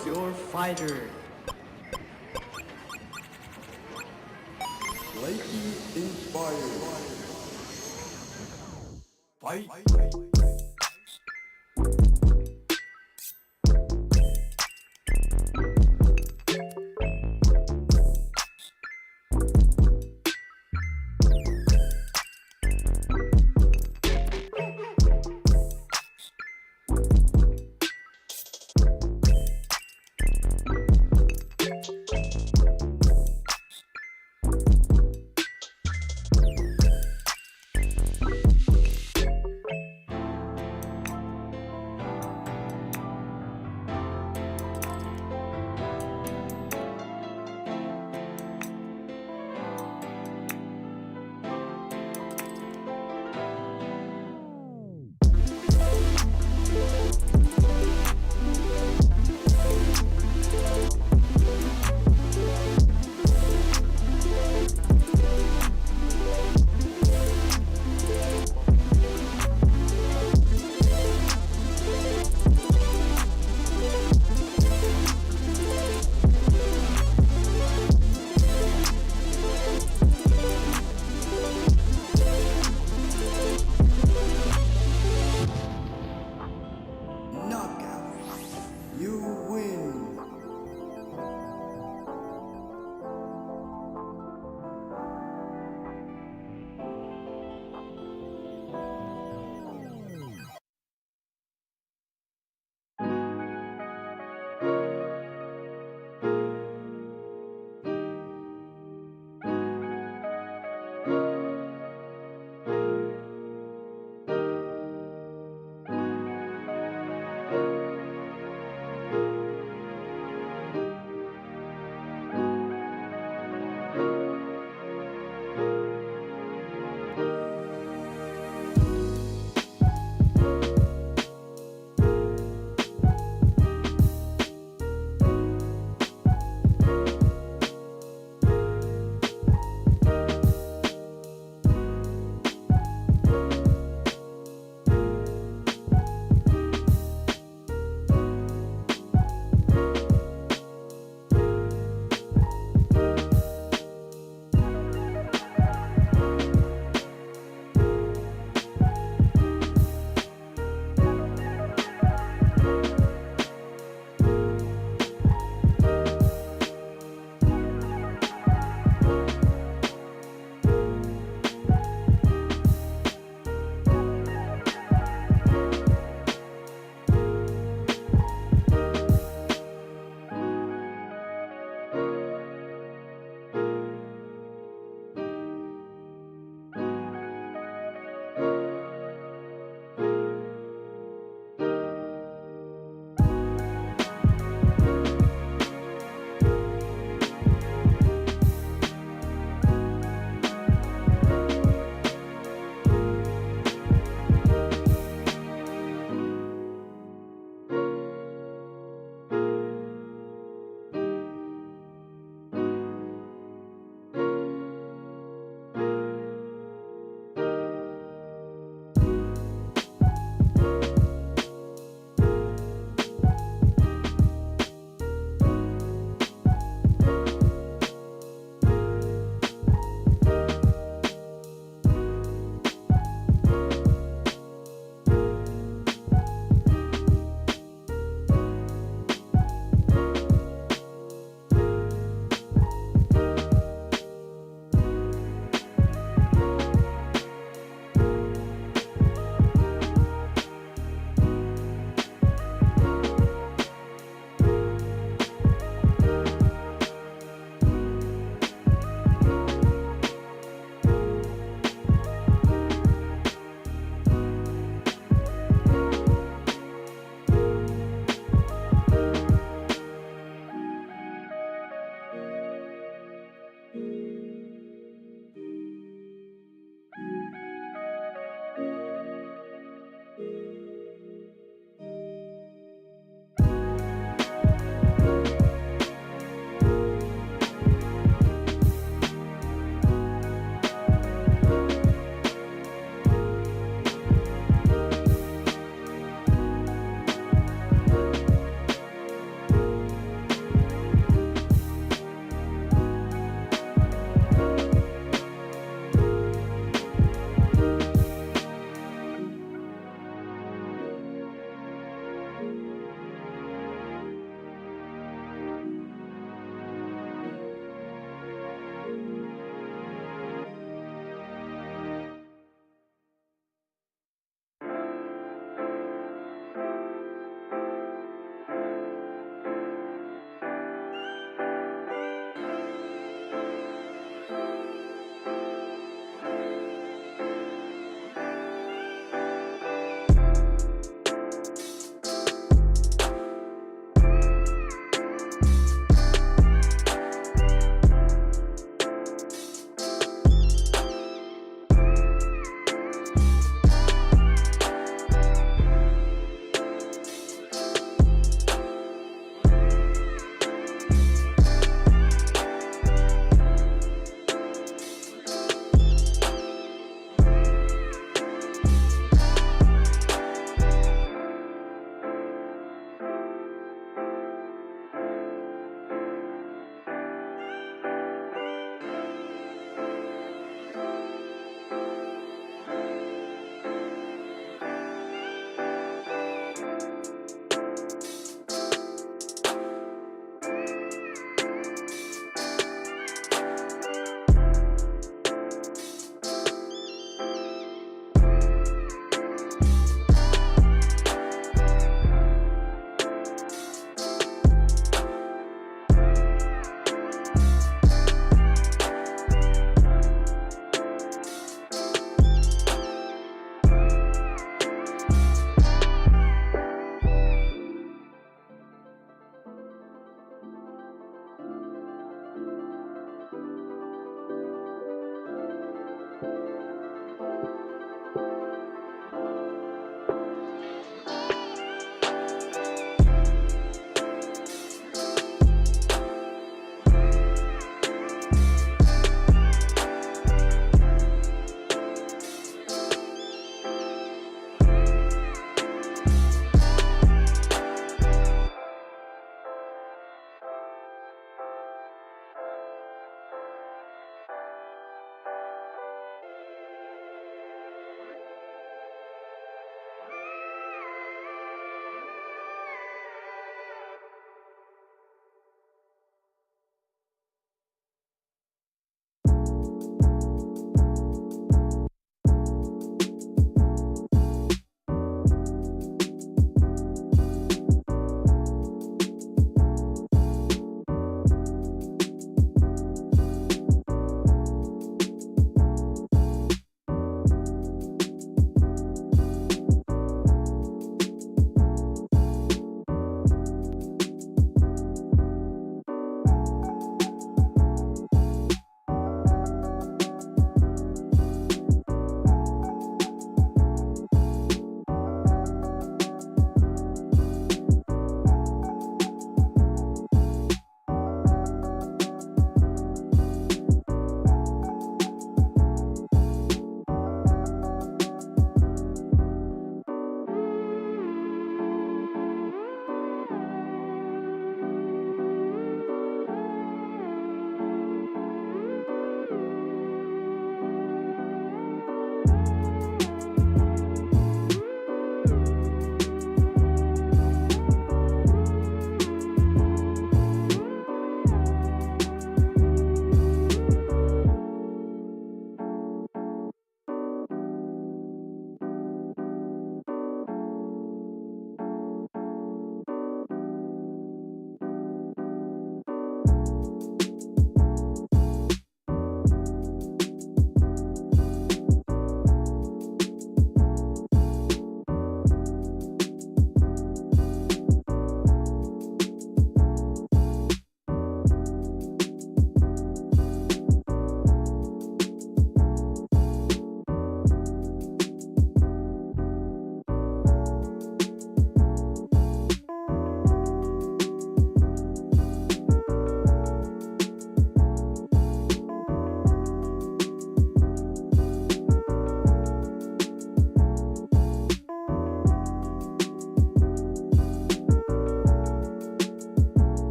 Choose your fighter. Reiki inspired. Fight.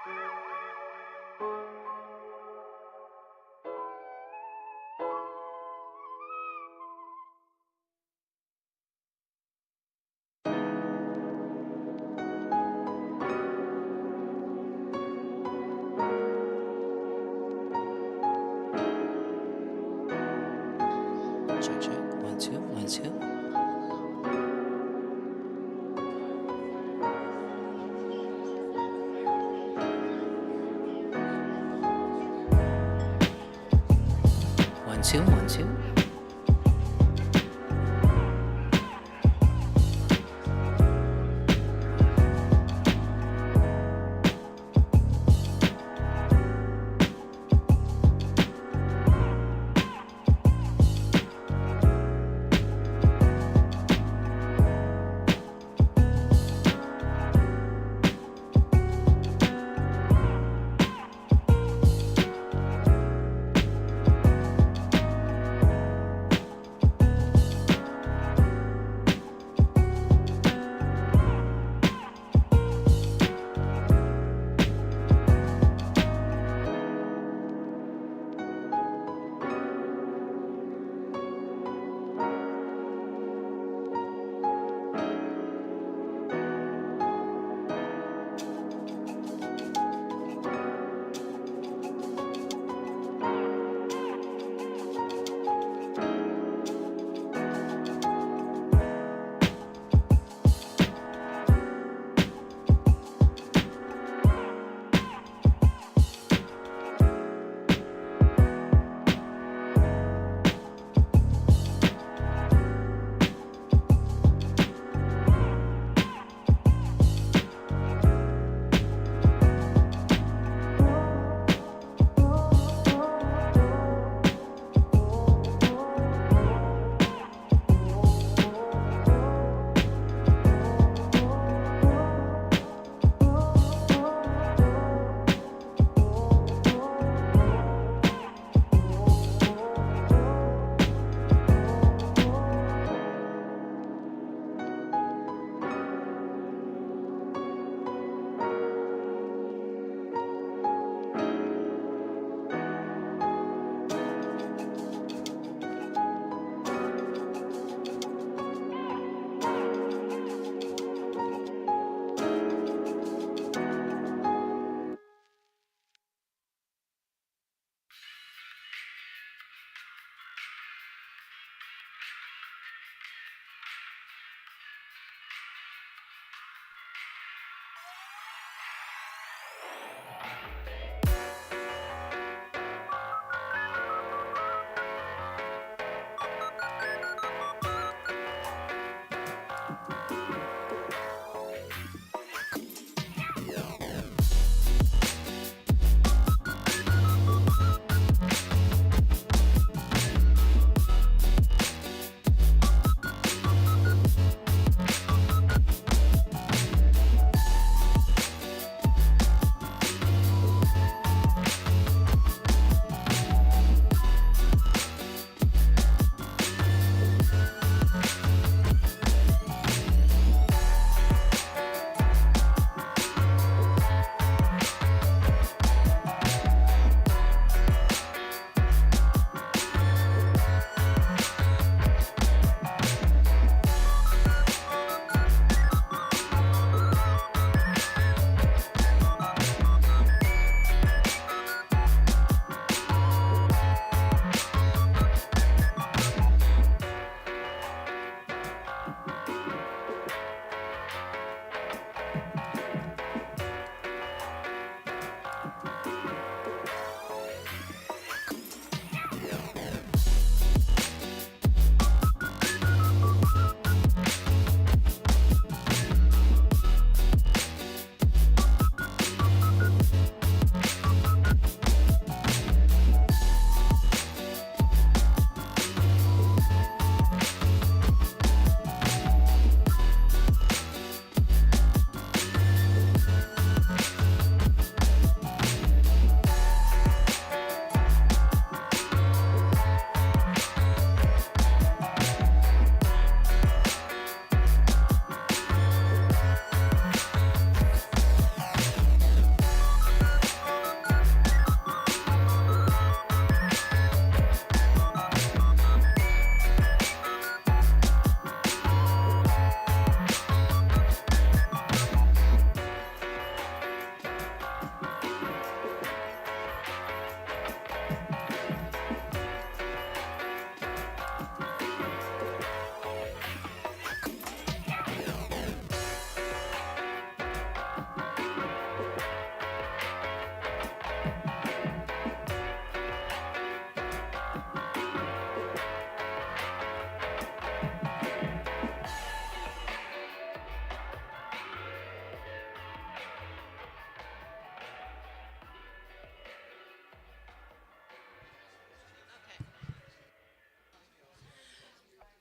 Check, check. 1 2 1 2. 1 2 1 2.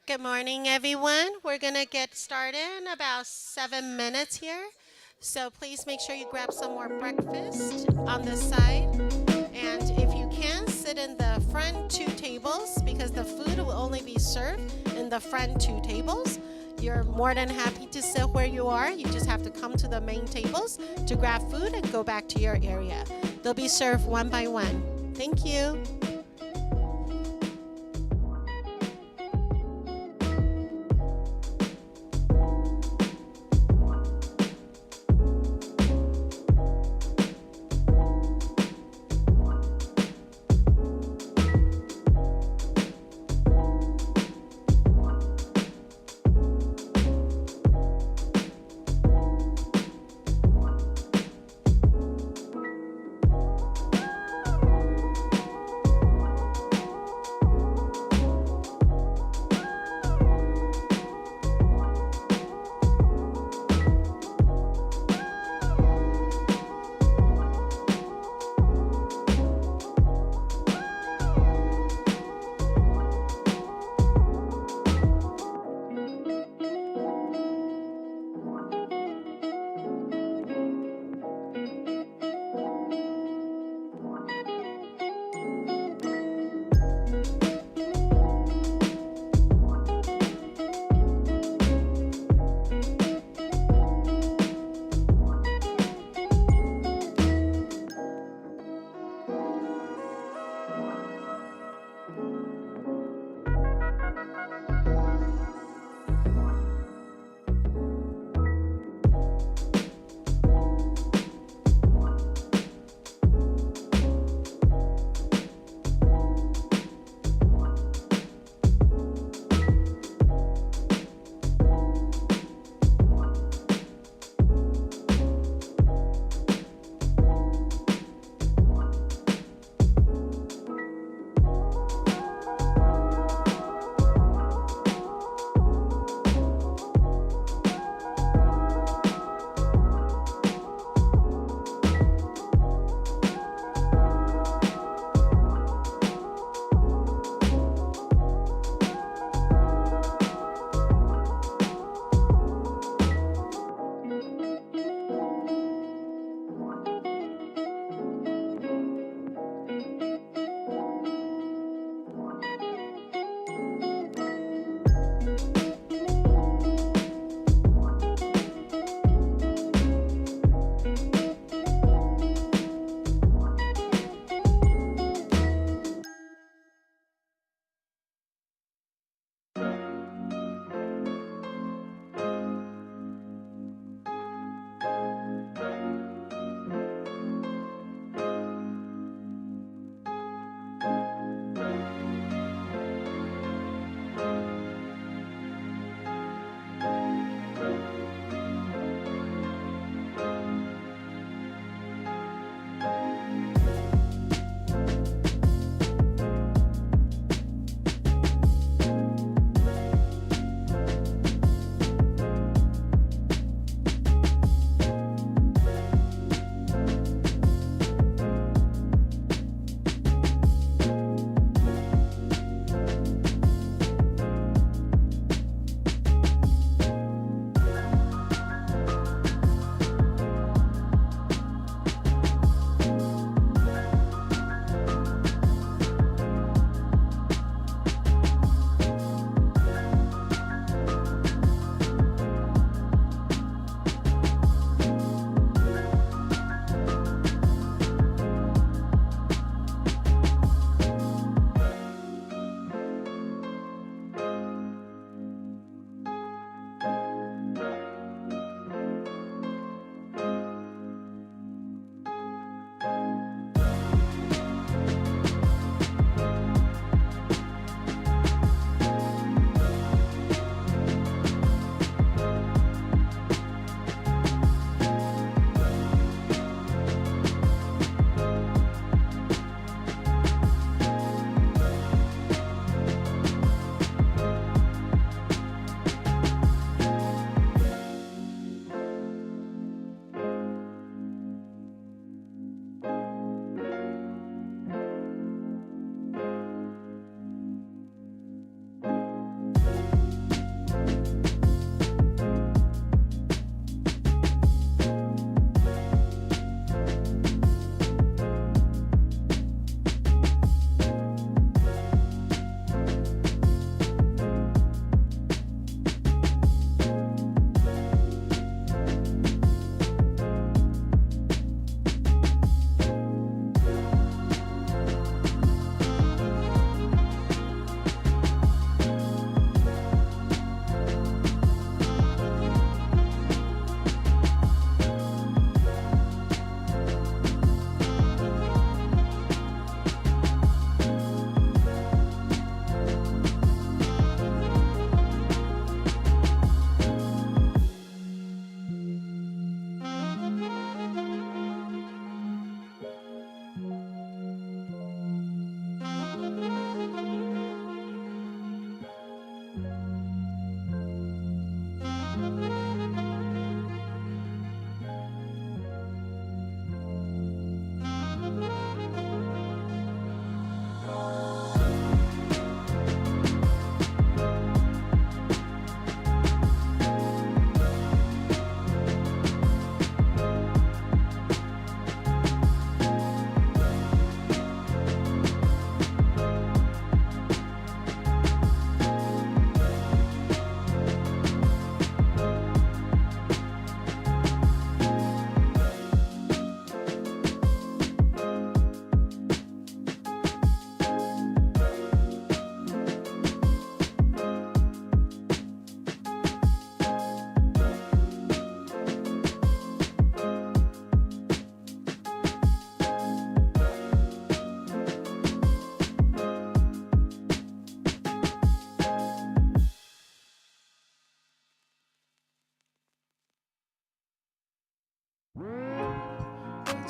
Good morning, everyone. We're going to get started in about 7 minutes here. So please make sure you grab some more breakfast on the side. And if you can, sit in the front two tables because the food will only be served in the front two tables. You're more than happy to sit where you are. You just have to come to the main tables to grab food and go back to your area. They'll be served one by one. Thank you.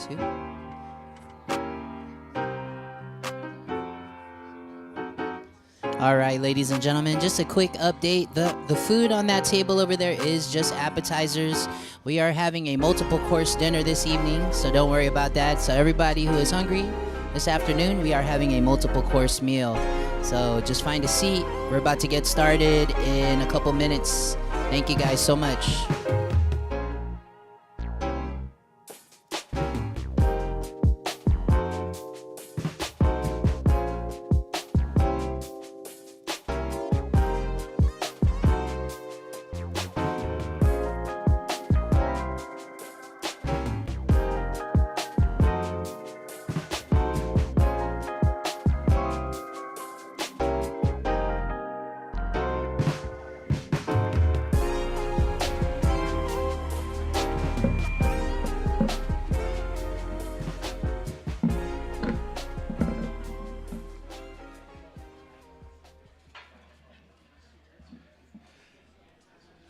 two. All right, ladies and gentlemen, just a quick update. The food on that table over there is just appetizers. We are having a multiple course dinner this evening, so don't worry about that. So everybody who is hungry this afternoon, we are having a multiple course meal. So just find a seat. We're about to get started in a couple minutes. Thank you guys so much.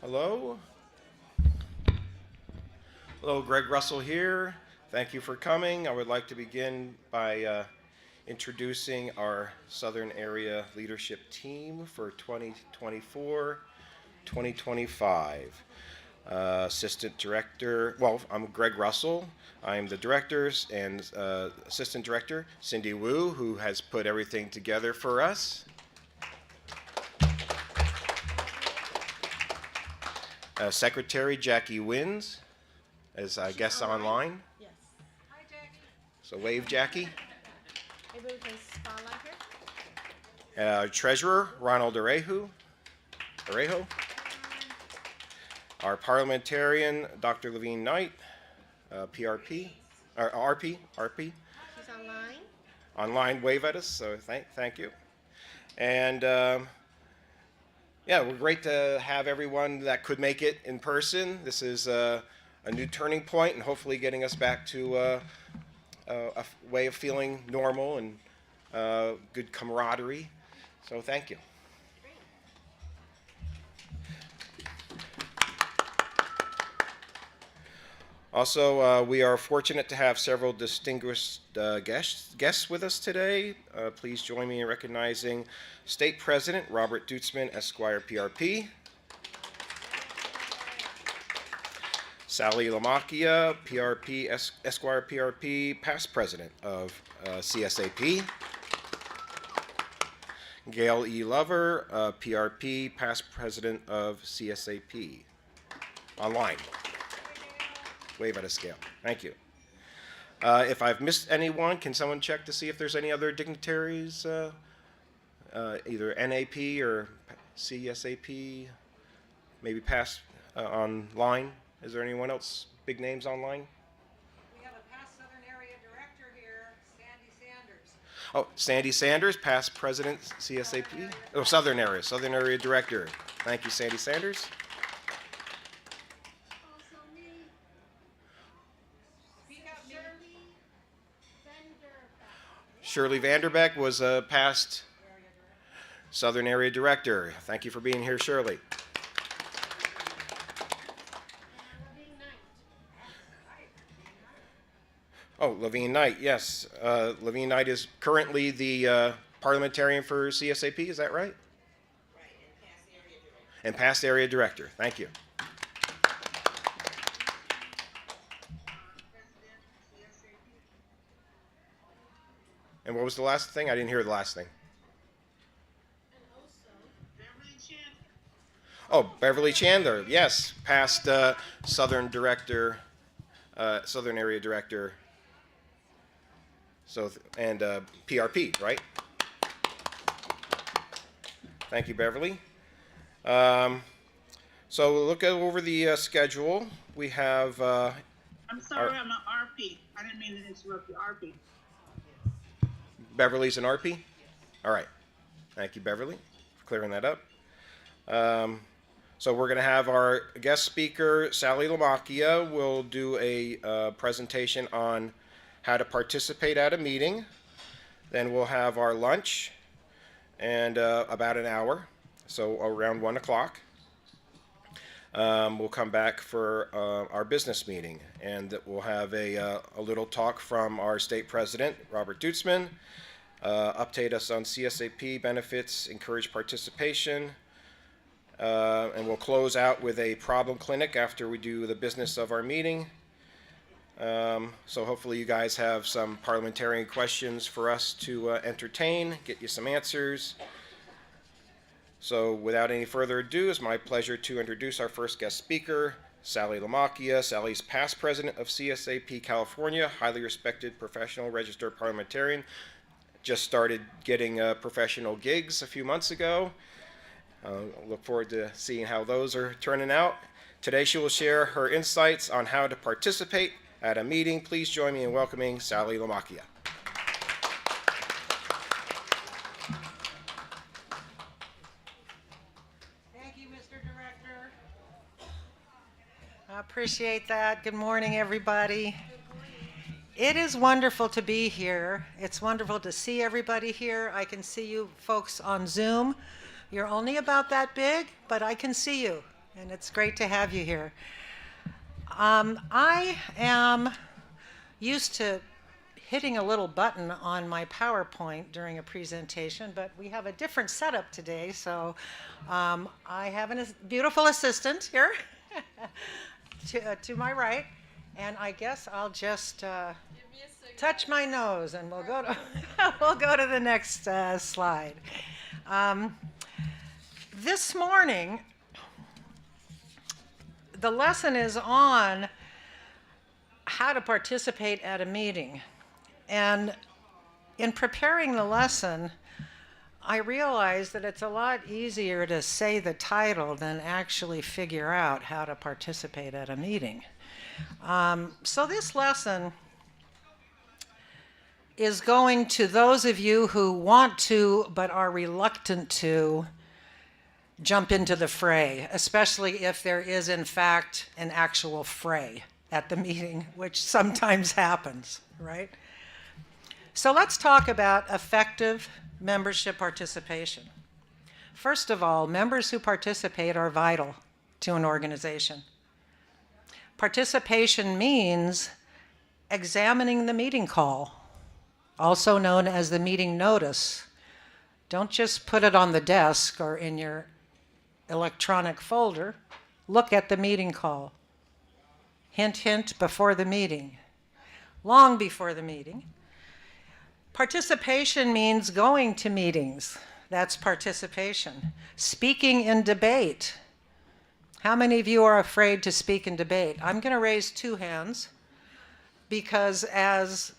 Hello. Hello, Greg Russell here. Thank you for coming. I would like to begin by introducing our Southern Area Leadership Team for 2024-2025. Assistant Director, I'm Greg Russell. I'm the Directors and Assistant Director, Cindy Wu, who has put everything together for us. Secretary Jackie Wins, as I guess online. Yes. Hi, Jackie. So wave, Jackie. Maybe we can spotlight here. Treasurer Ronald Arejo. Our parliamentarian Dr. Levine Knight, PRP, or RP. She's online. Online, wave at us. So thank you. And yeah, we're great to have everyone that could make it in person. This is a new turning point and hopefully getting us back to a way of feeling normal and good camaraderie. So thank you. Also, we are fortunate to have several distinguished guests with us today. Please join me in recognizing State President Robert Dutzman, Esquire, PRP. Sally Lamacchia, PRP, Esquire, PRP, past President of CSAP. Gail E. Lover, PRP, past President of CSAP. Online. Wave at a scale. Thank you. If I've missed anyone, can someone check to see if there's any other dignitaries, either NAP or CSAP, maybe past online? Is there anyone else, big names online? We have a past Southern Area Director here, Sandy Sanders. Oh, Sandy Sanders, past President CSAP. Oh, Southern Area Director. Thank you, Sandy Sanders. Shirley Vanderbeck was a past Southern Area Director. Thank you for being here, Shirley. Oh, Levine Knight, yes. Levine Knight is currently the parliamentarian for CSAP, is that right? Right, And past area director. Thank you. And what was the last thing? I didn't hear the last thing. Oh, Beverly Chandler, yes, past Southern Director, Southern Area Director. So and PRP, right? Thank you, Beverly. So we'll look over the schedule. We have. I'm sorry, I'm an RP. I didn't mean to interrupt you. RP. Beverly's an RP? All right. Thank you, Beverly, for clearing that up. So we're going to have our guest speaker, Sally Lamacchia, will do a presentation on how to participate at a meeting. Then we'll have our lunch and about an hour, so around 1 o'clock. we'll come back for our business meeting, and that we'll have a little talk from our state president, Robert Dutzman, update us on CSAP benefits, encourage participation, and we'll close out with a problem clinic after we do the business of our meeting. So hopefully you guys have some parliamentarian questions for us to entertain, get you some answers. So without any further ado, it's my pleasure to introduce our first guest speaker, Sally Lamacchia. Sally's past president of CSAP California, highly respected professional registered parliamentarian. Just started getting professional gigs a few months ago. Look forward to seeing how those are turning out. Today she will share her insights on how to participate at a meeting. Please join me in welcoming Sally Lamacchia. Thank you, Mr. Director. I appreciate that. Good morning, everybody. It is wonderful to be here. It's wonderful to see everybody here. I can see you folks on Zoom. You're only about that big, but I can see you, and it's great to have you here. I am used to hitting a little button on my PowerPoint during a presentation, but we have a different setup today, so I have a beautiful assistant here to my right, and I guess I'll just touch my nose, and we'll go to we'll go to the next slide. This morning, the lesson is on how to participate at a meeting. And in preparing the lesson, I realized that it's a lot easier to say the title than actually figure out how to participate at a meeting. So this lesson is going to those of you who want to but are reluctant to jump into the fray, especially if there is in fact an actual fray at the meeting, which sometimes happens, right? So let's talk about effective membership participation. First of all, members who participate are vital to an organization. Participation means examining the meeting call, also known as the meeting notice. Don't just put it on the desk or in your electronic folder. Look at the meeting call. Hint, hint, before the meeting, long before the meeting. Participation means going to meetings. That's participation. Speaking in debate. How many of you are afraid to speak in debate? I'm going to raise 2 hands because, as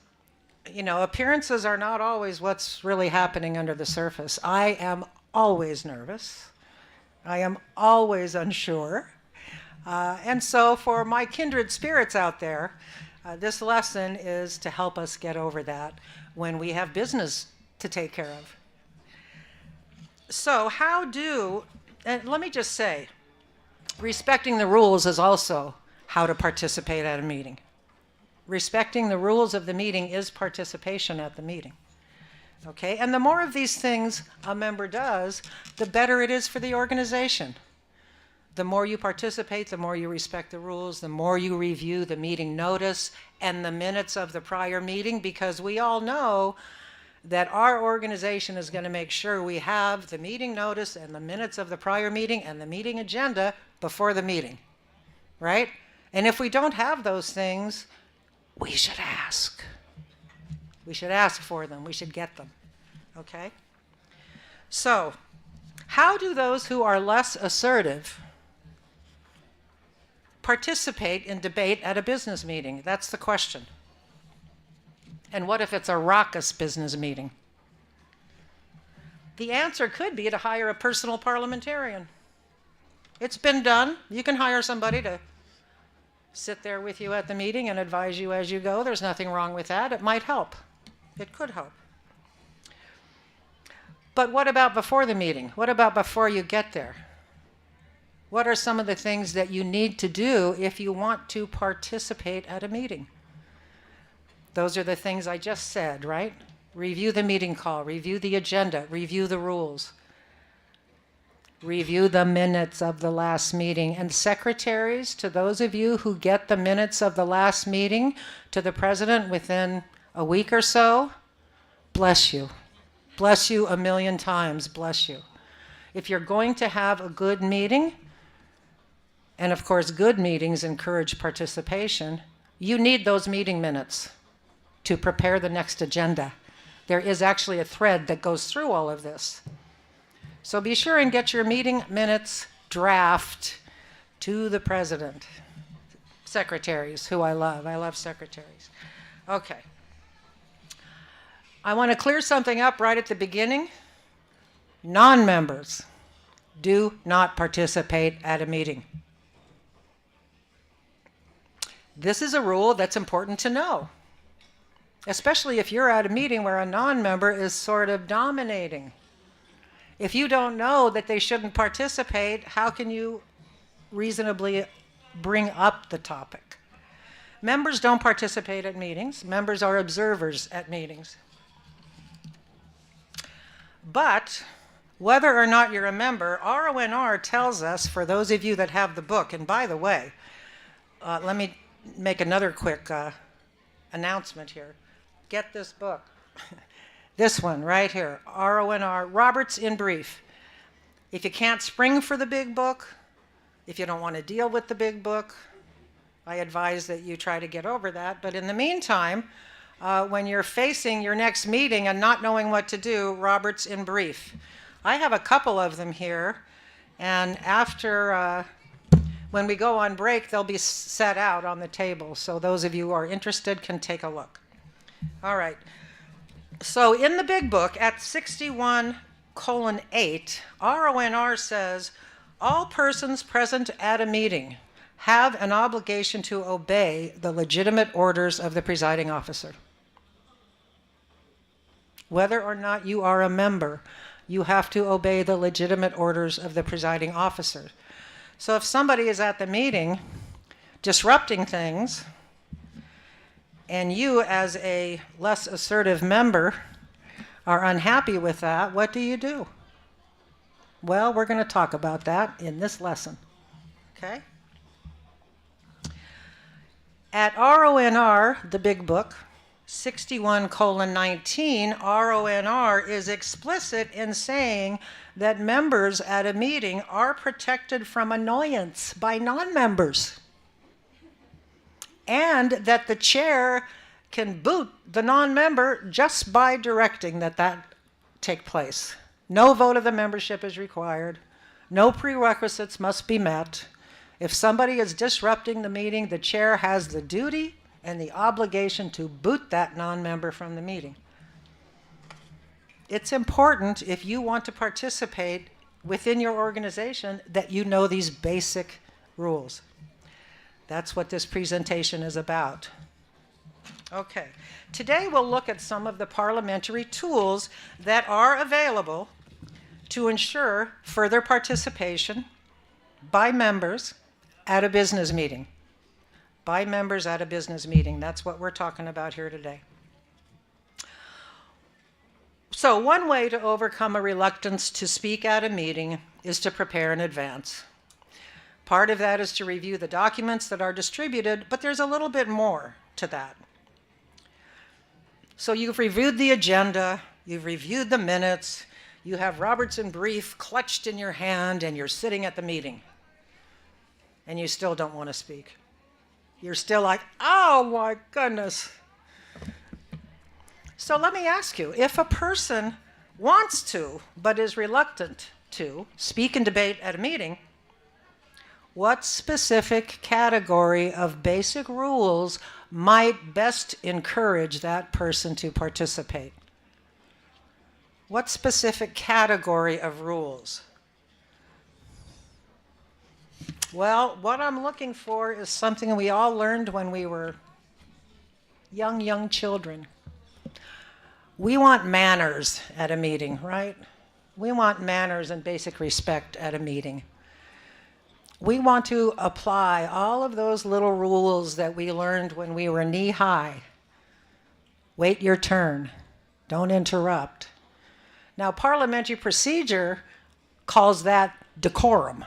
you know, appearances are not always what's really happening under the surface. I am always nervous. I am always unsure. And so for my kindred spirits out there, this lesson is to help us get over that when we have business to take care of. So and let me just say, respecting the rules is also how to participate at a meeting. Respecting the rules of the meeting is participation at the meeting. Okay, and the more of these things a member does, the better it is for the organization. The more you participate, the more you respect the rules, the more you review the meeting notice and the minutes of the prior meeting, because we all know that our organization is going to make sure we have the meeting notice and the minutes of the prior meeting and the meeting agenda before the meeting, right? And if we don't have those things, we should ask. We should ask for them. We should get them. Okay? So, how do those who are less assertive participate in debate at a business meeting? That's the question. And what if it's a raucous business meeting? The answer could be to hire a personal parliamentarian. It's been done. You can hire somebody to sit there with you at the meeting and advise you as you go. There's nothing wrong with that. It might help. It could help. But what about before the meeting? What about before you get there? What are some of the things that you need to do if you want to participate at a meeting? Those are the things I just said, right? Review the meeting call, review the agenda, review the rules. review the minutes of the last meeting. And secretaries, to those of you who get the minutes of the last meeting to the president within a week or so, bless you. Bless you a million times, bless you. If you're going to have a good meeting, and of course good meetings encourage participation, you need those meeting minutes to prepare the next agenda. There is actually a thread that goes through all of this. So be sure and get your meeting minutes draft to the president. Secretaries, who I love secretaries. Okay. I want to clear something up right at the beginning. Non-members do not participate at a meeting. This is a rule that's important to know, especially if you're at a meeting where a non-member is sort of dominating. If you don't know that they shouldn't participate, how can you reasonably bring up the topic? Members don't participate at meetings. Members are observers at meetings. But whether or not you're a member, RONR tells us, for those of you that have the book, and by the way, let me make another quick announcement here. Get this book. This one right here, RONR, Roberts in Brief. If you can't spring for the big book, if you don't want to deal with the big book, I advise that you try to get over that. But in the meantime, when you're facing your next meeting and not knowing what to do, Roberts in Brief. I have a couple of them here, and after, when we go on break, they'll be set out on the table, so those of you who are interested can take a look. All right. So in the big book, at 61:8, RONR says, all persons present at a meeting have an obligation to obey the legitimate orders of the presiding officer. Whether or not you are a member, you have to obey the legitimate orders of the presiding officer. So if somebody is at the meeting disrupting things, and you as a less assertive member are unhappy with that, what do you do? Well, we're going to talk about that in this lesson, okay? At RONR, the big book, 61:19, RONR is explicit in saying that members at a meeting are protected from annoyance by non-members, and that the chair can boot the non-member just by directing that take place. No vote of the membership is required. No prerequisites must be met. If somebody is disrupting the meeting, the chair has the duty and the obligation to boot that non-member from the meeting. It's important, if you want to participate within your organization, that you know these basic rules. That's what this presentation is about. Okay, today we'll look at some of the parliamentary tools that are available to ensure further participation by members at a business meeting. By members at a business meeting, that's what we're talking about here today. So one way to overcome a reluctance to speak at a meeting is to prepare in advance. Part of that is to review the documents that are distributed, but there's a little bit more to that. So you've reviewed the agenda, you've reviewed the minutes, you have Roberts in Brief clutched in your hand, and you're sitting at the meeting, and you still don't want to speak. You're still like, oh my goodness. So let me ask you, if a person wants to, but is reluctant to, speak and debate at a meeting, what specific category of basic rules might best encourage that person to participate? What specific category of rules? Well, what I'm looking for is something we all learned when we were young children. We want manners at a meeting, right? We want manners and basic respect at a meeting. We want to apply all of those little rules that we learned when we were knee-high. Wait your turn. Don't interrupt. Now, parliamentary procedure calls that decorum.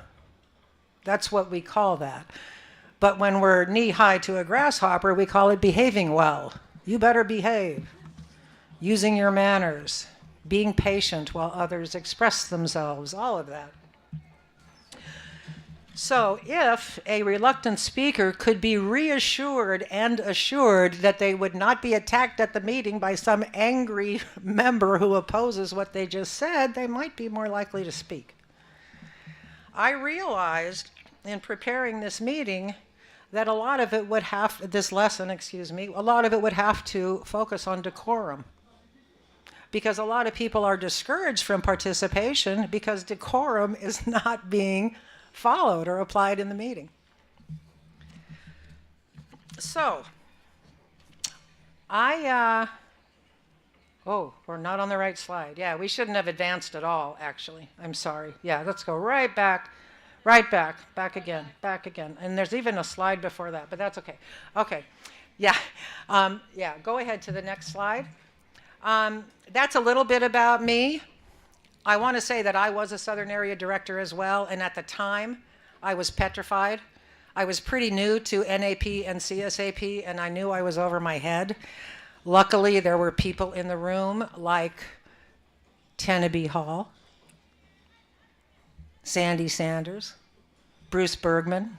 That's what we call that. But when we're knee-high to a grasshopper, we call it behaving well. You better behave. Using your manners. Being patient while others express themselves. All of that. So if a reluctant speaker could be reassured and assured that they would not be attacked at the meeting by some angry member who opposes what they just said, they might be more likely to speak. I realized in preparing this meeting that a lot of it would have, a lot of it would have to focus on decorum. Because a lot of people are discouraged from participation because decorum is not being followed or applied in the meeting. So, oh, we're not on the right slide. Yeah, we shouldn't have advanced at all, actually. I'm sorry. Yeah, let's go right back, back again. And there's even a slide before that, but that's okay. Okay, yeah, go ahead to the next slide. That's a little bit about me. I want to say that I was a Southern Area Director as well, and at the time, I was petrified. I was pretty new to NAP and CSAP, and I knew I was over my head. Luckily, there were people in the room like Teneby Hall, Sandy Sanders, Bruce Bergman,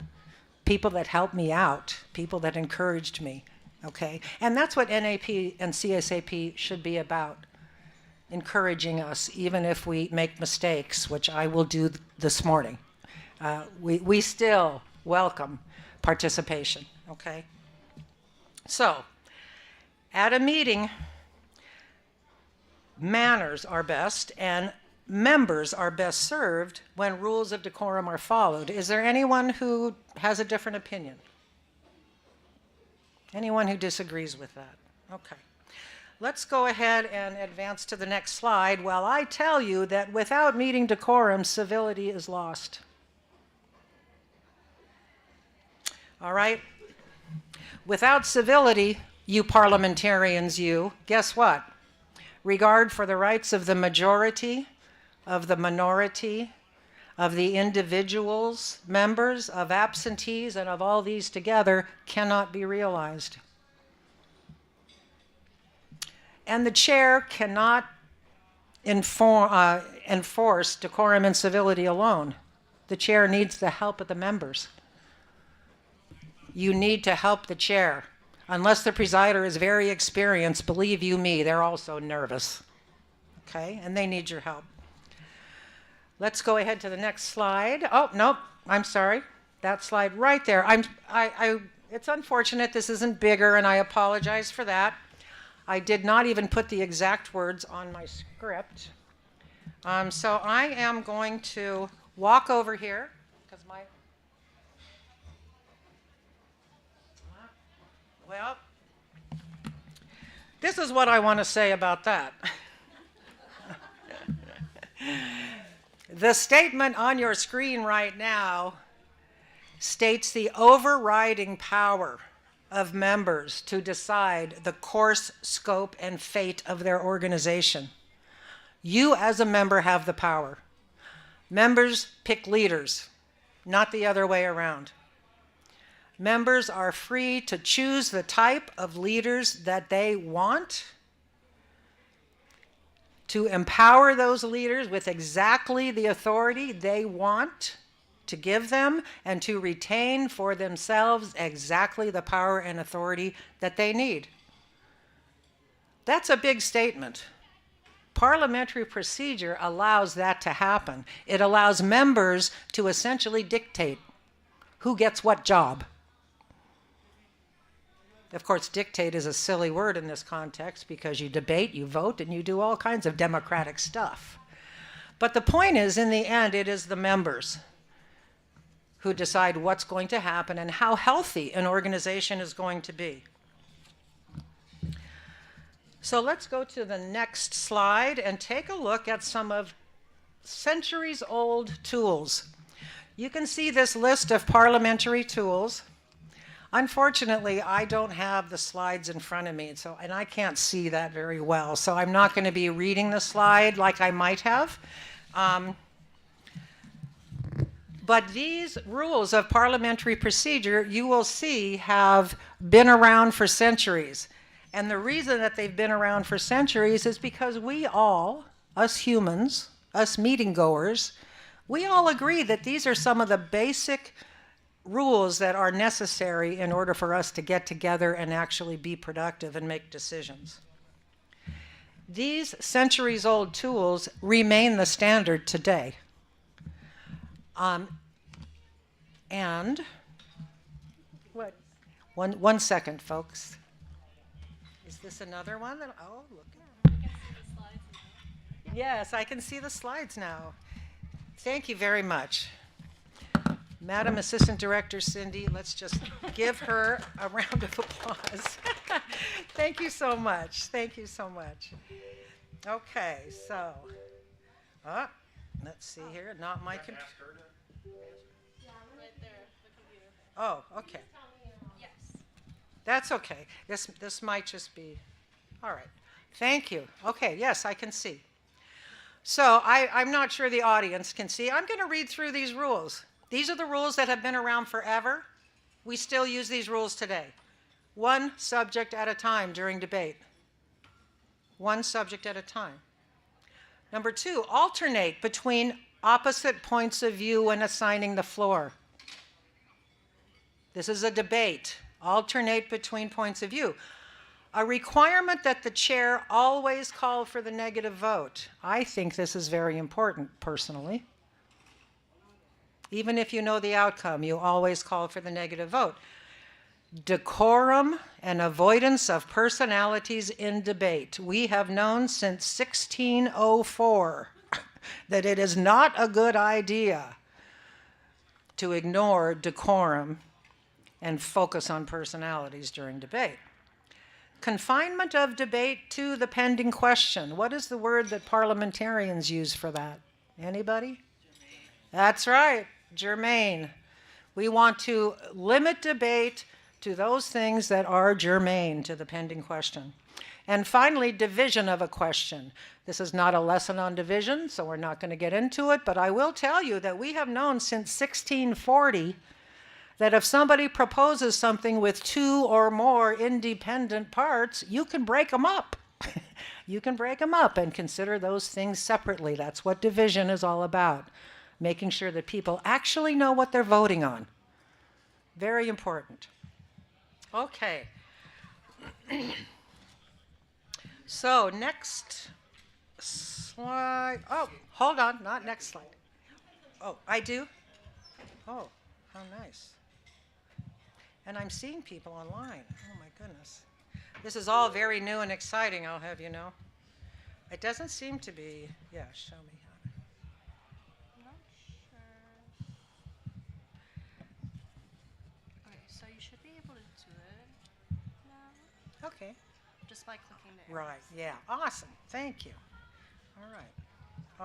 people that helped me out, people that encouraged me, okay? And that's what NAP and CSAP should be about. Encouraging us, even if we make mistakes, which I will do this morning. We still welcome participation, okay? So, at a meeting, manners are best and members are best served when rules of decorum are followed. Is there anyone who has a different opinion? Anyone who disagrees with that? Okay. Let's go ahead and advance to the next slide while I tell you that without meeting decorum, civility is lost. All right? Without civility, you parliamentarians, guess what? Regard for the rights of the majority, of the minority, of the individuals, members, of absentees, and of all these together cannot be realized. And the chair cannot enforce decorum and civility alone. The chair needs the help of the members. You need to help the chair. Unless the presider is very experienced, believe you me, they're also nervous. Okay, and they need your help. Let's go ahead to the next slide. Oh, nope, I'm sorry. That slide right there. It's unfortunate this isn't bigger, and I apologize for that. I did not even put the exact words on my script. So I am going to walk over here, because well, this is what I want to say about that. The statement on your screen right now states the overriding power of members to decide the course, scope, and fate of their organization. You as a member have the power. Members pick leaders, not the other way around. Members are free to choose the type of leaders that they want, to empower those leaders with exactly the authority they want to give them, and to retain for themselves exactly the power and authority that they need. That's a big statement. Parliamentary procedure allows that to happen. It allows members to essentially dictate who gets what job. Of course, dictate is a silly word in this context because you debate, you vote, and you do all kinds of democratic stuff. But the point is, in the end, it is the members who decide what's going to happen and how healthy an organization is going to be. So let's go to the next slide and take a look at some of centuries-old tools. You can see this list of parliamentary tools. Unfortunately, I don't have the slides in front of me, and I can't see that very well, so I'm not going to be reading the slide like I might have. But these rules of parliamentary procedure, you will see, have been around for centuries. And the reason that they've been around for centuries is because we all, us humans, us meeting goers, we all agree that these are some of the basic rules that are necessary in order for us to get together and actually be productive and make decisions. These centuries-old tools remain the standard today. And what? One second, folks. Is this another one? Oh, look. Yes, I can see the slides now. Thank you very much. Madam Assistant Director Cindy, let's just give her a round of applause. Thank you so much. Thank you so much. Okay, so, let's see here. Not my computer. Oh, okay. Yes. That's okay. This might just be, all right. Thank you. Okay, yes, I can see. So I'm not sure the audience can see. I'm going to read through these rules. These are the rules that have been around forever. We still use these rules today. One subject at a time during debate. One subject at a time. Number 2, alternate between opposite points of view when assigning the floor. This is a debate. Alternate between points of view. A requirement that the chair always call for the negative vote. I think this is very important, personally. Even if you know the outcome, you always call for the negative vote. Decorum and avoidance of personalities in debate. We have known since 1604 that it is not a good idea to ignore decorum and focus on personalities during debate. Confinement of debate to the pending question. What is the word that parliamentarians use for that? Anybody? That's right, germane. We want to limit debate to those things that are germane to the pending question. And finally, division of a question. This is not a lesson on division, so we're not going to get into it, but I will tell you that we have known since 1640 that if somebody proposes something with 2 or more independent parts, you can break them up. You can break them up and consider those things separately. That's what division is all about, making sure that people actually know what they're voting on. Very important. Okay. So next slide. Oh, hold on, not next slide. Oh, I do? Oh, how nice. And I'm seeing people online. Oh my goodness. This is all very new and exciting, I'll have you know. It doesn't seem to be, yeah, show me how. Not sure. Okay, so you should be able to do it now Okay. just by clicking the arrows. Right, yeah, awesome, thank you. All right.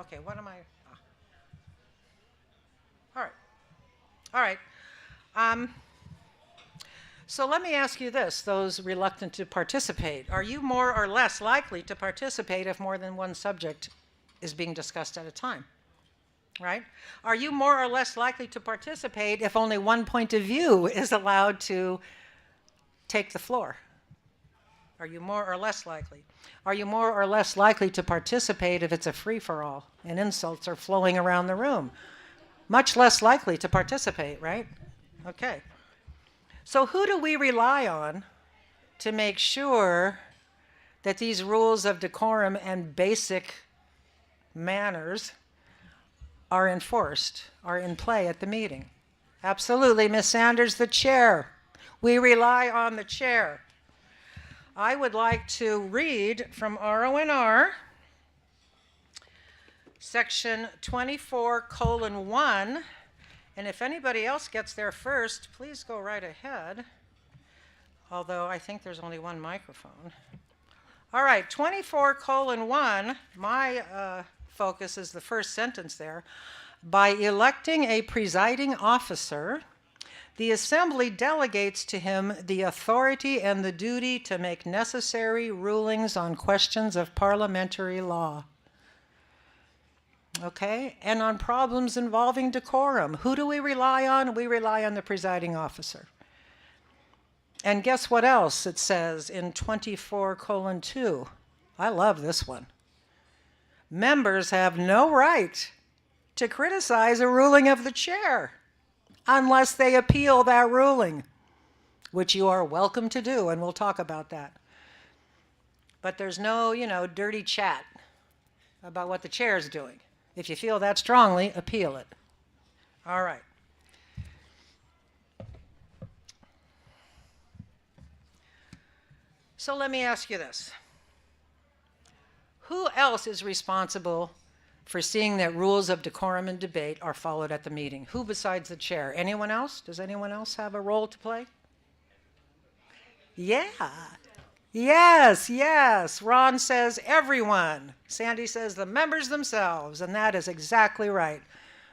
Okay, what am I, all right. All right. So let me ask you this, those reluctant to participate. Are you more or less likely to participate if more than one subject is being discussed at a time? Right? Are you more or less likely to participate if only one point of view is allowed to take the floor? Are you more or less likely? Are you more or less likely to participate if it's a free-for-all and insults are flowing around the room? Much less likely to participate, right? Okay. So who do we rely on to make sure that these rules of decorum and basic manners are enforced, are in play at the meeting? Absolutely, Ms. Sanders, the chair. We rely on the chair. I would like to read from RONR, section 24:1. And if anybody else gets there first, please go right ahead. Although I think there's only one microphone. All right, 24:1, my focus is the first sentence there. By electing a presiding officer, the assembly delegates to him the authority and the duty to make necessary rulings on questions of parliamentary law. Okay? And on problems involving decorum, who do we rely on? We rely on the presiding officer. And guess what else it says in 24:2? I love this one. Members have no right to criticize a ruling of the chair unless they appeal that ruling, which you are welcome to do, and we'll talk about that. But there's no, dirty chat about what the chair's doing. If you feel that strongly, appeal it. All right. So let me ask you this. Who else is responsible for seeing that rules of decorum and debate are followed at the meeting? Who besides the chair? Anyone else? Does anyone else have a role to play? Yeah. Yes. Ron says everyone. Sandy says the members themselves, and that is exactly right.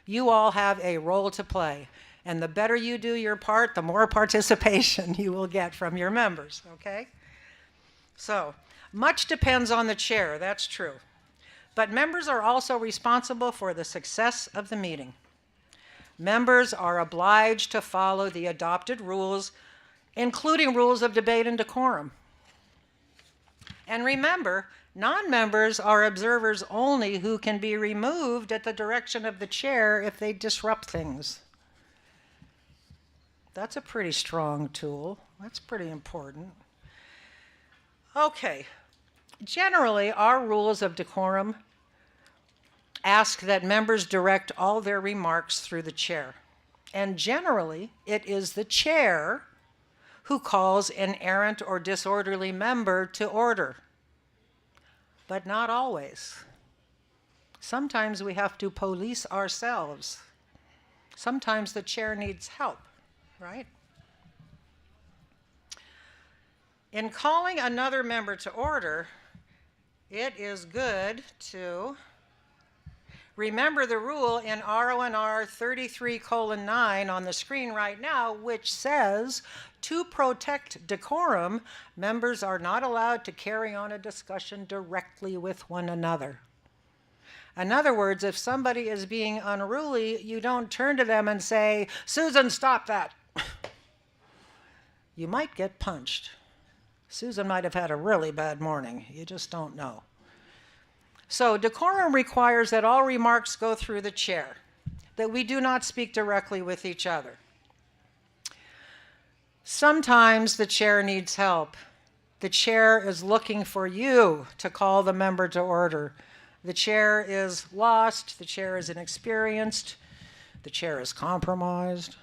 You all have a role to play, and the better you do your part, the more participation you will get from your members, okay? So, much depends on the chair, that's true. But members are also responsible for the success of the meeting. Members are obliged to follow the adopted rules, including rules of debate and decorum. And remember, non-members are observers only who can be removed at the direction of the chair if they disrupt things. That's a pretty strong tool. That's pretty important. Okay. Generally, our rules of decorum ask that members direct all their remarks through the chair. And generally, it is the chair who calls an errant or disorderly member to order. But not always. Sometimes we have to police ourselves. Sometimes the chair needs help, right? In calling another member to order, it is good to remember the rule in RONR 33:9 on the screen right now, which says, to protect decorum, members are not allowed to carry on a discussion directly with one another. In other words, if somebody is being unruly, you don't turn to them and say, Susan, stop that. You might get punched. Susan might have had a really bad morning. You just don't know. So decorum requires that all remarks go through the chair, that we do not speak directly with each other. Sometimes the chair needs help. The chair is looking for you to call the member to order. The chair is lost. The chair is inexperienced. The chair is compromised.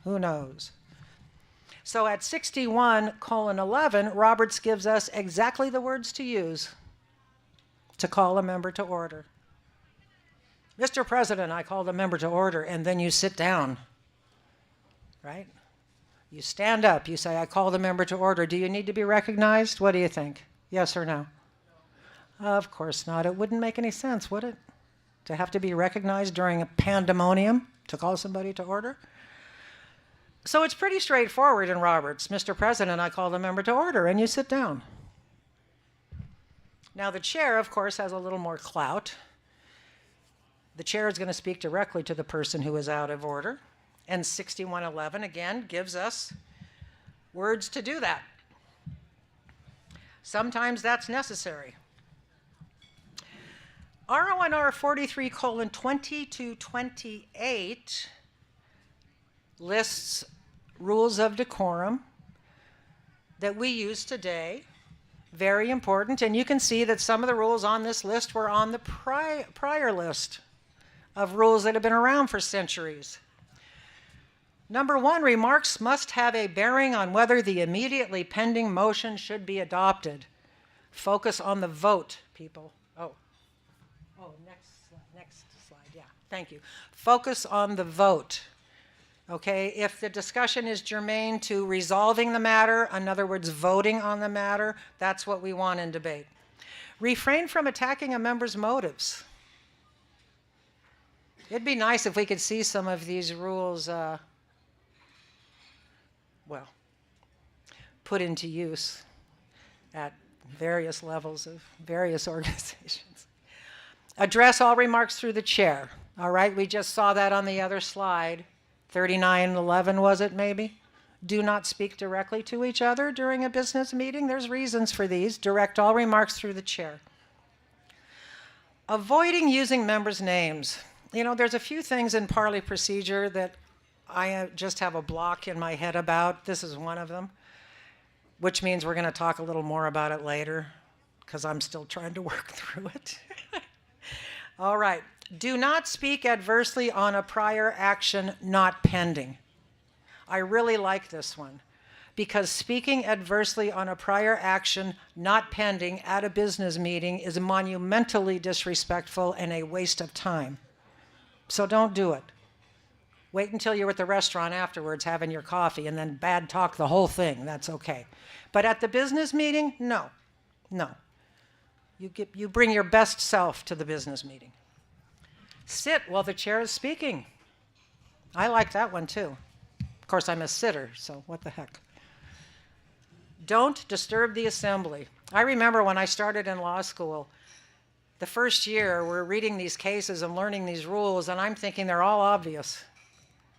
Who knows? So at 61:11, Roberts gives us exactly the words to use to call a member to order. Mr. President, I call the member to order, and then you sit down, right? You stand up, you say, I call the member to order. Do you need to be recognized? What do you think? Yes or no? Of course not. It wouldn't make any sense, would it? To have to be recognized during a pandemonium to call somebody to order? So it's pretty straightforward in Roberts. Mr. President, I call the member to order, and you sit down. Now the chair, of course, has a little more clout. The chair is going to speak directly to the person who is out of order. And 61:11, again, gives us words to do that. Sometimes that's necessary. RONR 43:20-28 lists rules of decorum that we use today. Very important. And you can see that some of the rules on this list were on the prior list of rules that have been around for centuries. Number 1, remarks must have a bearing on whether the immediately pending motion should be adopted. Focus on the vote, people. Next slide. Yeah, thank you. Focus on the vote. Okay, if the discussion is germane to resolving the matter, in other words, voting on the matter, that's what we want in debate. Refrain from attacking a member's motives. It'd be nice if we could see some of these rules, put into use at various levels of various organizations. Address all remarks through the chair. All right, we just saw that on the other slide. 3911 was it maybe? Do not speak directly to each other during a business meeting. There's reasons for these. Direct all remarks through the chair. Avoiding using members' names. You know, there's a few things in parley procedure that I just have a block in my head about. This is one of them, which means we're going to talk a little more about it later because I'm still trying to work through it. All right. Do not speak adversely on a prior action not pending. I really like this one because speaking adversely on a prior action not pending at a business meeting is monumentally disrespectful and a waste of time. So don't do it. Wait until you're at the restaurant afterwards having your coffee and then bad talk the whole thing. That's okay. But at the business meeting, no. You bring your best self to the business meeting. Sit while the chair is speaking. I like that one too. Of course, I'm a sitter, so what the heck. Don't disturb the assembly. I remember when I started in law school, the first year we're reading these cases and learning these rules, and I'm thinking they're all obvious.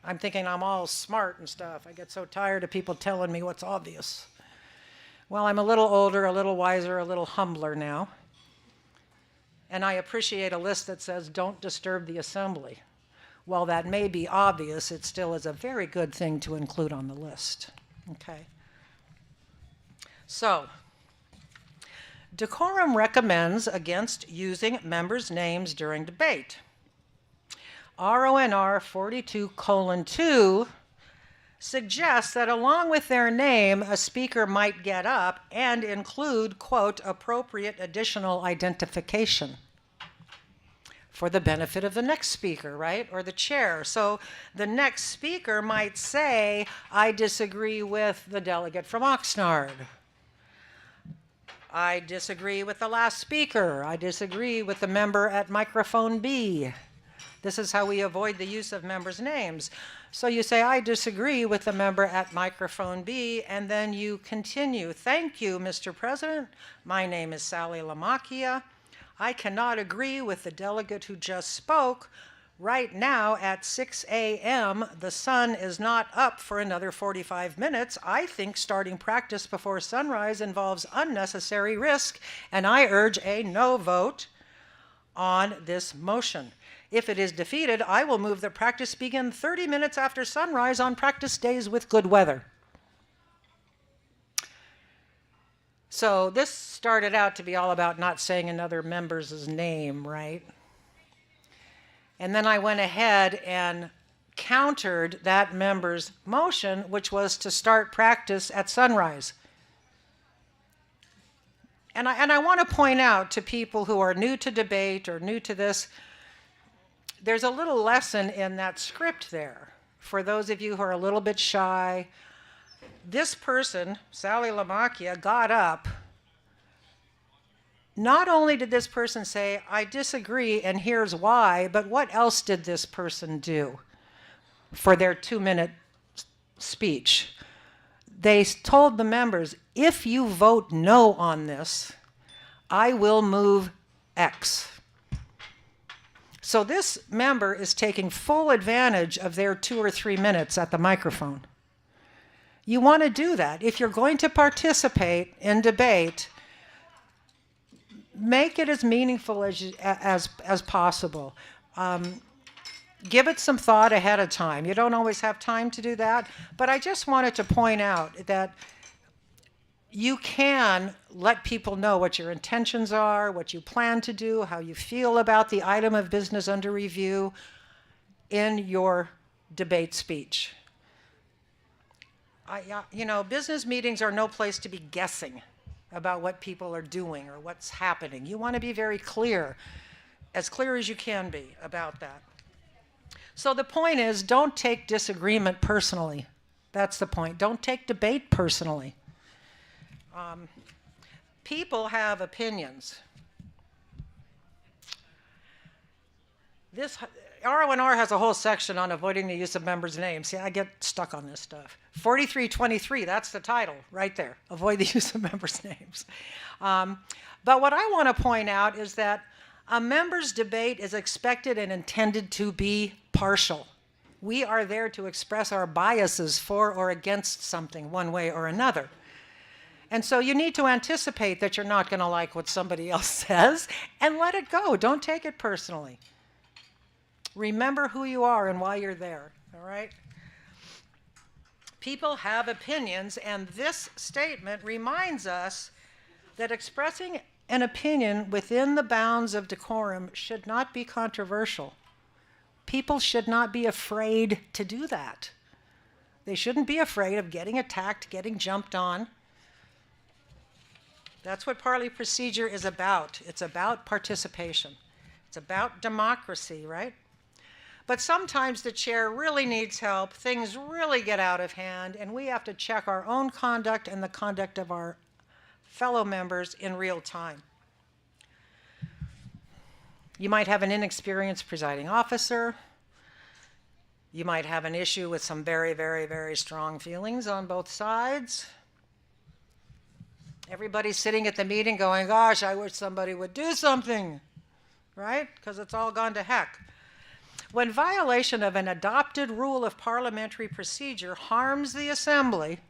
I'm thinking I'm all smart and stuff. I get so tired of people telling me what's obvious. Well, I'm a little older, a little wiser, a little humbler now. And I appreciate a list that says, don't disturb the assembly. While that may be obvious, it still is a very good thing to include on the list. Okay. So, decorum recommends against using members' names during debate. RONR 42:2 suggests that along with their name, a speaker might get up and include, quote, appropriate additional identification for the benefit of the next speaker, right? Or the chair. So the next speaker might say, I disagree with the delegate from Oxnard. I disagree with the last speaker. I disagree with the member at microphone B. This is how we avoid the use of members' names. So you say, I disagree with the member at microphone B, and then you continue. Thank you, Mr. President. My name is Sally Lamacchia. I cannot agree with the delegate who just spoke. Right now at 6 a.m., the sun is not up for another 45 minutes. I think starting practice before sunrise involves unnecessary risk, and I urge a no vote on this motion. If it is defeated, I will move that practice begin 30 minutes after sunrise on practice days with good weather. So this started out to be all about not saying another member's name, right? And then I went ahead and countered that member's motion, which was to start practice at sunrise. And I want to point out to people who are new to debate or new to this, there's a little lesson in that script there. For those of you who are a little bit shy, this person, Sally Lamacchia, got up. Not only did this person say, I disagree and here's why, but what else did this person do for their 2-minute speech? They told the members, if you vote no on this, I will move X. So this member is taking full advantage of their 2 or 3 minutes at the microphone. You want to do that. If you're going to participate in debate, make it as meaningful as possible. Give it some thought ahead of time. You don't always have time to do that, but I just wanted to point out that you can let people know what your intentions are, what you plan to do, how you feel about the item of business under review in your debate speech. Business meetings are no place to be guessing about what people are doing or what's happening. You want to be very clear as you can be about that. So the point is, don't take disagreement personally. That's the point. Don't take debate personally. People have opinions. This RONR has a whole section on avoiding the use of members' names. See, I get stuck on this stuff. 4323, that's the title right there. Avoid the use of members' names. But what I want to point out is that A member's debate is expected and intended to be partial. We are there to express our biases for or against something one way or another. And so you need to anticipate that you're not going to like what somebody else says and let it go. Don't take it personally. Remember who you are and why you're there, all right? People have opinions, and this statement reminds us that expressing an opinion within the bounds of decorum should not be controversial. People should not be afraid to do that. They shouldn't be afraid of getting attacked, getting jumped on. That's what party procedure is about. It's about participation. It's about democracy, right? But sometimes the chair really needs help. Things really get out of hand, and we have to check our own conduct and the conduct of our fellow members in real time. You might have an inexperienced presiding officer. You might have an issue with some very, very, very strong feelings on both sides. Everybody's sitting at the meeting going, gosh, I wish somebody would do something, right? Because it's all gone to heck. When violation of an adopted rule of parliamentary procedure harms the assembly,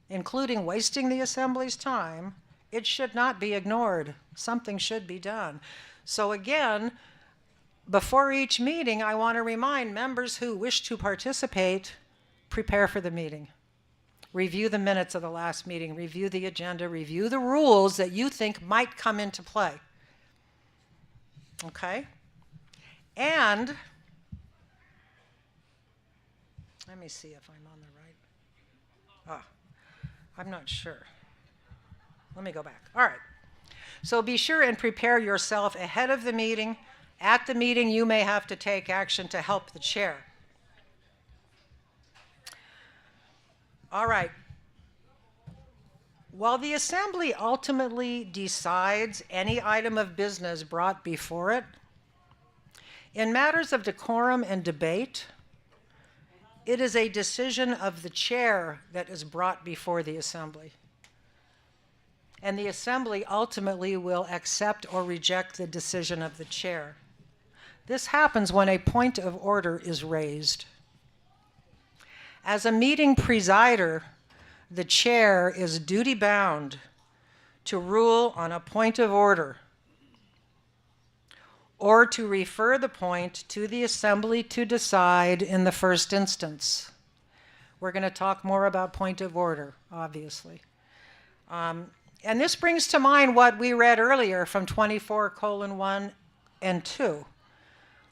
including wasting the assembly's time, it should not be ignored. Something should be done. So again, before each meeting, I want to remind members who wish to participate, prepare for the meeting. Review the minutes of the last meeting, review the agenda, review the rules that you think might come into play. Okay? And let me see if I'm on the right. I'm not sure. Let me go back. All right. So be sure and prepare yourself ahead of the meeting. At the meeting, you may have to take action to help the chair. All right. While the assembly ultimately decides any item of business brought before it, in matters of decorum and debate, it is a decision of the chair that is brought before the assembly. And the assembly ultimately will accept or reject the decision of the chair. This happens when a point of order is raised. As a meeting presider, the chair is duty-bound to rule on a point of order or to refer the point to the assembly to decide in the first instance. We're going to talk more about point of order, obviously. And this brings to mind what we read earlier from 24:1 and 2.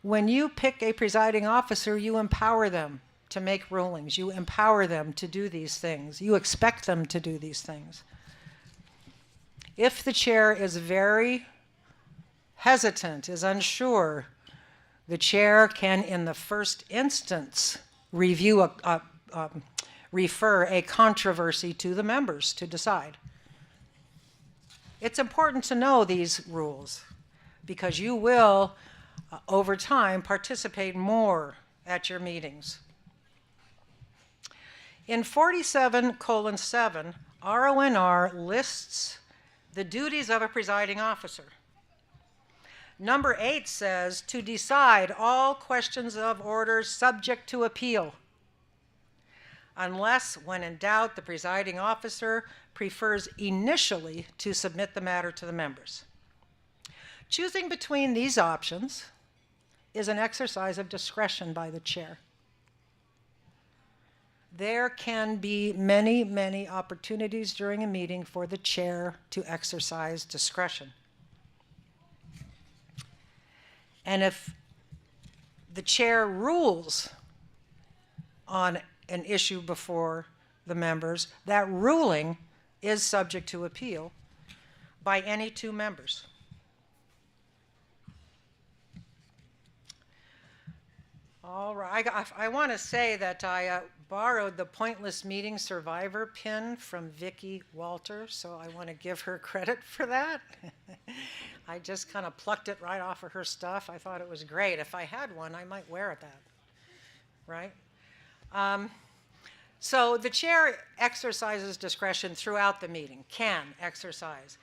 When you pick a presiding officer, you empower them to make rulings. You empower them to do these things. You expect them to do these things. If the chair is very hesitant, is unsure, the chair can, in the first instance, refer a controversy to the members to decide. It's important to know these rules because you will, over time, participate more at your meetings. In 47:7, RONR lists the duties of a presiding officer. Number 8 says to decide all questions of order subject to appeal, unless, when in doubt, the presiding officer prefers initially to submit the matter to the members. Choosing between these options is an exercise of discretion by the chair. There can be many, many opportunities during a meeting for the chair to exercise discretion. And if the chair rules on an issue before the members, that ruling is subject to appeal by any two members. All right, I want to say that I borrowed the Pointless Meeting Survivor pin from Vicki Walter, so I want to give her credit for that. I just kind of plucked it right off of her stuff. I thought it was great. If I had one, I might wear that, right? So the chair exercises discretion throughout the meeting, can exercise.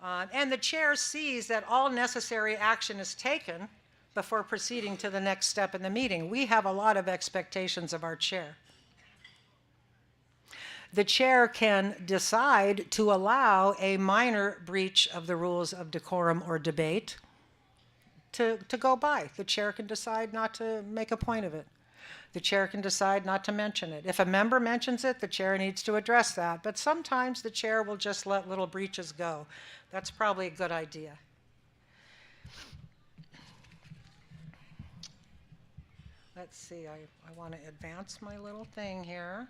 And the chair sees that all necessary action is taken before proceeding to the next step in the meeting. We have a lot of expectations of our chair. The chair can decide to allow a minor breach of the rules of decorum or debate to go by. The chair can decide not to make a point of it. The chair can decide not to mention it. If a member mentions it, the chair needs to address that. But sometimes the chair will just let little breaches go. That's probably a good idea. Let's see, I want to advance my little thing here.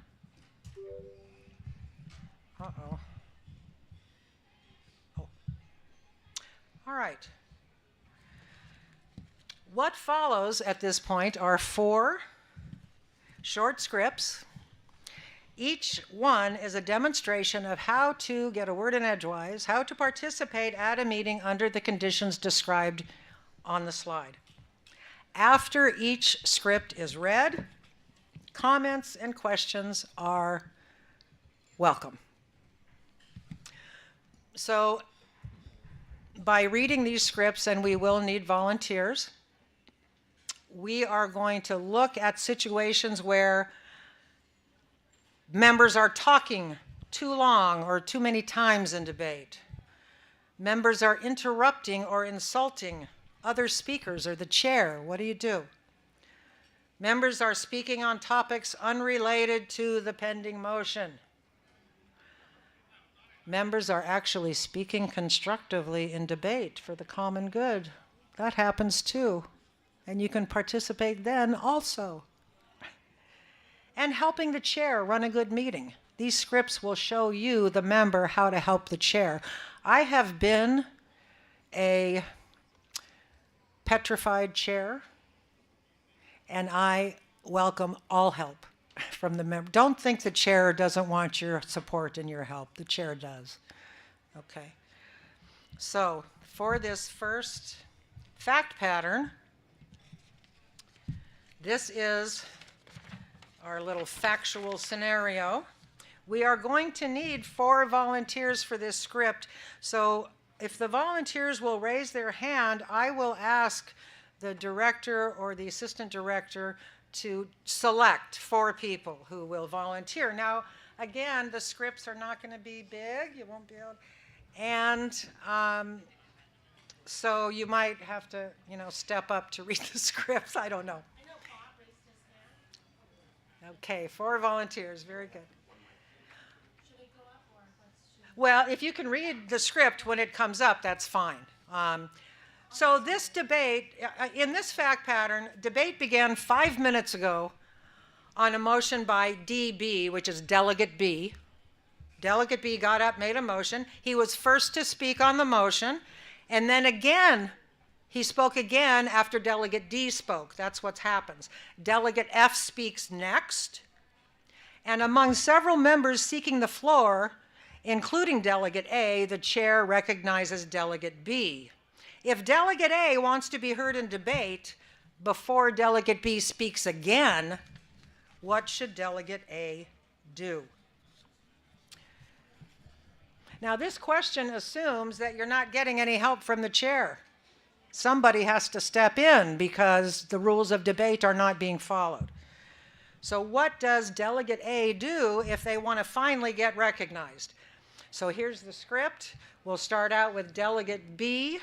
Uh-oh. Oh. All right. What follows at this point are 4 short scripts. Each one is a demonstration of how to get a word in edgewise, how to participate at a meeting under the conditions described on the slide. After each script is read, comments and questions are welcome. So by reading these scripts, and we will need volunteers, we are going to look at situations where members are talking too long or too many times in debate. Members are interrupting or insulting other speakers or the chair. What do? Members are speaking on topics unrelated to the pending motion. Members are actually speaking constructively in debate for the common good. That happens too. And you can participate then also. And helping the chair run a good meeting. These scripts will show you, the member, how to help the chair. I have been a petrified chair, and I welcome all help from the member. Don't think the chair doesn't want your support and your help. The chair does. Okay. So for this first fact pattern, this is our little factual scenario. We are going to need 4 volunteers for this script. So if the volunteers will raise their hand, I will ask the director or the assistant director to select 4 people who will volunteer. Now, again, the scripts are not going to be big. You won't be able, and so you might have to, step up to read the scripts. I don't know. Okay, 4 volunteers. Very good. Well, if you can read the script when it comes up, that's fine. So this debate, in this fact pattern, debate began 5 minutes ago on a motion by DB, which is Delegate B. Delegate B got up, made a motion. He was first to speak on the motion, and then again, he spoke again after Delegate D spoke. That's what happens. Delegate F speaks next, and among several members seeking the floor, including Delegate A, the chair recognizes Delegate B. If Delegate A wants to be heard in debate before Delegate B speaks again, what should Delegate A do? Now, this question assumes that you're not getting any help from the chair. Somebody has to step in because the rules of debate are not being followed. So what does Delegate A do if they want to finally get recognized? So here's the script. We'll start out with Delegate B.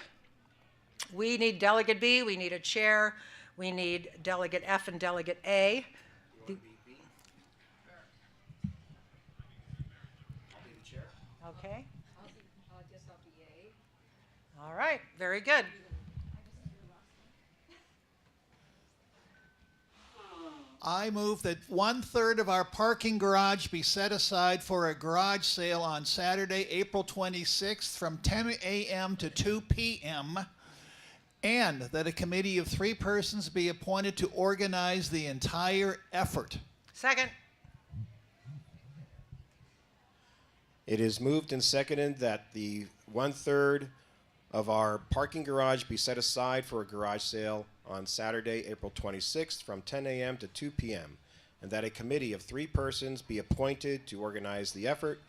We need Delegate B, we need a chair, we need Delegate F and Delegate A. Okay. All right, very good. I move that 1/3 of our parking garage be set aside for a garage sale on Saturday, April 26th from 10 a.m. to 2 p.m. and that a committee of 3 persons be appointed to organize the entire effort. Second. It is moved and seconded that the 1/3 of our parking garage be set aside for a garage sale on Saturday, April 26th from 10 a.m. to 2 p.m. and that a committee of 3 persons be appointed to organize the effort.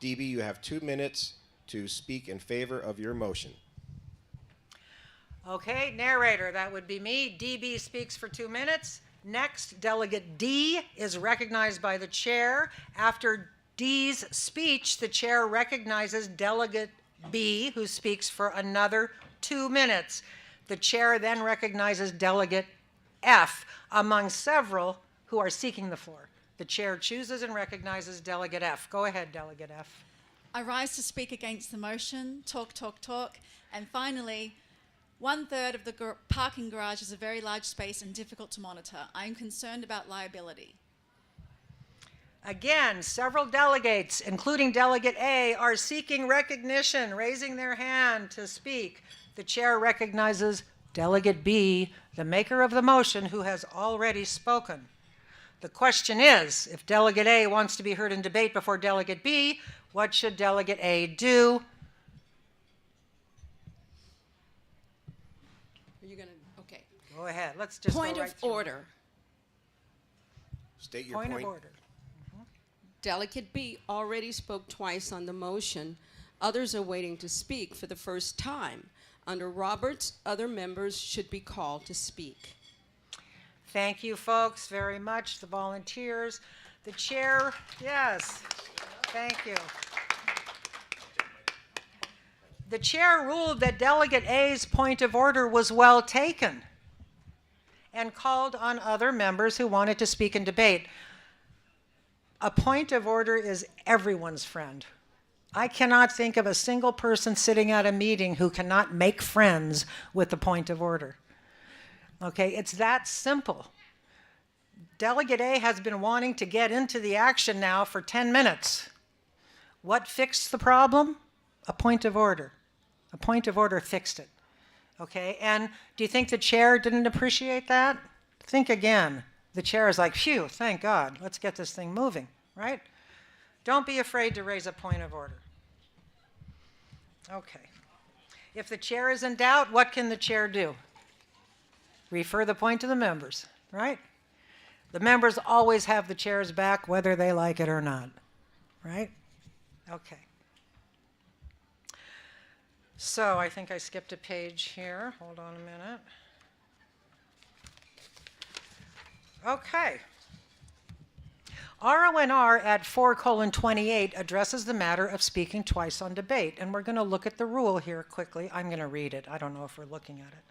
DB, you have 2 minutes to speak in favor of your motion? Okay, narrator, that would be me. DB speaks for 2 minutes. Next, Delegate D is recognized by the chair. After D's speech, the chair recognizes Delegate B, who speaks for another 2 minutes. The chair then recognizes Delegate F, among several who are seeking the floor. The chair chooses and recognizes Delegate F. Go ahead, Delegate F. I rise to speak against the motion, talk, talk, talk. And finally, 1/3 of the parking garage is a very large space and difficult to monitor. I am concerned about liability. Again, several delegates, including Delegate A, are seeking recognition, raising their hand to speak. The chair recognizes Delegate B, the maker of the motion, who has already spoken. The question is, if Delegate A wants to be heard in debate before Delegate B, what should Delegate A do? Are you going to, okay. Go ahead, let's just Point go right of through it. order. State your Point point. of order. Delegate B already spoke twice on the motion. Others are waiting to speak for the first time. Under Roberts, other members should be called to speak. Thank you, folks, very much, the volunteers. The chair, yes, thank you. The chair ruled that Delegate A's point of order was well taken and called on other members who wanted to speak in debate. A point of order is everyone's friend. I cannot think of a single person sitting at a meeting who cannot make friends with the point of order. Okay, it's that simple. Delegate A has been wanting to get into the action now for 10 minutes. What fixed the problem? A point of order. A point of order fixed it. Okay, and do you think the chair didn't appreciate that? Think again. The chair is like, phew, thank God, let's get this thing moving, right? Don't be afraid to raise a point of order. Okay. If the chair is in doubt, what can the chair do? Refer the point to the members, right? The members always have the chair's back, whether they like it or not, right? Okay. So I think I skipped a page here. Hold on a minute. Okay. RONR at 4:28 addresses the matter of speaking twice on debate. And we're going to look at the rule here quickly. I'm going to read it. I don't know if we're looking at it.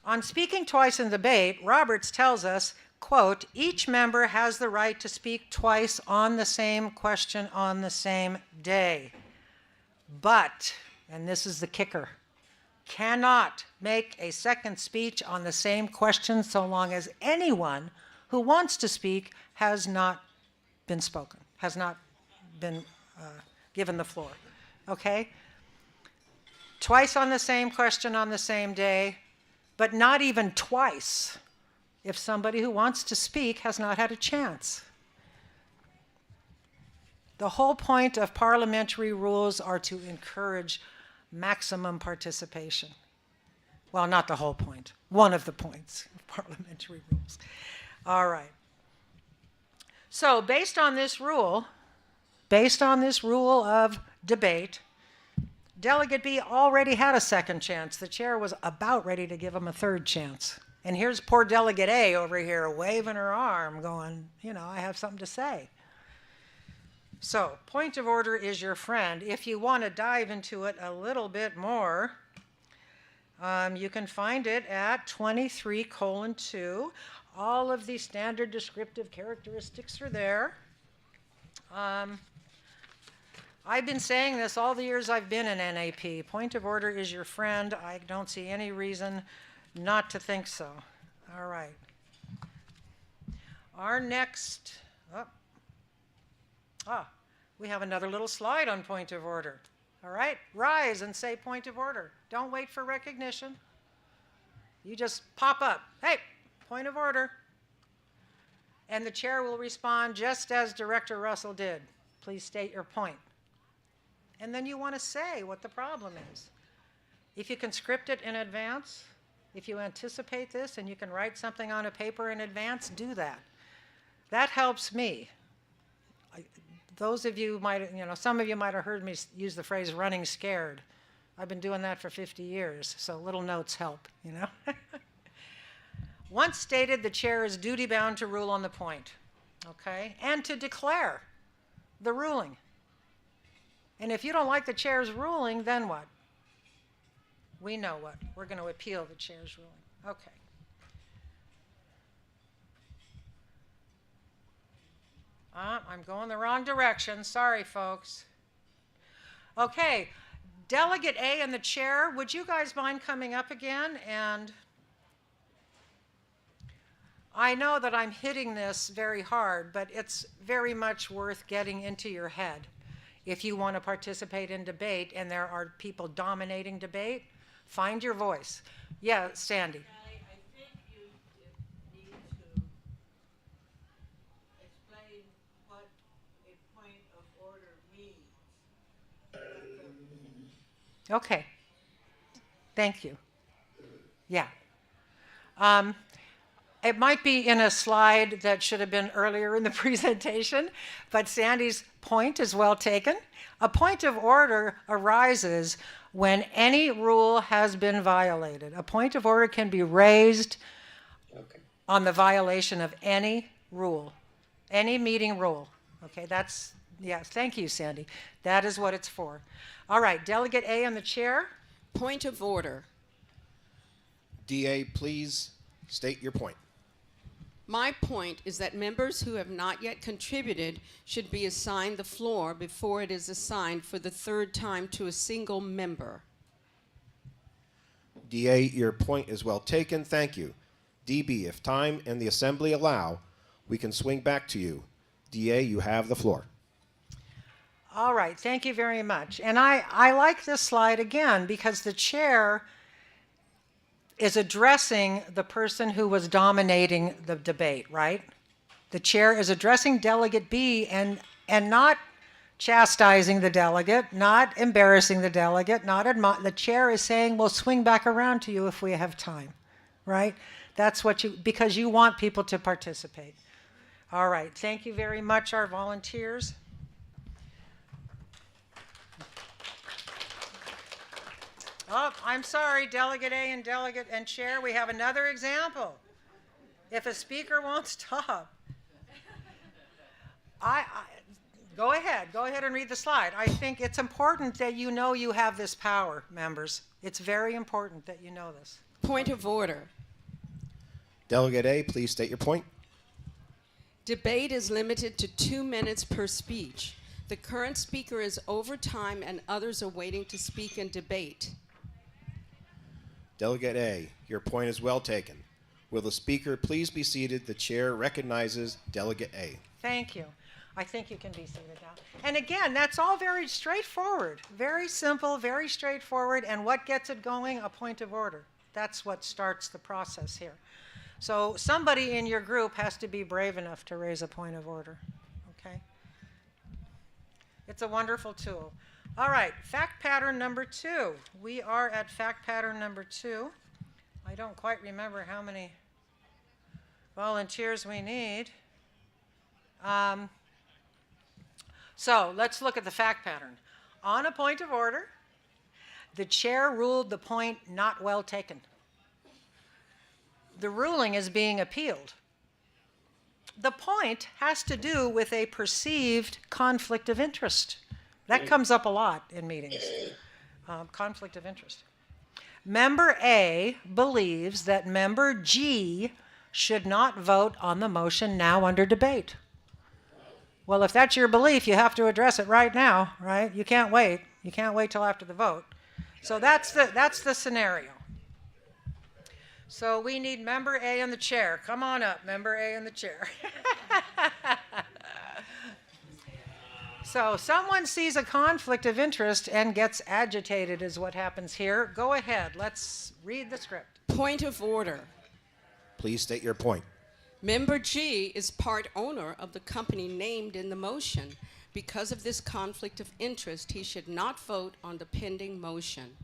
On speaking twice in debate, Roberts tells us, quote, each member has the right to speak twice on the same question on the same day. But, and this is the kicker, cannot make a second speech on the same question so long as anyone who wants to speak has not been spoken, has not been given the floor. Okay? Twice on the same question on the same day, but not even twice if somebody who wants to speak has not had a chance. The whole point of parliamentary rules are to encourage maximum participation. Well, not the whole point. One of the points of parliamentary rules. All right. So based on this rule of debate, Delegate B already had a second chance. The chair was about ready to give him a third chance. And here's poor Delegate A over here waving her arm going, you know, I have something to say. So, point of order is your friend. If you want to dive into it a little bit more, you can find it at 23:2. All of the standard descriptive characteristics are there. I've been saying this all the years I've been in NAP. Point of order is your friend. I don't see any reason not to think so. All right. Our next, we have another little slide on point of order. All right, rise and say point of order. Don't wait for recognition. You just pop up. Hey, point of order. And the chair will respond just as Director Russell did. Please state your point. And then you want to say what the problem is. If you can script it in advance, if you anticipate this and you can write something on a paper in advance, do that. That helps me. those of you might, some of you might have heard me use the phrase running scared. I've been doing that for 50 years, so little notes help, Once stated, the chair is duty-bound to rule on the point, okay? And to declare the ruling. And if you don't like the chair's ruling, then what? We know what. We're going to appeal the chair's ruling. Okay. I'm going the wrong direction. Sorry, folks. Okay. Delegate A and the chair, would you guys mind coming up again? And I know that I'm hitting this very hard, but it's very much worth getting into your head. If you want to participate in debate and there are people dominating debate, find your voice. Yeah, Sandy. I think you need to explain what a point of order means. Okay. Thank you. Yeah. It might be in a slide that should have been earlier in the presentation, but Sandy's point is well taken. A point of order arises when any rule has been violated. A point of order can be raised on the violation of any rule, any meeting rule. Okay, yes, thank you, Sandy. That is what it's for. All right, Delegate A and the chair. Point of order. DA, please state your point. My point is that members who have not yet contributed should be assigned the floor before it is assigned for the third time to a single member. DA, your point is well taken. Thank you. DB, if time and the assembly allow, we can swing back to you. DA, you have the floor. All right, thank you very much. And I like this slide again because the chair is addressing the person who was dominating the debate, right? The chair is addressing Delegate B and not chastising the delegate, not embarrassing the delegate, the chair is saying, we'll swing back around to you if we have time, right? That's what because you want people to participate. All right, thank you very much, our volunteers. Oh, I'm sorry, Delegate A and Delegate and Chair, we have another example. If a speaker won't stop. Go ahead and read the slide. I think it's important that you know you have this power, members. It's very important that you know this. Point of order. Delegate A, please state your point. Debate is limited to 2 minutes per speech. The current speaker is over time and others are waiting to speak in debate. Delegate A, your point is well taken. Will the speaker please be seated? The chair recognizes Delegate A. Thank you. I think you can be seated now. And again, that's all very straightforward, very simple, very straightforward. And what gets it going? A point of order. That's what starts the process here. So somebody in your group has to be brave enough to raise a point of order, okay? It's a wonderful tool. All right, fact pattern number 2. We are at fact pattern number 2. I don't quite remember how many volunteers we need. So let's look at the fact pattern. On a point of order, the chair ruled the point not well taken. The ruling is being appealed. The point has to do with a perceived conflict of interest. That comes up a lot in meetings, conflict of interest. Member A believes that Member G should not vote on the motion now under debate. Well, if that's your belief, you have to address it right now, right? You can't wait. You can't wait till after the vote. So that's the scenario. So we need Member A in the chair. Come on up, Member A in the chair. So someone sees a conflict of interest and gets agitated is what happens here. Go ahead. Let's read the script. Point of order. Please state your point. Member G is part owner of the company named in the motion. Because of this conflict of interest, he should not vote on the pending motion.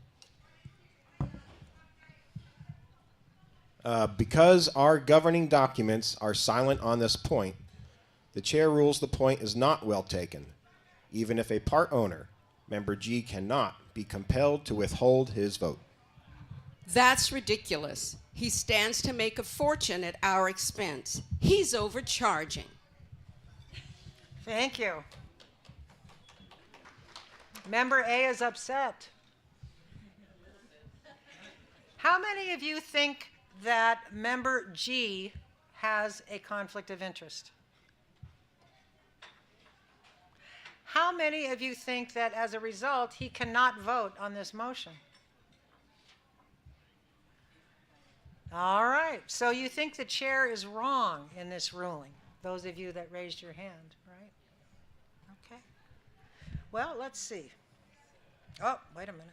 Because our governing documents are silent on this point, the chair rules the point is not well taken. Even if a part owner, Member G cannot be compelled to withhold his vote. That's ridiculous. He stands to make a fortune at our expense. He's overcharging. Thank you. Member A is upset. How many of you think that Member G has a conflict of interest? How many of you think that as a result he cannot vote on this motion? All right, so you think the chair is wrong in this ruling, those of you that raised your hand, right? Okay. Well, let's see. Oh, wait a minute.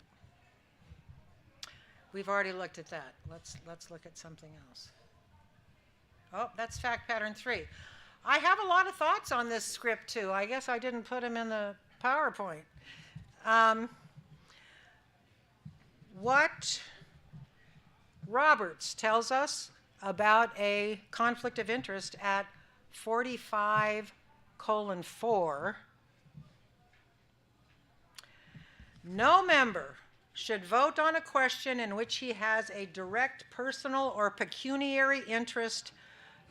We've already looked at that. Let's look at something else. Oh, that's fact pattern 3. I have a lot of thoughts on this script too. I guess I didn't put them in the PowerPoint. What Roberts tells us about a conflict of interest at 45:4. No member should vote on a question in which he has a direct personal or pecuniary interest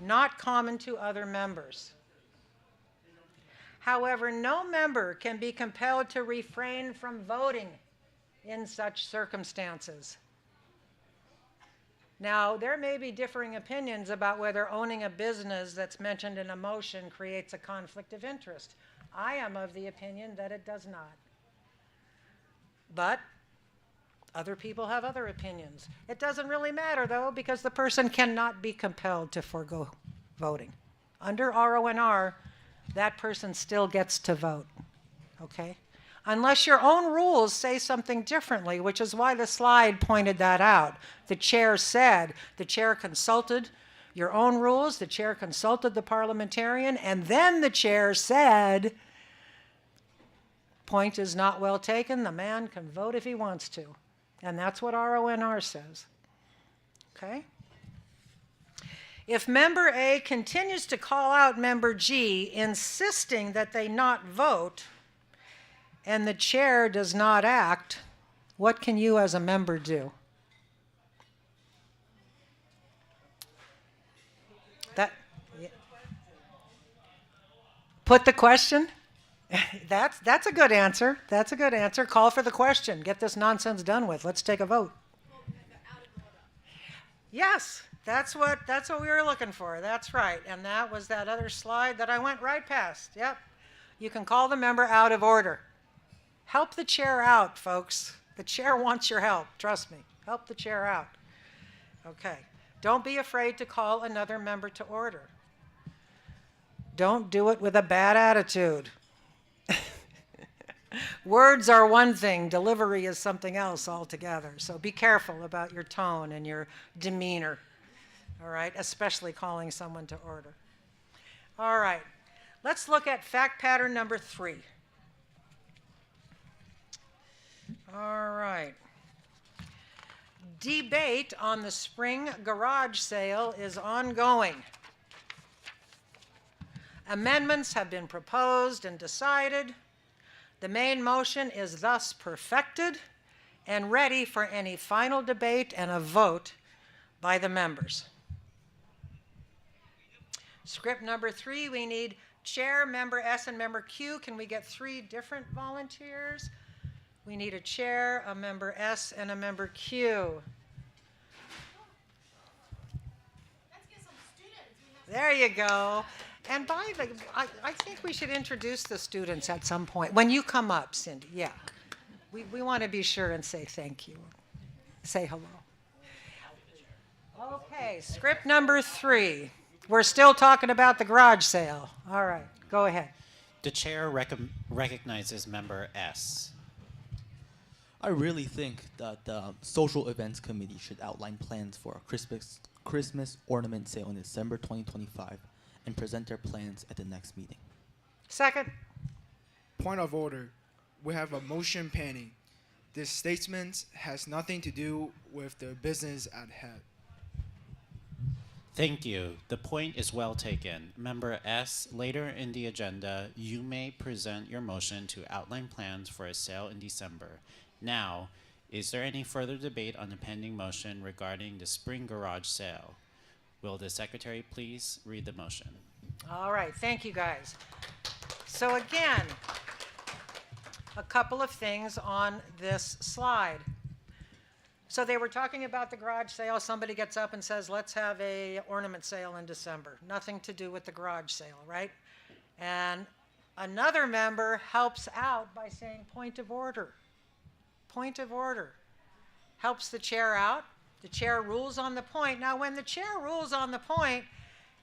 not common to other members. However, no member can be compelled to refrain from voting in such circumstances. Now, there may be differing opinions about whether owning a business that's mentioned in a motion creates a conflict of interest. I am of the opinion that it does not. But other people have other opinions. It doesn't really matter, though, because the person cannot be compelled to forego voting. Under RONR, that person still gets to vote, okay? Unless your own rules say something differently, which is why the slide pointed that out. The chair said, the chair consulted your own rules, the chair consulted the parliamentarian, and then the chair said, point is not well taken, the man can vote if he wants to. And that's what RONR says, okay? If Member A continues to call out Member G, insisting that they not vote, and the chair does not act, what can you as a member do? Put the question? That's a good answer. That's a good answer. Call for the question. Get this nonsense done with. Let's take a vote. Yes, that's what we were looking for. That's right. And that was that other slide that I went right past. Yep. You can call the member out of order. Help the chair out, folks. The chair wants your help. Trust me. Help the chair out. Okay. Don't be afraid to call another member to order. Don't do it with a bad attitude. Words are one thing, delivery is something else altogether. So be careful about your tone and your demeanor, all right, especially calling someone to order. All right, let's look at fact pattern number 3. All right. Debate on the spring garage sale is ongoing. Amendments have been proposed and decided. The main motion is thus perfected and ready for any final debate and a vote by the members. Script number 3, we need chair, member S, and member Q. Can we get 3 different volunteers? We need a chair, a member S, and a member Q. Let's get some students. There you go. And by the, I think we should introduce the students at some point. When you come up, Cindy, yeah. We want to be sure and say thank you. Say hello. Okay, script number 3. We're still talking about the garage sale. All right, go ahead. The chair recognizes member S. I really think that the Social Events Committee should outline plans for a Christmas ornament sale in December 2025 and present their plans at the next meeting. Second. Point of order. We have a motion pending. This statement has nothing to do with the business at hand. Thank you. The point is well taken. Member S, later in the agenda, you may present your motion to outline plans for a sale in December. Now, is there any further debate on the pending motion regarding the spring garage sale? Will the secretary please read the motion? All right, thank you guys. So again, a couple of things on this slide. So they were talking about the garage sale. Somebody gets up and says, let's have a ornament sale in December. Nothing to do with the garage sale, right? And another member helps out by saying point of order. Point of order. Helps the chair out. The chair rules on the point. Now, when the chair rules on the point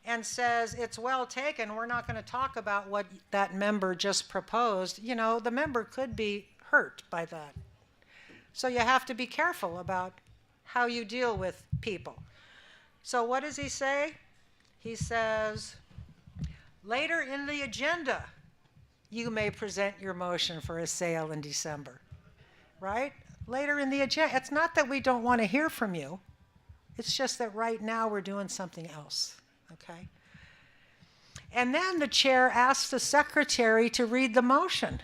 and says it's well taken, we're not going to talk about what that member just proposed. You know, the member could be hurt by that. So you have to be careful about how you deal with people. So what does he say? He says, later in the agenda, you may present your motion for a sale in December, right? Later in the agenda. It's not that we don't want to hear from you. It's just that right now we're doing something else, okay? And then the chair asks the secretary to read the motion.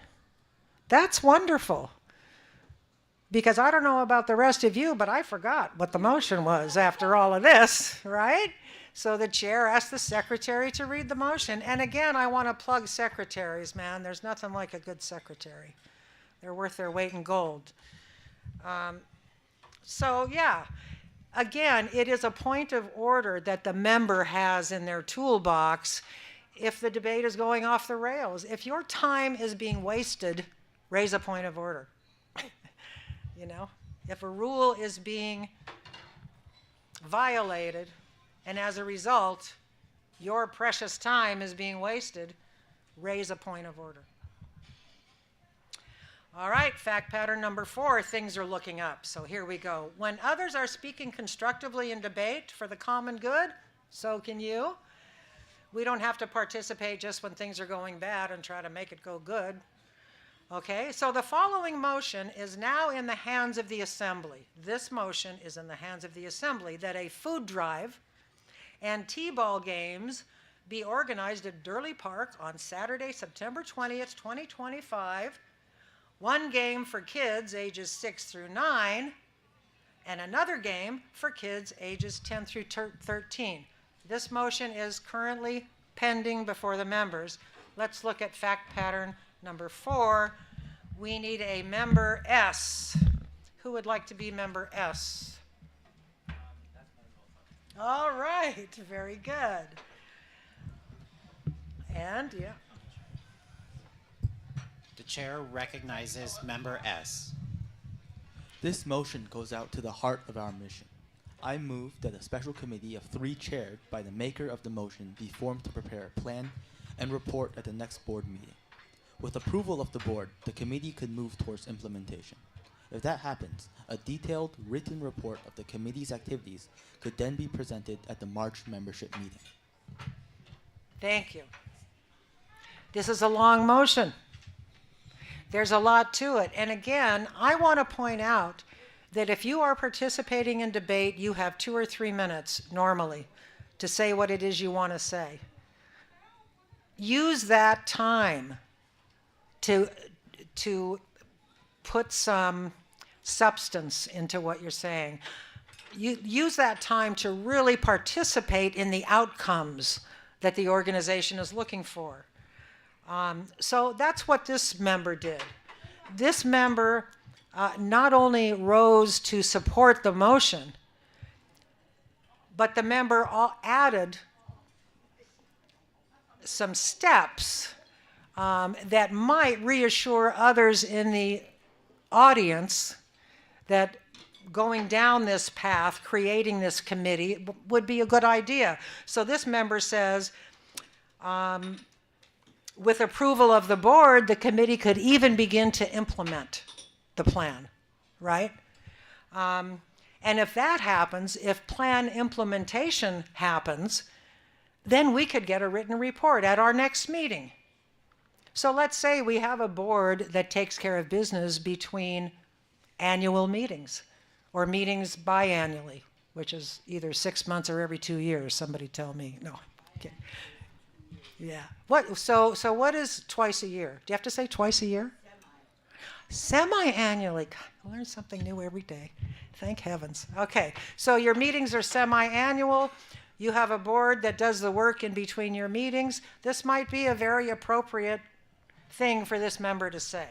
That's wonderful. Because I don't know about the rest of you, but I forgot what the motion was after all of this, right? So the chair asked the secretary to read the motion. And again, I want to plug secretaries, man. There's nothing like a good secretary. They're worth their weight in gold. So yeah, again, it is a point of order that the member has in their toolbox if the debate is going off the rails. If your time is being wasted, raise a point of order. You know, if a rule is being violated and as a result, your precious time is being wasted, raise a point of order. All right, fact pattern number 4, things are looking up. So here we go. When others are speaking constructively in debate for the common good, so can you. We don't have to participate just when things are going bad and try to make it go good. Okay, so the following motion is now in the hands of the assembly. This motion is in the hands of the assembly that a food drive and t-ball games be organized at Durley Park on Saturday, September 20th, 2025. One game for kids ages 6 through 9 and another game for kids ages 10 through 13. This motion is currently pending before the members. Let's look at fact pattern number 4, we need a member S. Who would like to be member S? All right, very good. And, yeah. The chair recognizes member S. This motion goes out to the heart of our mission. I move that a special committee of 3 chaired by the maker of the motion be formed to prepare a plan and report at the next board meeting. With approval of the board, the committee could move towards implementation. If that happens, a detailed written report of the committee's activities could then be presented at the March membership meeting. Thank you. This is a long motion. There's a lot to it. And again, I want to point out that if you are participating in debate, you have 2 or 3 minutes normally to say what it is you want to say. Use that time to put some substance into what you're saying. You use that time to really participate in the outcomes that the organization is looking for. So that's what this member did. This member not only rose to support the motion, but the member added some steps that might reassure others in the audience that going down this path, creating this committee, would be a good idea. So this member says, with approval of the board, the committee could even begin to implement the plan, right? And if that happens, if plan implementation happens, then we could get a written report at our next meeting. So let's say we have a board that takes care of business between annual meetings or meetings biannually. which is either 6 months or every 2 years. Somebody tell me. No. Okay. Yeah. What? So what is twice a year? Do you have to say twice a year? Semi-annually. God, I learn something new every day. Thank heavens. Okay. So your meetings are semi-annual. You have a board that does the work in between your meetings. This might be a very appropriate thing for this member to say.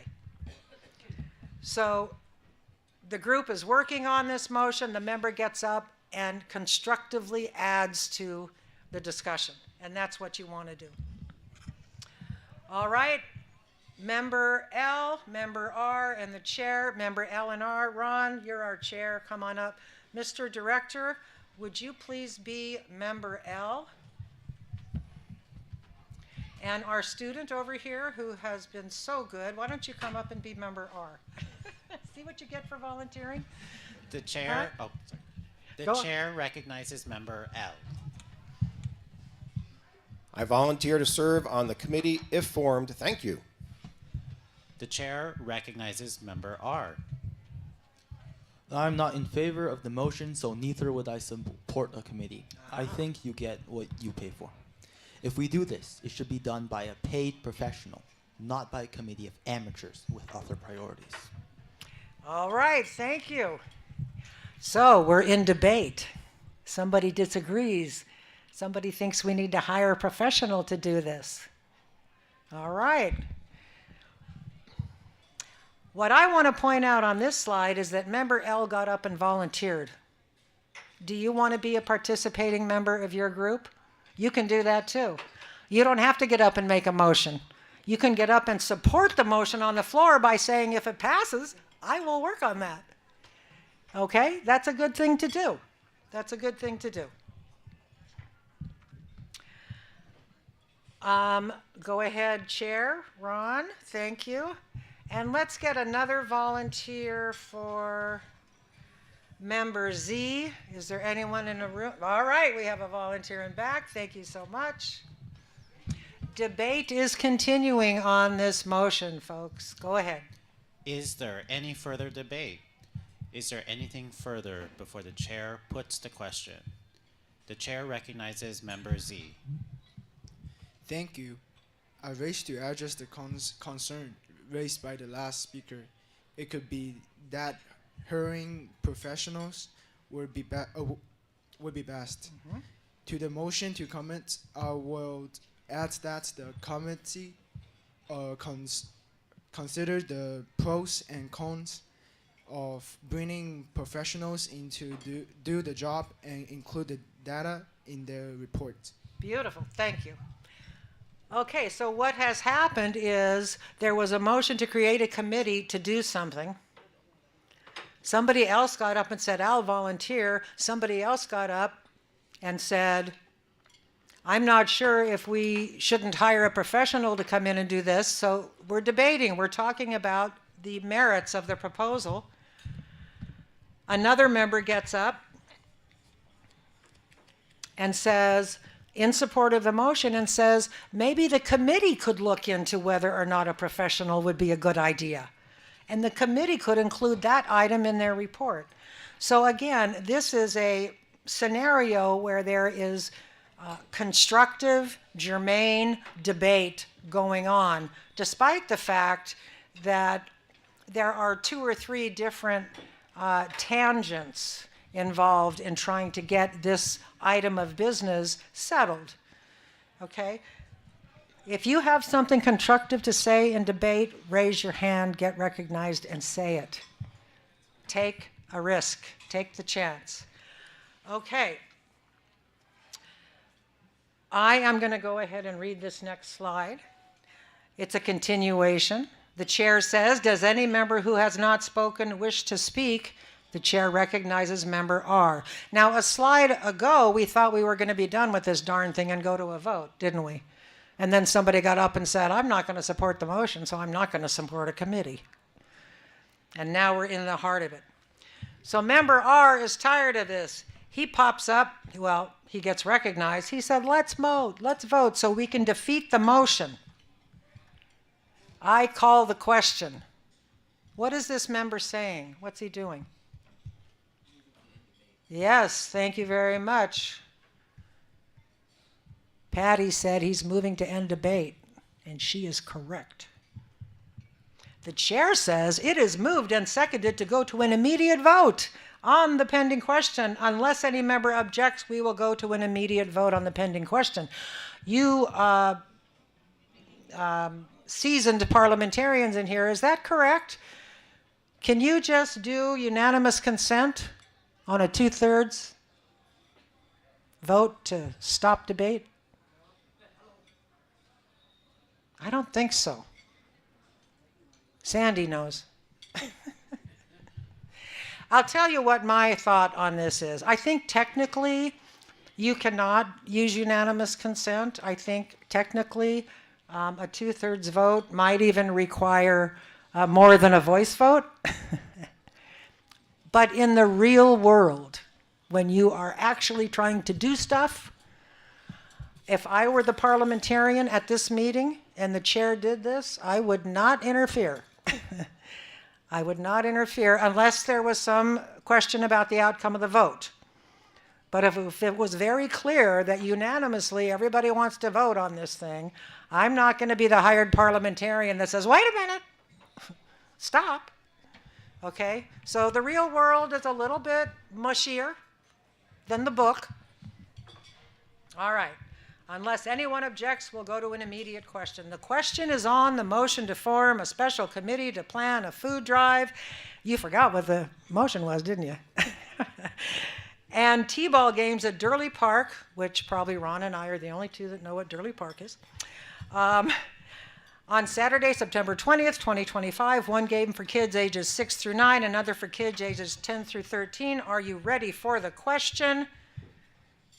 So the group is working on this motion. The member gets up and constructively adds to the discussion. And that's what you want to do. All right. Member L, Member R, and the chair. Member L and R. Ron, you're our chair. Come on up. Mr. Director, would you please be Member L? And our student over here who has been so good, why don't you come up and be Member R? See what you get for volunteering? The chair, Huh? sorry. The Go on. chair recognizes member L. I volunteer to serve on the committee if formed. Thank you. The chair recognizes member R. I'm not in favor of the motion, so neither would I support a committee. I think you get what you pay for. If we do this, it should be done by a paid professional, not by a committee of amateurs with other priorities. All right, thank you. So we're in debate. Somebody disagrees. Somebody thinks we need to hire a professional to do this. All right. What I want to point out on this slide is that member L got up and volunteered. Do you want to be a participating member of your group? You can do that too. You don't have to get up and make a motion. You can get up and support the motion on the floor by saying, if it passes, I will work on that. Okay? That's a good thing to do. That's a good thing to do. Go ahead, Chair. Ron, thank you. And let's get another volunteer for Member Z. Is there anyone in the room? All right, we have a volunteer in back. Thank you so much. Debate is continuing on this motion, folks. Go ahead. Is there any further debate? Is there anything further before the chair puts the question? The chair recognizes member Z. Thank you. I wish to address the concern raised by the last speaker. It could be that hiring professionals would be best. Mm-hmm. To the motion to comment, I will add that the committee consider the pros and cons of bringing professionals in to do the job and include the data in their report. Beautiful. Thank you. Okay, so what has happened is there was a motion to create a committee to do something. Somebody else got up and said, I'll volunteer. Somebody else got up and said, I'm not sure if we shouldn't hire a professional to come in and do this. So we're debating. We're talking about the merits of the proposal. Another member gets up and says, in support of the motion, and says, maybe the committee could look into whether or not a professional would be a good idea. And the committee could include that item in their report. So again, this is a scenario where there is constructive, germane debate going on, despite the fact that there are 2 or 3 different tangents involved in trying to get this item of business settled. Okay? If you have something constructive to say in debate, raise your hand, get recognized, and say it. Take a risk. Take the chance. Okay. I am going to go ahead and read this next slide. It's a continuation. The chair says, does any member who has not spoken wish to speak? The chair recognizes member R. Now, a slide ago, we thought we were going to be done with this darn thing and go to a vote, didn't we? And then somebody got up and said, I'm not going to support the motion, so I'm not going to support a committee. And now we're in the heart of it. So member R is tired of this. He pops up, well, he gets recognized. He said, let's vote so we can defeat the motion. I call the question. What is this member saying? What's he doing? Yes, thank you very much. Patty said he's moving to end debate, and she is correct. The chair says it is moved and seconded to go to an immediate vote on the pending question. Unless any member objects, we will go to an immediate vote on the pending question. You seasoned parliamentarians in here, is that correct? Can you just do unanimous consent on a 2/3 vote to stop debate? I don't think so. Sandy knows. I'll tell you what my thought on this is. I think technically you cannot use unanimous consent. I think technically a 2/3 vote might even require more than a voice vote. But in the real world, when you are actually trying to do stuff, if I were the parliamentarian at this meeting and the chair did this, I would not interfere. I would not interfere unless there was some question about the outcome of the vote. But if it was very clear that unanimously everybody wants to vote on this thing, I'm not going to be the hired parliamentarian that says, wait a minute, stop. Okay? So the real world is a little bit mushier than the book. All right. Unless anyone objects, we'll go to an immediate question. The question is on the motion to form a special committee to plan a food drive. You forgot what the motion was, didn't you? And T-ball games at Durley Park, which probably Ron and I are the only two that know what Durley Park is. On Saturday, September 20th, 2025, one game for kids ages 6 through 9, another for kids ages 10 through 13. Are you ready for the question?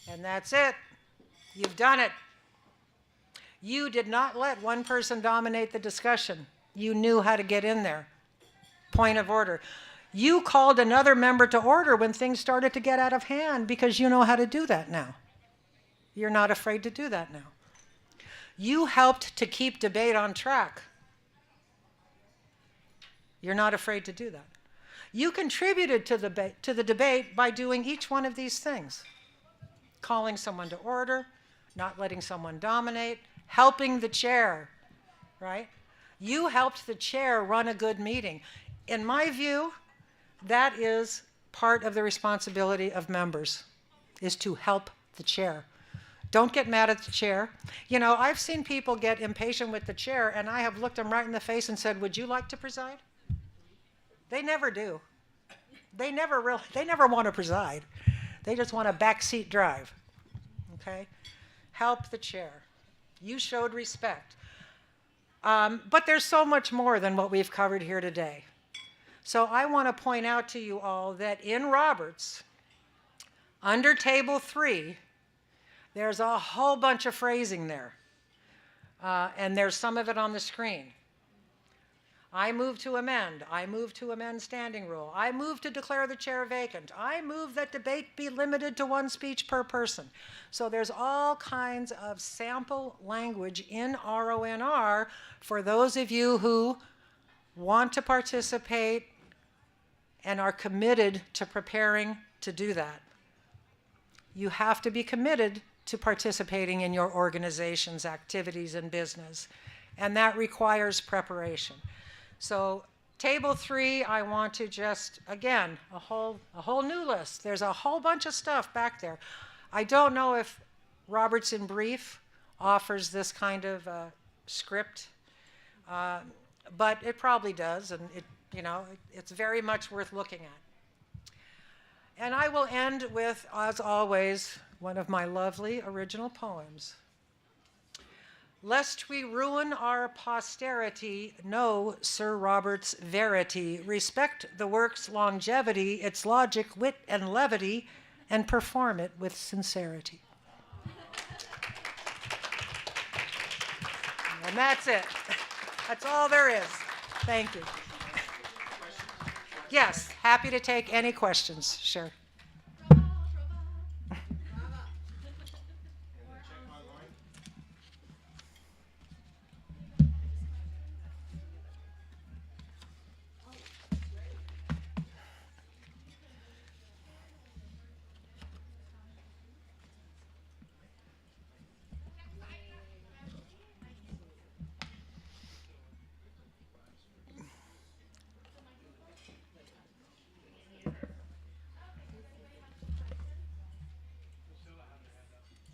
And that's it. You've done it. You did not let one person dominate the discussion. You knew how to get in there. Point of order. You called another member to order when things started to get out of hand because you know how to do that now. You're not afraid to do that now. You helped to keep debate on track. You're not afraid to do that. You contributed to the debate by doing each one of these things. Calling someone to order, not letting someone dominate, helping the chair, right? You helped the chair run a good meeting. In my view, that is part of the responsibility of members, is to help the chair. Don't get mad at the chair. You know, I've seen people get impatient with the chair, and I have looked them right in the face and said, would you like to preside? They never do. They never want to preside. They just want a backseat drive, okay? Help the chair. You showed respect. But there's so much more than what we've covered here today. So I want to point out to you all that in Roberts, under table 3, there's a whole bunch of phrasing there. And there's some of it on the screen. I move to amend. I move to amend standing rule. I move to declare the chair vacant. I move that debate be limited to 1 speech per person. So there's all kinds of sample language in RONR for those of you who want to participate and are committed to preparing to do that. You have to be committed to participating in your organization's activities and business, and that requires preparation. So table 3, I want to just, again, a whole new list. There's a whole bunch of stuff back there. I don't know if Roberts in Brief offers this kind of script, but it probably does, and it's very much worth looking at. And I will end with, as always, one of my lovely original poems. Lest we ruin our posterity, know Sir Robert's verity. Respect the work's longevity, its logic, wit, and levity, and perform it with sincerity. And that's it. That's all there is. Thank you. Yes, happy to take any questions. Sure.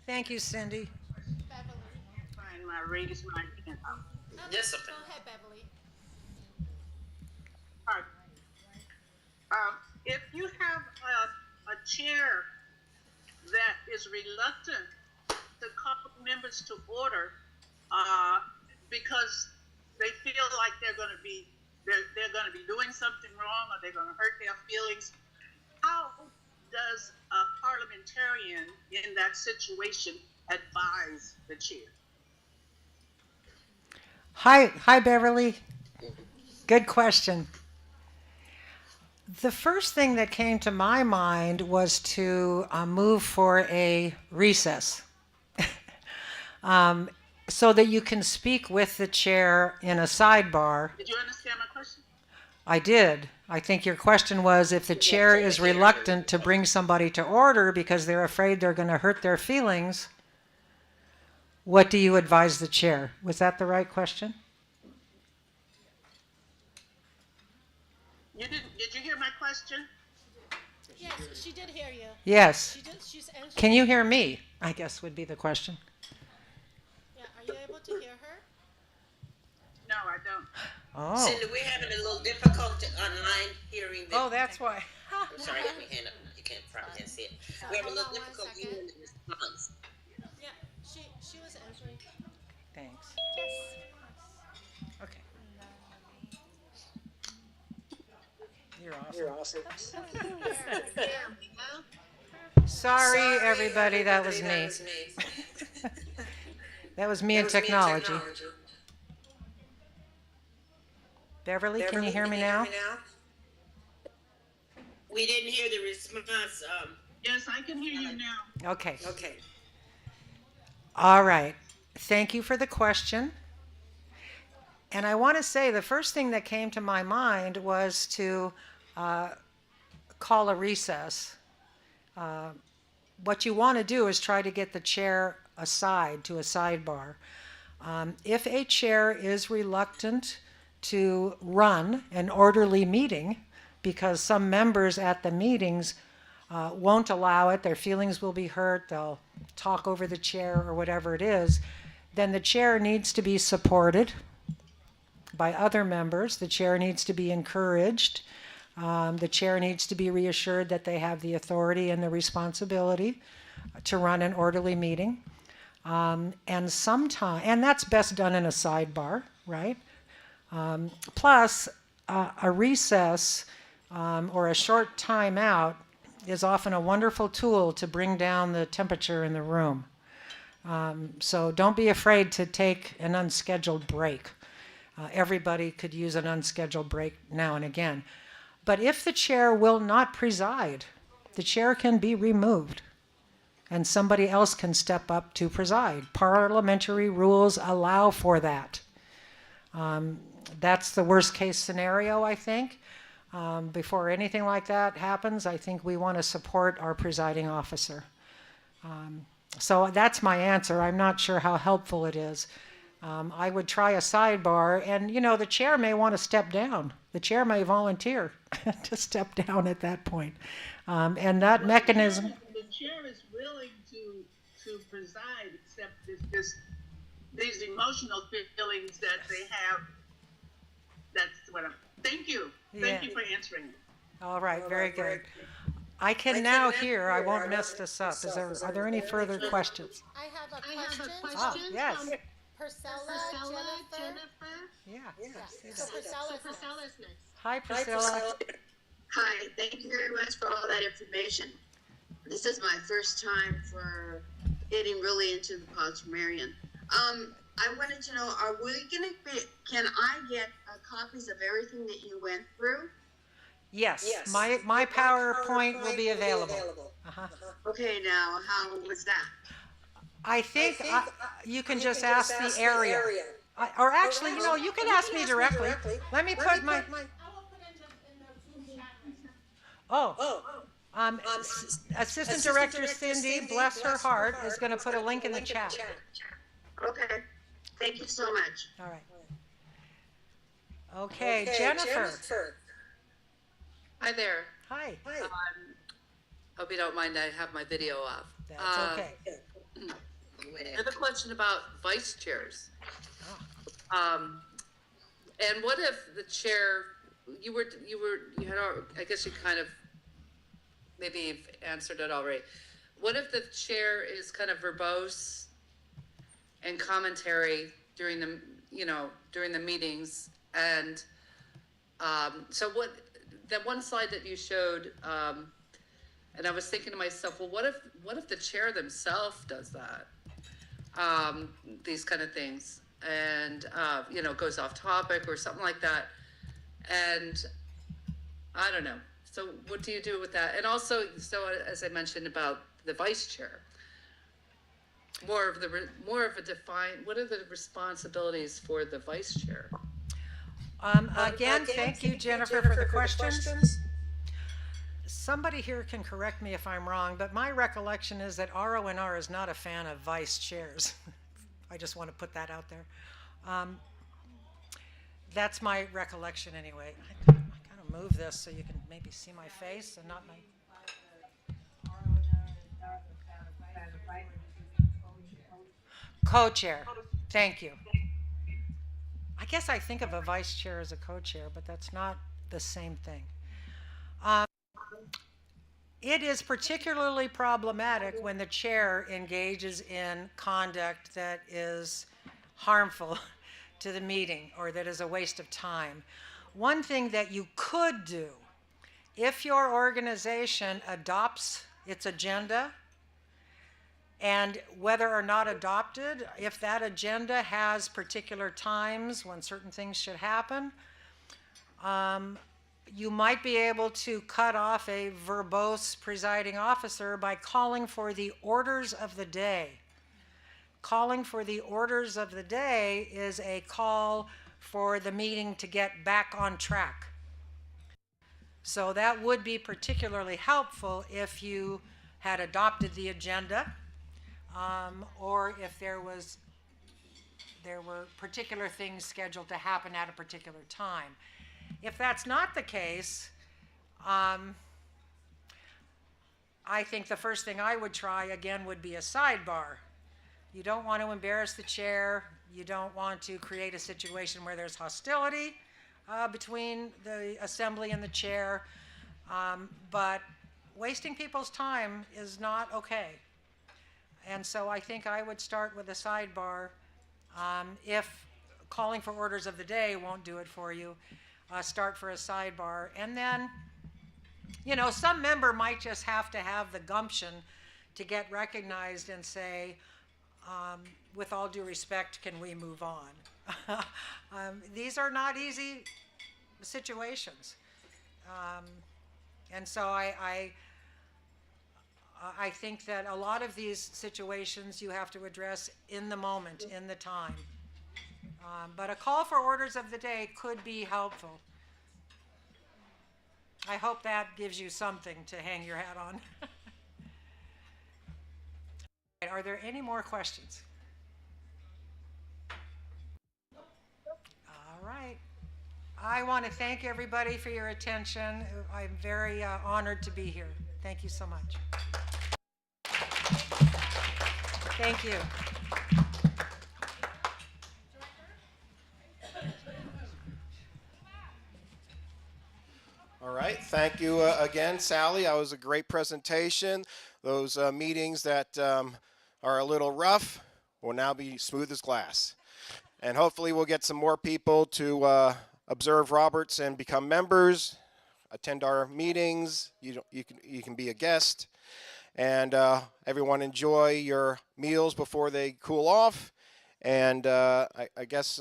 Thank you, Cindy. Find my raise my hand up. Yes, sir. Go ahead, Beverly. All right. If you have a chair that is reluctant to call members to order because they feel like they're going to be doing something wrong or they're going to hurt their feelings, how does a parliamentarian in that situation advise the chair? Hi, Beverly. Good question. The first thing that came to my mind was to move for a recess so that you can speak with the chair in a sidebar. Did you understand my question? I did. I think your question was if the chair is reluctant to bring somebody to order because they're afraid they're going to hurt their feelings, what do you advise the chair? Was that the right question? Did you hear my question? Yes, she did hear you. Yes. She's answering. Can you hear me? I guess would be the question. Yeah, are you able to hear her? No, I don't. Oh. Cindy, we're having a little difficulty online hearing the. Oh, that's why. I'm sorry, I got my hand up. You can't probably see it. We have a little difficulty hearing the response. Yeah, she was answering. Thanks. Yes. Okay. You're awesome. Sorry, everybody, that was me. That was me and technology. Beverly, can you hear me now? We didn't hear the response. Yes, I can hear you now. Okay. Okay. All right. Thank you for the question. And I want to say the first thing that came to my mind was to call a recess. What you want to do is try to get the chair aside to a sidebar. If a chair is reluctant to run an orderly meeting because some members at the meetings won't allow it, their feelings will be hurt, they'll talk over the chair or whatever it is, then the chair needs to be supported by other members. The chair needs to be encouraged. The chair needs to be reassured that they have the authority and the responsibility to run an orderly meeting. And that's best done in a sidebar, right? Plus, a recess or a short timeout is often a wonderful tool to bring down the temperature in the room. So don't be afraid to take an unscheduled break. Everybody could use an unscheduled break now and again. But if the chair will not preside, the chair can be removed and somebody else can step up to preside. Parliamentary rules allow for that. That's the worst case scenario, I think. Before anything like that happens, I think we want to support our presiding officer. So that's my answer. I'm not sure how helpful it is. I would try a sidebar, and the chair may want to step down. The chair may volunteer to step down at that point. And that mechanism. The chair is willing to preside, except these emotional feelings that they have. That's what I'm. Thank you. Thank you for answering. All right, very good. I can now hear. I won't mess this up. Are there any further questions? I have a question. Ah, yes. From Priscilla, Jennifer. Yeah. So Priscilla's next. Hi, Priscilla. Hi, thank you very much for all that information. This is my first time for getting really into the Parliamentarian. I wanted to know, can I get copies of everything that you went through? Yes. My PowerPoint will be available. Okay, now, how was that? I think you can just ask the area. Or actually, you can ask me directly. Let me put my... Assistant Director Cindy, bless her heart, is going to put a link in the chat. Okay. Thank you so much. All right. Okay, Jennifer. Hi there. Hi. Hope you don't mind I have my video off. That's okay. I have a question about vice chairs. And what if the chair, you had, I guess you kind of, maybe you've answered it already. What if the chair is kind of verbose and commentary during the meetings? And so that one slide that you showed, and I was thinking to myself, well, what if the chair themselves does that? These kind of things, and goes off topic or something like that. And I don't know. So what do you do with that? And also, so as I mentioned about the vice chair, more of a define. What are the responsibilities for the vice chair? Again, thank you, Jennifer, for the questions. Somebody here can correct me if I'm wrong, but my recollection is that RONR is not a fan of vice chairs. I just want to put that out there. That's my recollection anyway. I gotta move this so you can maybe see my face and not my. Co-chair. Thank you. I guess I think of a vice chair as a co-chair, but that's not the same thing. It is particularly problematic when the chair engages in conduct that is harmful to the meeting or that is a waste of time. One thing that you could do, if your organization adopts its agenda, and whether or not adopted, if that agenda has particular times when certain things should happen, you might be able to cut off a verbose presiding officer by calling for the orders of the day. Calling for the orders of the day is a call for the meeting to get back on track. So that would be particularly helpful if you had adopted the agenda, or if there were particular things scheduled to happen at a particular time. If that's not the case, I think the first thing I would try again would be a sidebar. You don't want to embarrass the chair. You don't want to create a situation where there's hostility between the assembly and the chair. But wasting people's time is not okay. And so I think I would start with a sidebar. If calling for orders of the day won't do it for you, start for a sidebar. And then, some member might just have to have the gumption to get recognized and say, with all due respect, can we move on? These are not easy situations. And so I think that a lot of these situations you have to address in the moment, in the time. But a call for orders of the day could be helpful. I hope that gives you something to hang your hat on. Are there any more questions? All right. I want to thank everybody for your attention. I'm very honored to be here. Thank you so much. Thank you. All right, thank you again, Sally. That was a great presentation. Those meetings that are a little rough will now be smooth as glass. And hopefully we'll get some more people to observe Roberts and become members, attend our meetings. You can be a guest. And everyone enjoy your meals before they cool off. And I guess...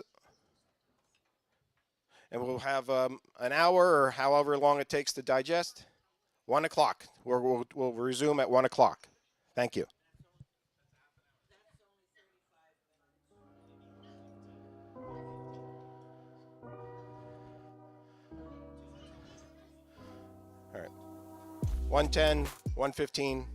And we'll have an hour or however long it takes to digest. 1 o'clock. We'll resume at 1 o'clock. Thank you. All right. 1:10, 1:15.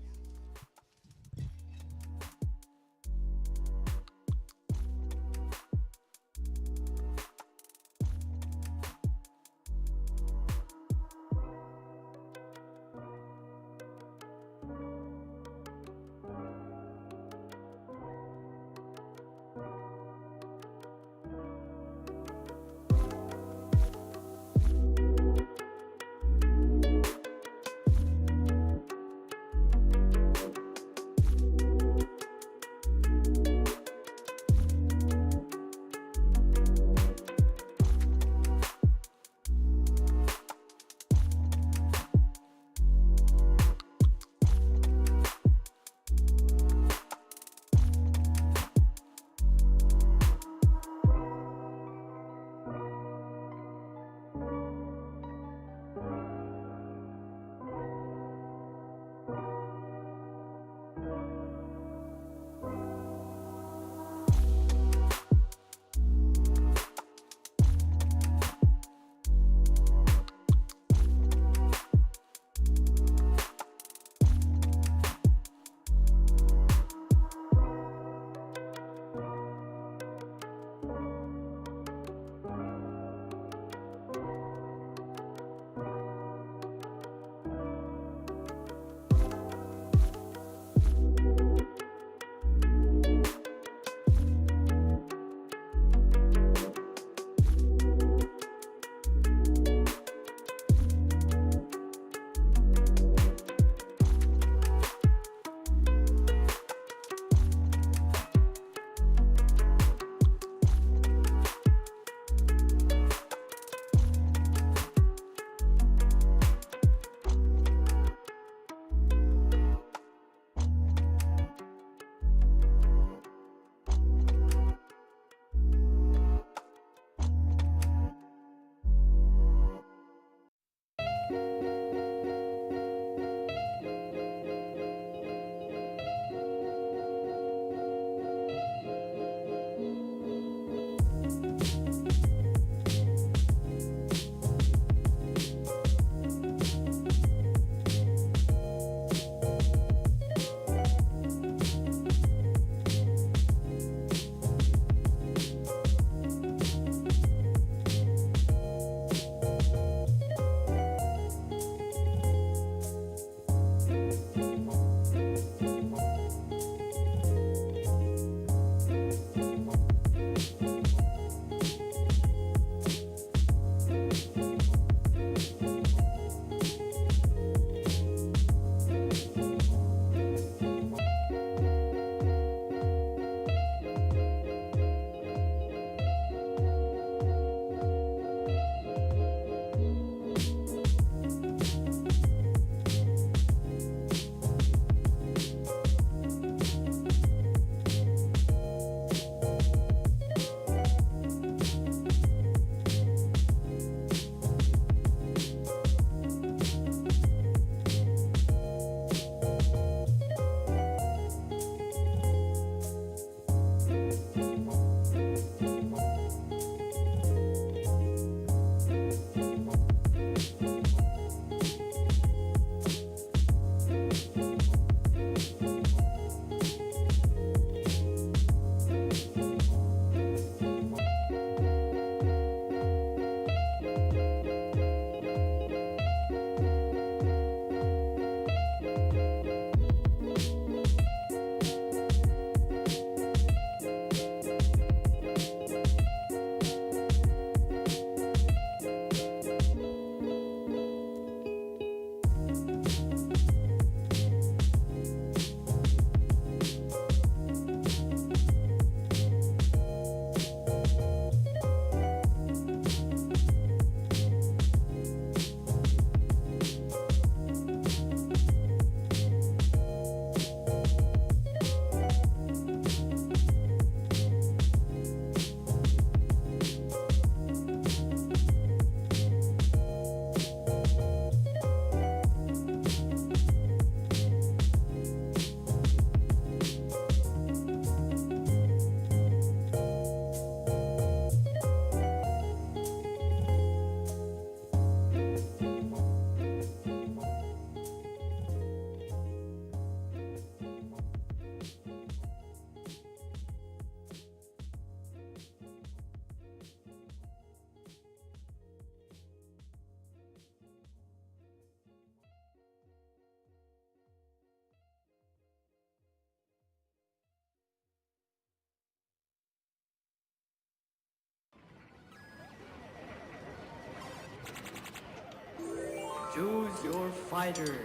fighter.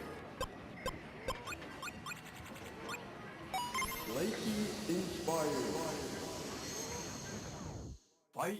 Slightly inspired. Fight.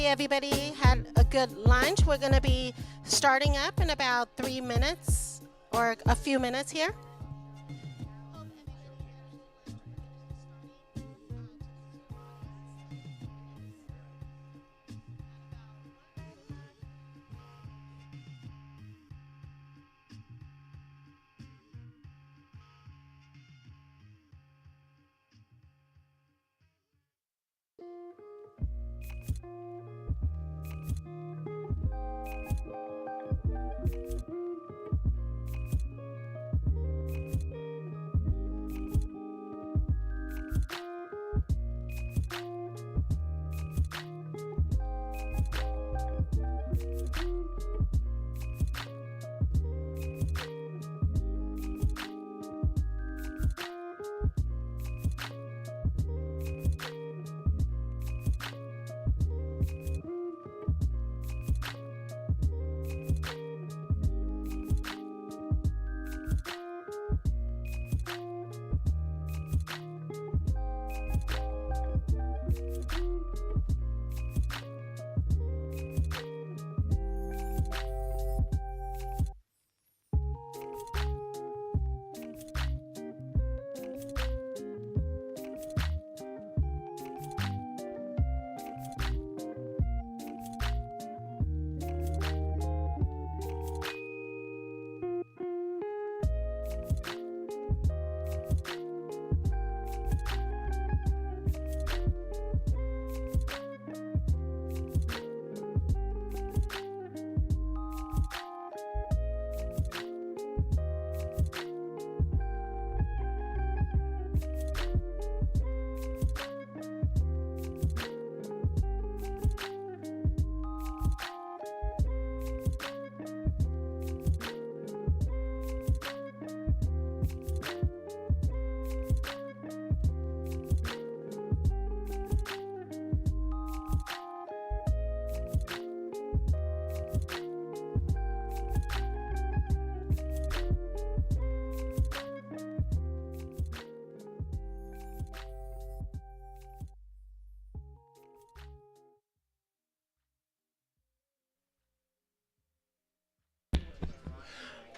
Hopefully everybody had a good lunch. We're going to be starting up in about 3 minutes or a few minutes here.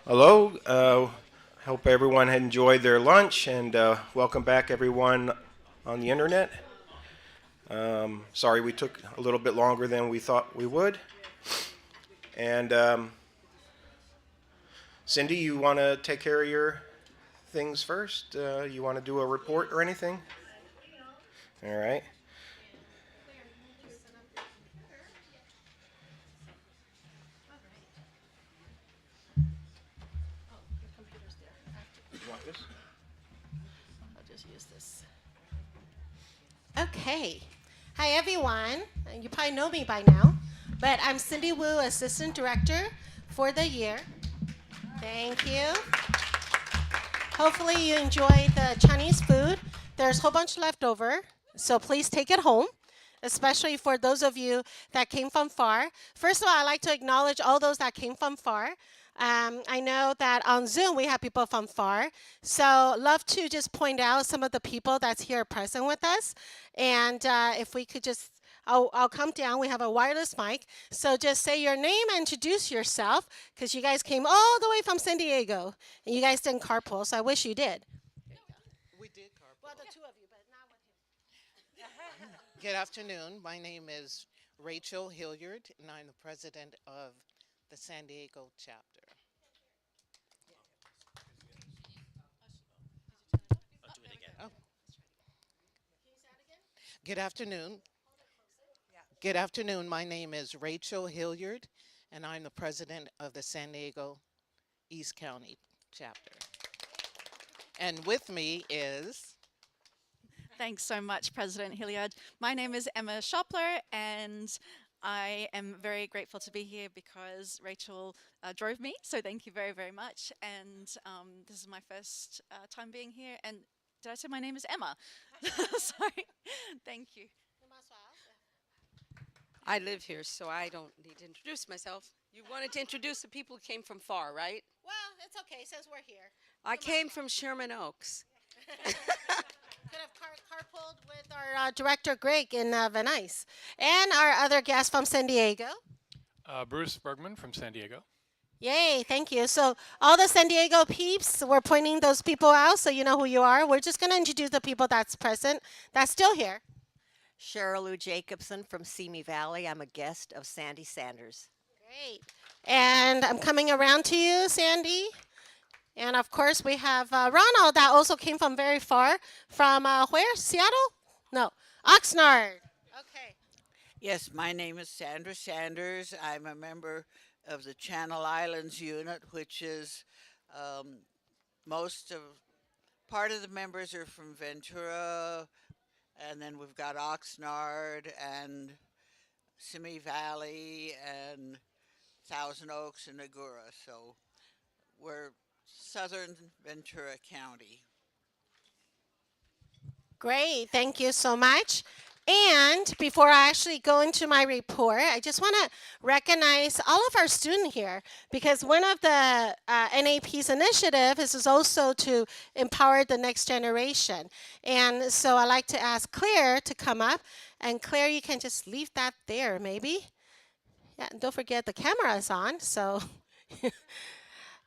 Hello. Hope everyone had enjoyed their lunch, and welcome back everyone on the internet. Sorry we took a little bit longer than we thought we would. And Cindy, you want to take care of your things first? You want to do a report or anything? All right. You want this? I'll just use this. Okay. Hi, everyone. You probably know me by now, but I'm Cindy Wu, Assistant Director for the year. Thank you. Hopefully you enjoyed the Chinese food. There's a whole bunch left over, so please take it home, especially for those of you that came from far. First of all, I'd like to acknowledge all those that came from far. I know that on Zoom we have people from far, so love to just point out some of the people that's here present with us. And if we could just, I'll come down. We have a wireless mic, so just say your name and introduce yourself, because you guys came all the way from San Diego, and you guys didn't carpool, so I wish you did. We did carpool. Well, the two of you, but not with him. Good afternoon. My name is Rachel Hilliard, and I'm the president of the San Diego chapter. Oh. Good afternoon. Good afternoon. My name is Rachel Hilliard, and I'm the president of the San Diego East County chapter. And with me is... Thanks so much, President Hilliard. My name is Emma Shopler, and I am very grateful to be here because Rachel drove me, so thank you very, very much. And this is my first time being here. And did I say my name is Emma? Sorry. Thank you. I live here, so I don't need to introduce myself. You wanted to introduce the people who came from far, right? Well, it's okay since we're here. I came from Sherman Oaks. Could have carpooled with our director Greg in Venice, and our other guest from San Diego. Bruce Bergman from San Diego. Yay, thank you. So all the San Diego peeps, we're pointing those people out so you know who you are. We're just going to introduce the people that's present, that's still here. Cheryl Lou Jacobson from Simi Valley. I'm a guest of Sandy Sanders. Great. And I'm coming around to you, Sandy. And of course, we have Ronald that also came from very far. From where? Seattle? No, Oxnard. Okay. Yes, my name is Sandra Sanders. I'm a member of the Channel Islands unit, which is most of part of the members are from Ventura, and then we've got Oxnard and Simi Valley and Thousand Oaks and Agura. So we're southern Ventura County. Great, thank you so much. And before I actually go into my report, I just want to recognize all of our students here because one of the NAP's initiative is also to empower the next generation. And so I'd like to ask Claire to come up. And Claire, you can just leave that there maybe. Yeah, and don't forget the camera is on, so.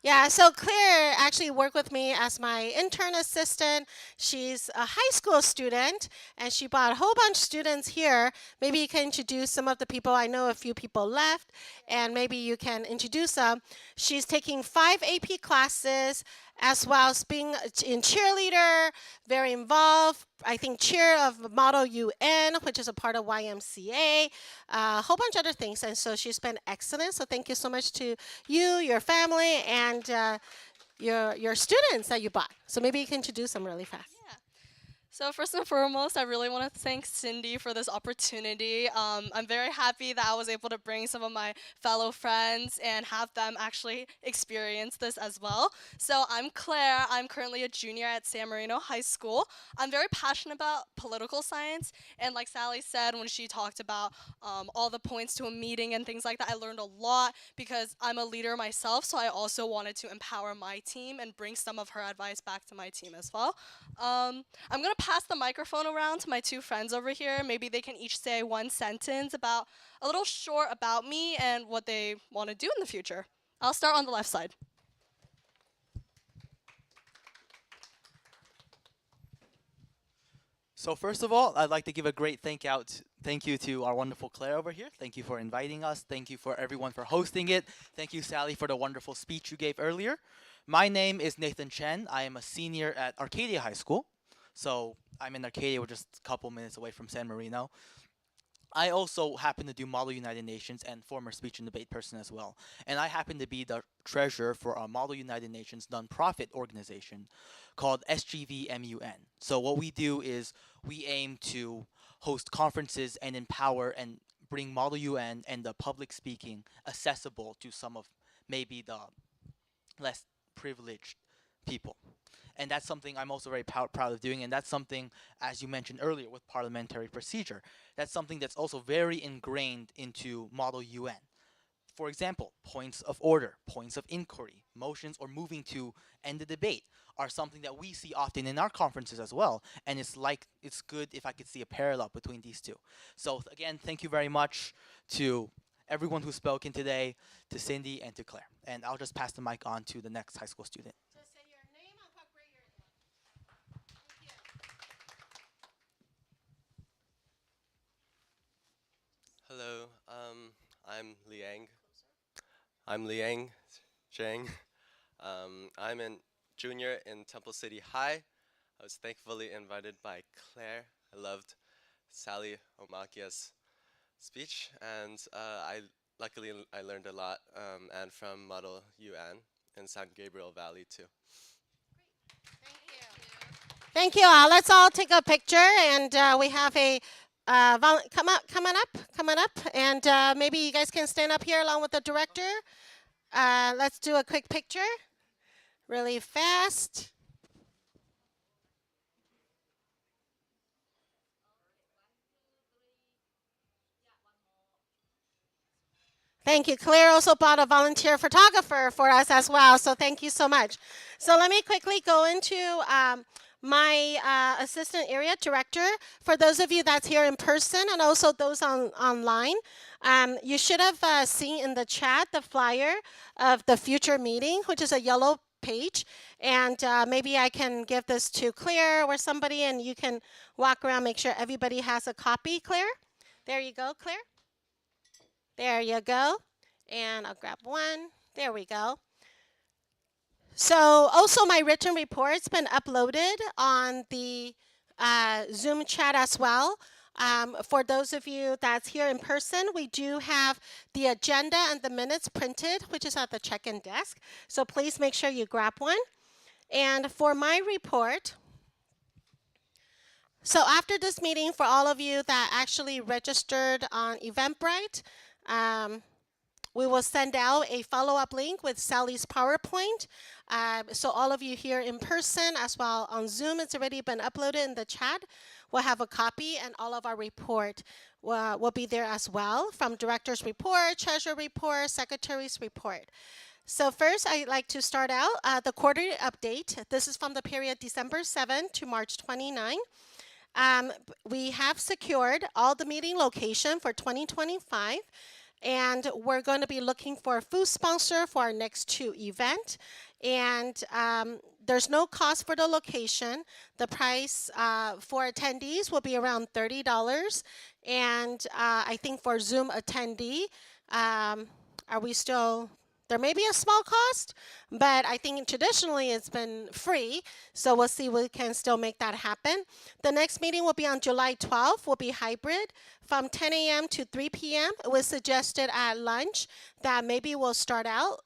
Yeah, so Claire actually worked with me as my intern assistant. She's a high school student, and she brought a whole bunch of students here. Maybe you can introduce some of the people. I know a few people left, and maybe you can introduce them. She's taking 5 AP classes, as well as being in cheerleader, very involved. I think chair of Model UN, which is a part of YMCA, a whole bunch of other things. And so she's been excellent. So thank you so much to you, your family, and your students that you brought. So maybe you can introduce them really fast. So first and foremost, I really want to thank Cindy for this opportunity. I'm very happy that I was able to bring some of my fellow friends and have them actually experience this as well. So I'm Claire. I'm currently a junior at San Marino High School. I'm very passionate about political science. And like Sally said when she talked about all the points to a meeting and things like that, I learned a lot because I'm a leader myself. So I also wanted to empower my team and bring some of her advice back to my team as well. I'm going to pass the microphone around to my two friends over here. Maybe they can each say one sentence about a little short about me and what they want to do in the future. I'll start on the left side. So first of all, I'd like to give a great thank you to our wonderful Claire over here. Thank you for inviting us. Thank you for everyone for hosting it. Thank you, Sally, for the wonderful speech you gave earlier. My name is Nathan Chen. I am a senior at Arcadia High School. So I'm in Arcadia, we're just a couple minutes away from San Marino. I also happen to do Model United Nations and former speech and debate person as well. And I happen to be the treasurer for a Model United Nations nonprofit organization called SGVMUN. So what we do is we aim to host conferences and empower and bring Model UN and the public speaking accessible to some of maybe the less privileged people. And that's something I'm also very proud of doing. And that's something, as you mentioned earlier, with parliamentary procedure. That's something that's also very ingrained into Model UN. For example, points of order, points of inquiry, motions, or moving to end the debate are something that we see often in our conferences as well. And it's good if I could see a parallel between these two. So again, thank you very much to everyone who spoke in today, to Cindy and to Claire. And I'll just pass the mic on to the next high school student. Hello, I'm Liang. I'm Liang Zhang. I'm a junior in Temple City High. I was thankfully invited by Claire. I loved Sally Omakia's speech, and luckily I learned a lot, and from Model UN in San Gabriel Valley too. Thank you all. Let's all take a picture, and we have a coming up, and maybe you guys can stand up here along with the director. Let's do a quick picture, really fast. Thank you. Claire also brought a volunteer photographer for us as well, so thank you so much. So let me quickly go into my assistant area director, for those of you that's here in person and also those online, you should have seen in the chat the flyer of the future meeting, which is a yellow page. And maybe I can give this to Claire or somebody and you can walk around, make sure everybody has a copy. Claire? There you go, Claire. There you go. And I'll grab one. There we go. So also my written report's been uploaded on the Zoom chat as well. For those of you that's here in person, we do have the agenda and the minutes printed, which is at the check-in desk. So please make sure you grab one. And for my report, so after this meeting, for all of you that actually registered on Eventbrite, we will send out a follow-up link with Sally's PowerPoint. So all of you here in person as well on Zoom, it's already been uploaded in the chat. We'll have a copy and all of our report will be there as well, from Director's Report, Treasurer Report, Secretary's Report. So first, I'd like to start out the quarterly update. This is from the period December 7 to March 29. We have secured all the meeting location for 2025. And we're going to be looking for a food sponsor for our next 2 events. And there's no cost for the location. The price for attendees will be around $30. And I think for Zoom attendee, are we still... There may be a small cost, but I think traditionally it's been free. So we'll see if we can still make that happen. The next meeting will be on July 12th, will be hybrid from 10 a.m. to 3 p.m. It was suggested at lunch that maybe we'll start out,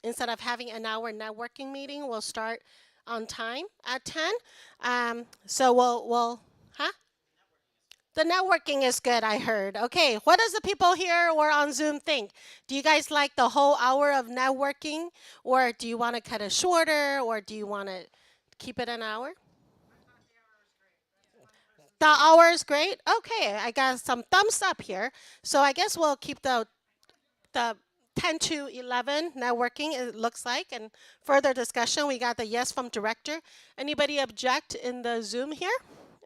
instead of having an hour networking meeting, we'll start on time at 10. So we'll, huh? The networking is good, I heard. Okay, what does the people here or on Zoom think? Do you guys like the whole hour of networking? Or do you want to cut it shorter? Or do you want to keep it an hour? The hour is great? Okay, I got some thumbs up here. So I guess we'll keep the 10 to 11 networking, it looks like. And further discussion, we got the yes from director. Anybody object in the Zoom here?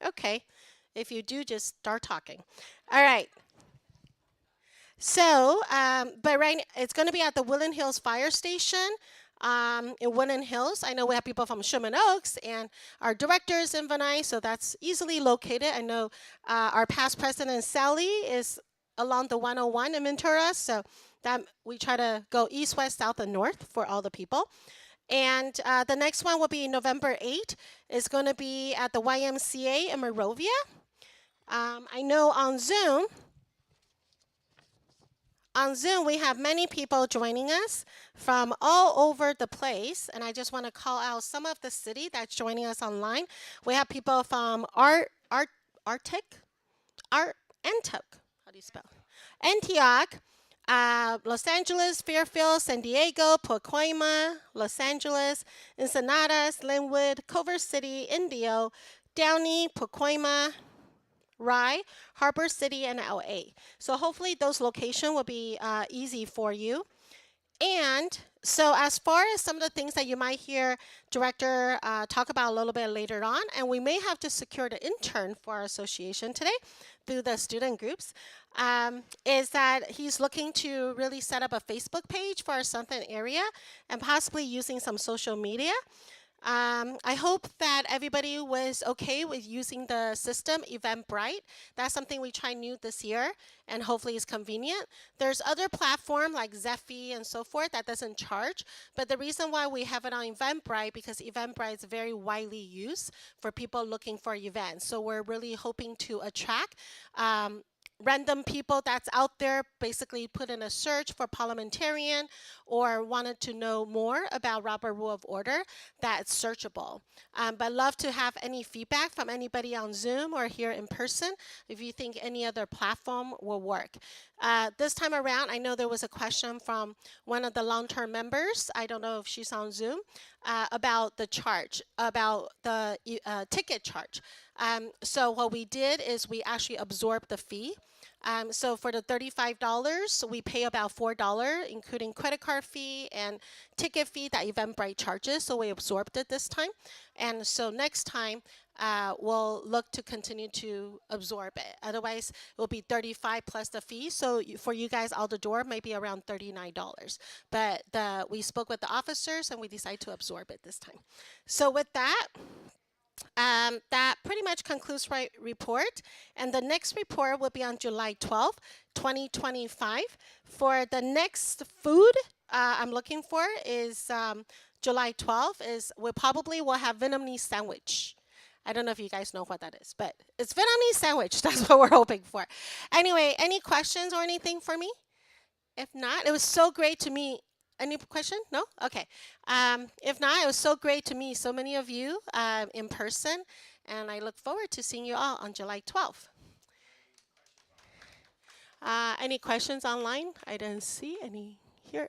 Okay. If you do, just start talking. All right. So, but it's going to be at the Woodland Hills Fire Station in Woodland Hills. I know we have people from Sherman Oaks, and our director is in Vanai, so that's easily located. I know our past president, Sally, is along the 101 in Ventura, so that we try to go east, west, south, and north for all the people. And the next one will be November 8th. It's going to be at the YMCA in Monrovia. I know on Zoom, we have many people joining us from all over the place, and I just want to call out some of the city that's joining us online. We have people from Antioch, how do you spell? Antioch, Los Angeles, Fairfield, San Diego, Pacoima, Los Angeles, Ensenadas, Linwood, Culver City, Indio, Downey, Pacoima, Rye, Harbor City, and LA. So hopefully those locations will be easy for you. And so as far as some of the things that you might hear Director talk about a little bit later on, and we may have to secure the intern for our association today through the student groups, is that he's looking to really set up a Facebook page for our Southern area and possibly using some social media. I hope that everybody was okay with using the system Eventbrite. That's something we tried new this year, and hopefully it's convenient. There's other platform like Zephy and so forth that doesn't charge, but the reason why we have it on Eventbrite, because Eventbrite is very widely used for people looking for events. So we're really hoping to attract random people that's out there, basically put in a search for parliamentarian or wanted to know more about Robert Rule of Order, that's searchable. But love to have any feedback from anybody on Zoom or here in person if you think any other platform will work. This time around, I know there was a question from one of the long-term members. I don't know if she's on Zoom. about the charge, about the ticket charge. So what we did is we actually absorbed the fee. So for the $35, we pay about $4, including credit card fee and ticket fee that Eventbrite charges. So we absorbed it this time. And so next time, we'll look to continue to absorb it. Otherwise, it will be 35 plus the fee. So for you guys out the door, maybe around $39. But we spoke with the officers and we decided to absorb it this time. So with that, that pretty much concludes my report. And the next report will be on July 12th, 2025. For the next food I'm looking for is July 12th is we probably will have Vietnamese sandwich. I don't know if you guys know what that is, but it's Vietnamese sandwich. That's what we're hoping for. Anyway, any questions or anything for me? If not, it was so great to meet. Any question? No? Okay. If not, it was so great to meet so many of you in person, and I look forward to seeing you all on July 12th. Any questions online? I didn't see any here.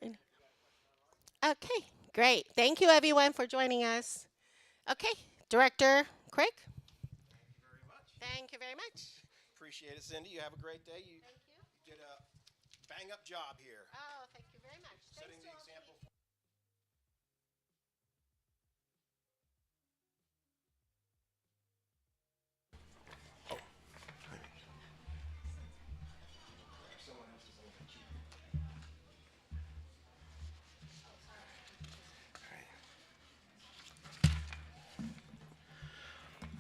Okay, great. Thank you, everyone, for joining us. Okay, Director Craig. Thank you very much. Appreciate it, Cindy. You have a great day. You did a bang-up job here. Oh, thank you very much. Setting the example.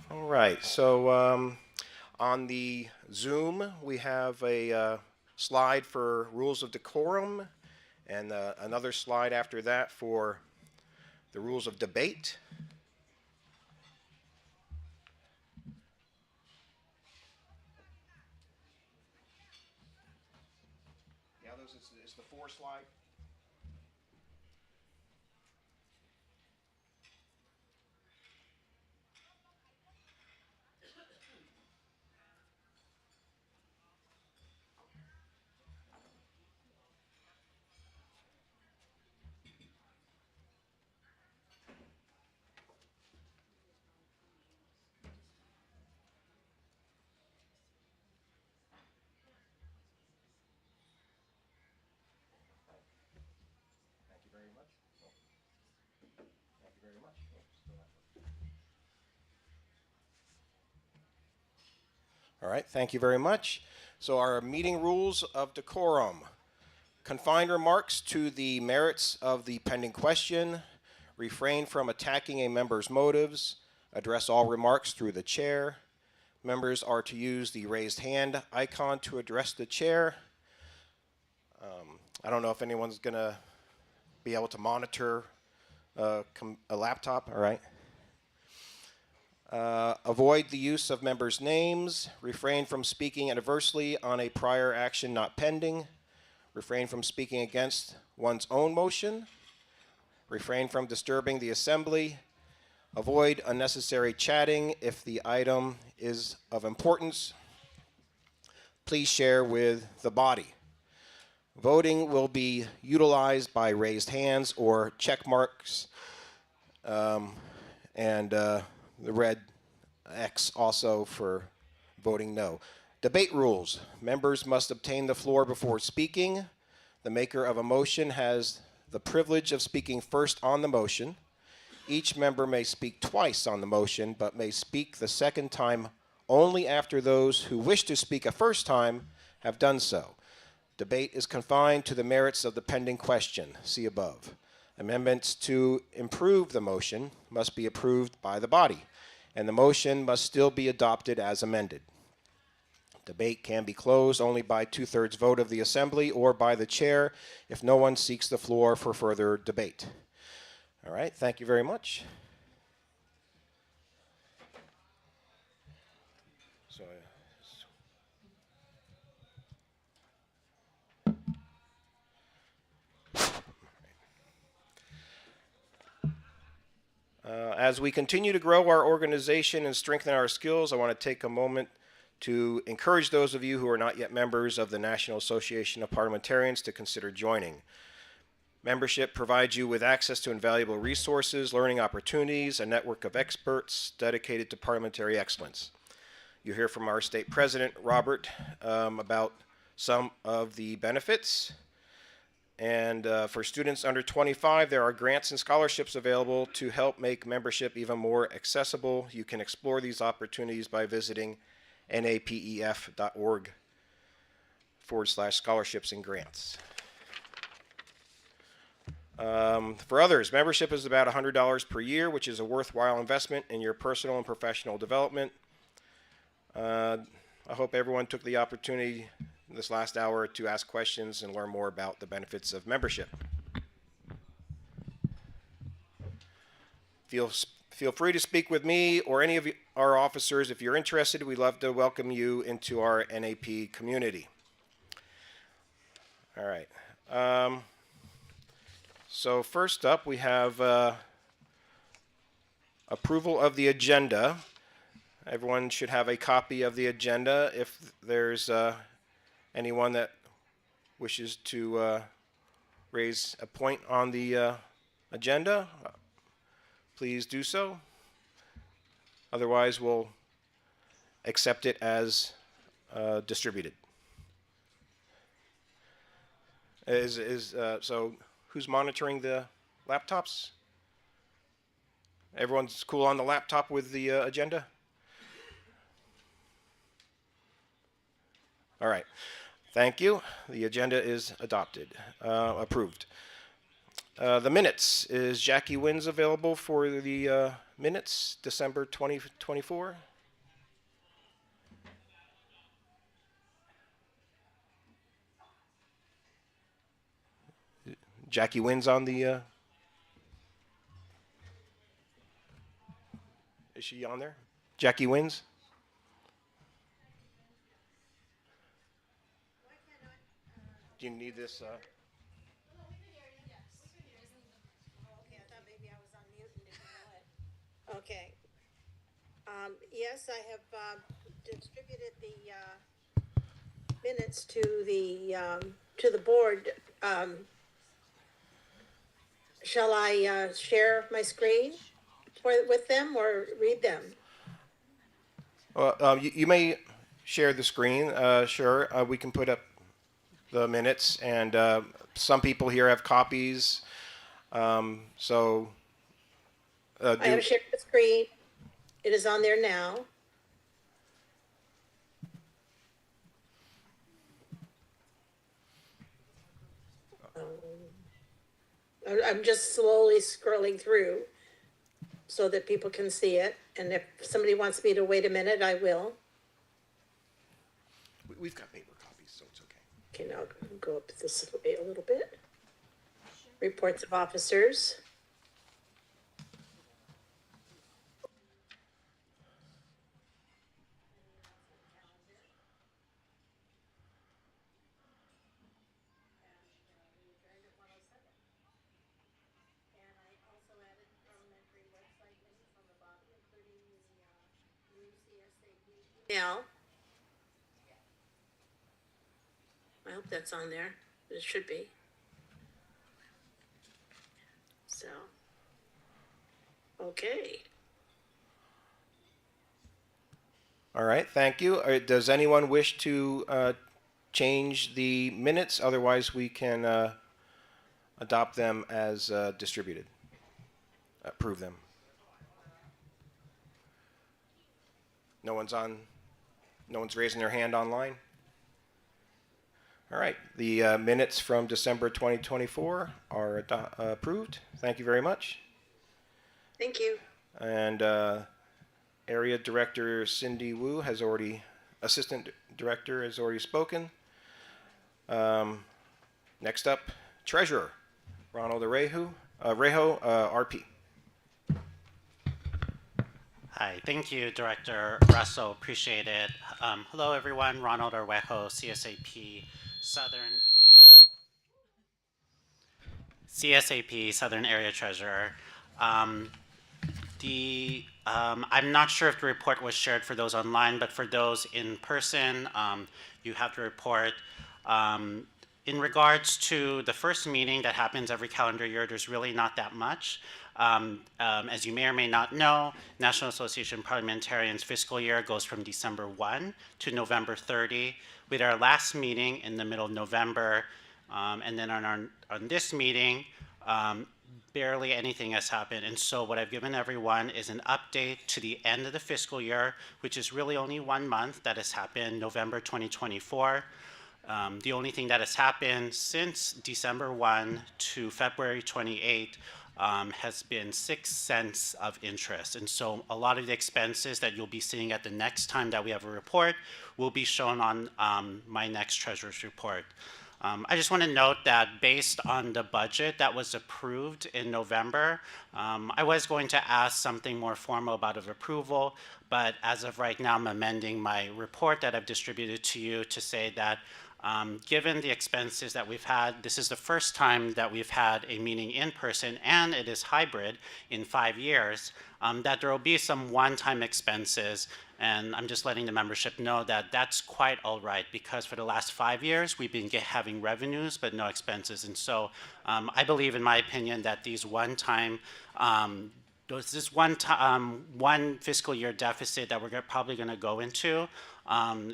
All right, so on the Zoom, we have a slide for rules of decorum and another slide after that for the rules of debate. Yeah, those is the 4 slide. Thank you very much. Thank you very much. All right, thank you very much. So our meeting rules of decorum. Confine remarks to the merits of the pending question. Refrain from attacking a member's motives. Address all remarks through the chair. Members are to use the raised hand icon to address the chair. I don't know if anyone's going to be able to monitor a laptop, all right? Avoid the use of members' names. Refrain from speaking adversely on a prior action not pending. Refrain from speaking against one's own motion. Refrain from disturbing the assembly. Avoid unnecessary chatting if the item is of importance. Please share with the body. Voting will be utilized by raised hands or check marks, and the red X also for voting no. Debate rules. Members must obtain the floor before speaking. The maker of a motion has the privilege of speaking first on the motion. Each member may speak twice on the motion, but may speak the second time only after those who wish to speak a first time have done so. Debate is confined to the merits of the pending question. See above. Amendments to improve the motion must be approved by the body, and the motion must still be adopted as amended. Debate can be closed only by 2/3 vote of the assembly or by the chair if no one seeks the floor for further debate. All right, thank you very much. So, as we continue to grow our organization and strengthen our skills, I want to take a moment to encourage those of you who are not yet members of the National Association of Parliamentarians to consider joining. Membership provides you with access to invaluable resources, learning opportunities, a network of experts dedicated to parliamentary excellence. You hear from our state president, Robert, about some of the benefits. And for students under 25, there are grants and scholarships available to help make membership even more accessible. You can explore these opportunities by visiting napef.org/scholarships and grants. For others, membership is about $100 per year, which is a worthwhile investment in your personal and professional development. I hope everyone took the opportunity this last hour to ask questions and learn more about the benefits of membership. Feel free to speak with me or any of our officers if you're interested. We'd love to welcome you into our NAP community. All right. So first up, we have approval of the agenda. Everyone should have a copy of the agenda. If there's anyone that wishes to raise a point on the agenda, please do so. Otherwise, we'll accept it as distributed. So who's monitoring the laptops? Everyone's cool on the laptop with the agenda? All right. Thank you. The agenda is adopted, approved. The minutes. Is Jackie Wins available for the minutes, December 2024? Jackie Wins on the... Is she on there? Jackie Wins? Do you need this? Okay. Yes, I have distributed the minutes to the board. Shall I share my screen with them or read them? Well, you may share the screen. Sure, we can put up the minutes, and some people here have copies. I have shared the screen. It is on there now. I'm just slowly scrolling through so that people can see it. And if somebody wants me to wait a minute, I will. We've got paper copies, so it's okay. Okay, now I'll go up this way a little bit. Reports of officers. Now, I hope that's on there. It should be. So, okay. All right, thank you. Does anyone wish to change the minutes? Otherwise, we can adopt them as distributed. Approve them. No one's raising their hand online? All right, the minutes from December 2024 are approved. Thank you very much. Thank you. And Area Director Cindy Wu has already, Assistant Director has already spoken. Next up, Treasurer Ronald Rejo, RP. Hi, thank you, Director Russell. Appreciate it. Hello, everyone. Ronald Arwejo, CSAP Southern Area Treasurer. I'm not sure if the report was shared for those online, but for those in person, you have the report. In regards to the first meeting that happens every calendar year, there's really not that much. As you may or may not know, National Association of Parliamentarians fiscal year goes from December 1 to November 30, with our last meeting in the middle of November. And then on this meeting, barely anything has happened. And so what I've given everyone is an update to the end of the fiscal year, which is really only 1 month that has happened, November 2024. The only thing that has happened since December 1 to February 28 has been 6 cents of interest. And so a lot of the expenses that you'll be seeing at the next time that we have a report will be shown on my next treasurer's report. I just want to note that based on the budget that was approved in November, I was going to ask something more formal about of approval, but as of right now, I'm amending my report that I've distributed to you to say that given the expenses that we've had, this is the first time that we've had a meeting in person, and it is hybrid in 5 years, that there will be some one-time expenses. And I'm just letting the membership know that that's quite all right, because for the last 5 years, we've been having revenues but no expenses. And so I believe, in my opinion, that these one-time this one fiscal year deficit that we're probably going to go into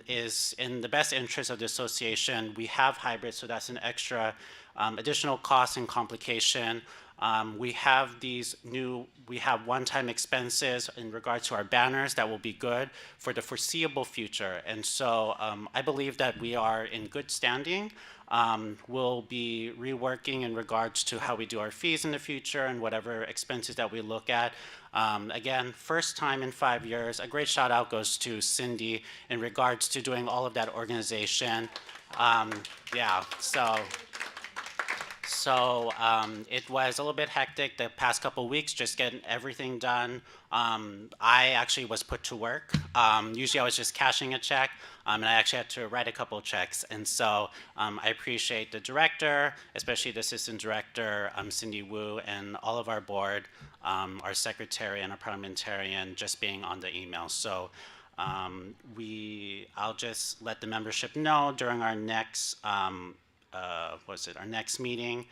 is in the best interest of the association. We have hybrid, so that's an extra additional cost and complication. We have one-time expenses in regards to our banners that will be good for the foreseeable future. And so I believe that we are in good standing. We'll be reworking in regards to how we do our fees in the future and whatever expenses that we look at. Again, first time in 5 years. A great shout out goes to Cindy in regards to doing all of that organization. Yeah, so it was a little bit hectic the past couple of weeks, just getting everything done. I actually was put to work. Usually I was just cashing a check, and I actually had to write a couple of checks. And so I appreciate the director, especially the assistant director, Cindy Wu, and all of our board, our secretary and our parliamentarian, just being on the email. So I'll just let the membership know during our next our next meeting.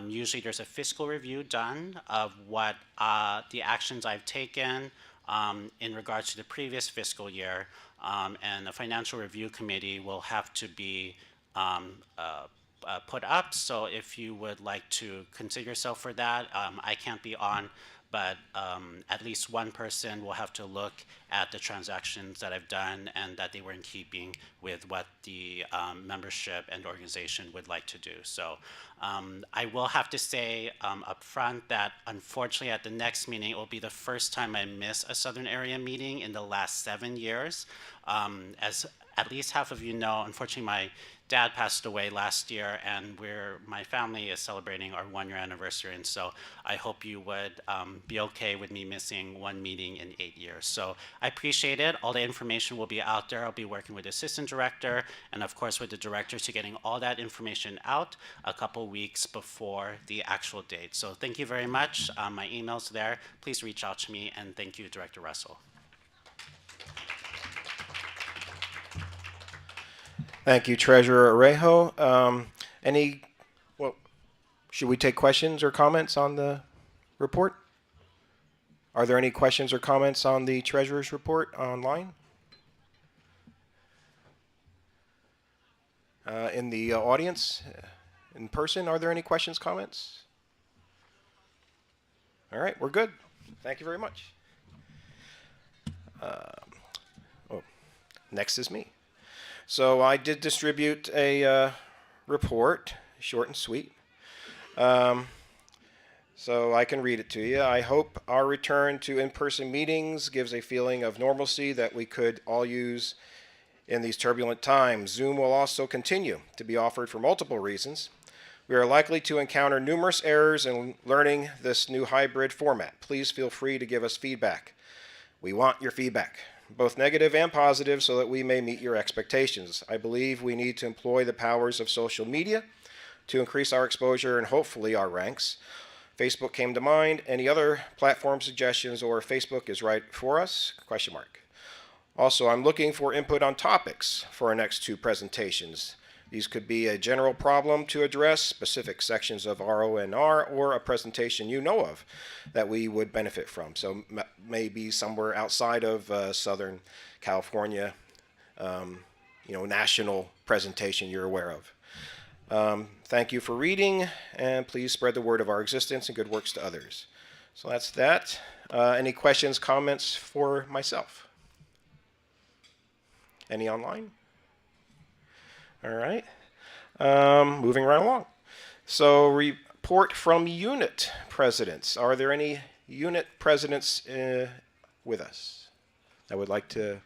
Usually there's a fiscal review done of what the actions I've taken in regards to the previous fiscal year, and the financial review committee will have to be put up. So if you would like to consider yourself for that, I can't be on, but at least one person will have to look at the transactions that I've done and that they were in keeping with what the membership and organization would like to do. So I will have to say up front that unfortunately at the next meeting, it will be the first time I miss a Southern Area meeting in the last 7 years. As at least half of you know, unfortunately my dad passed away last year, and my family is celebrating our 1-year anniversary, and so I hope you would be okay with me missing one meeting in 8 years. So I appreciate it. All the information will be out there. I'll be working with the assistant director and of course with the director to getting all that information out a couple weeks before the actual date. So thank you very much. My email's there. Please reach out to me, and thank you, Director Russell. Thank you, Treasurer Arejo. Should we take questions or comments on the report? Are there any questions or comments on the Treasurer's report online? In the audience, in person, are there any questions, comments? All right, we're good. Thank you very much. Next is me. So I did distribute a report, short and sweet. So I can read it to you. I hope our return to in-person meetings gives a feeling of normalcy that we could all use in these turbulent times. Zoom will also continue to be offered for multiple reasons. We are likely to encounter numerous errors in learning this new hybrid format. Please feel free to give us feedback. We want your feedback, both negative and positive, so that we may meet your expectations. I believe we need to employ the powers of social media to increase our exposure and hopefully our ranks. Facebook came to mind. Any other platform suggestions, or Facebook is right for us? ? Also, I'm looking for input on topics for our next 2 presentations. These could be a general problem to address, specific sections of RONR, or a presentation you know of that we would benefit from. So maybe somewhere outside of Southern California, national presentation you're aware of. Thank you for reading, and please spread the word of our existence and good works to others. So that's that. Any questions, comments for myself? Any online? All right. Moving right along. So report from unit presidents. Are there any unit presidents with us that would like to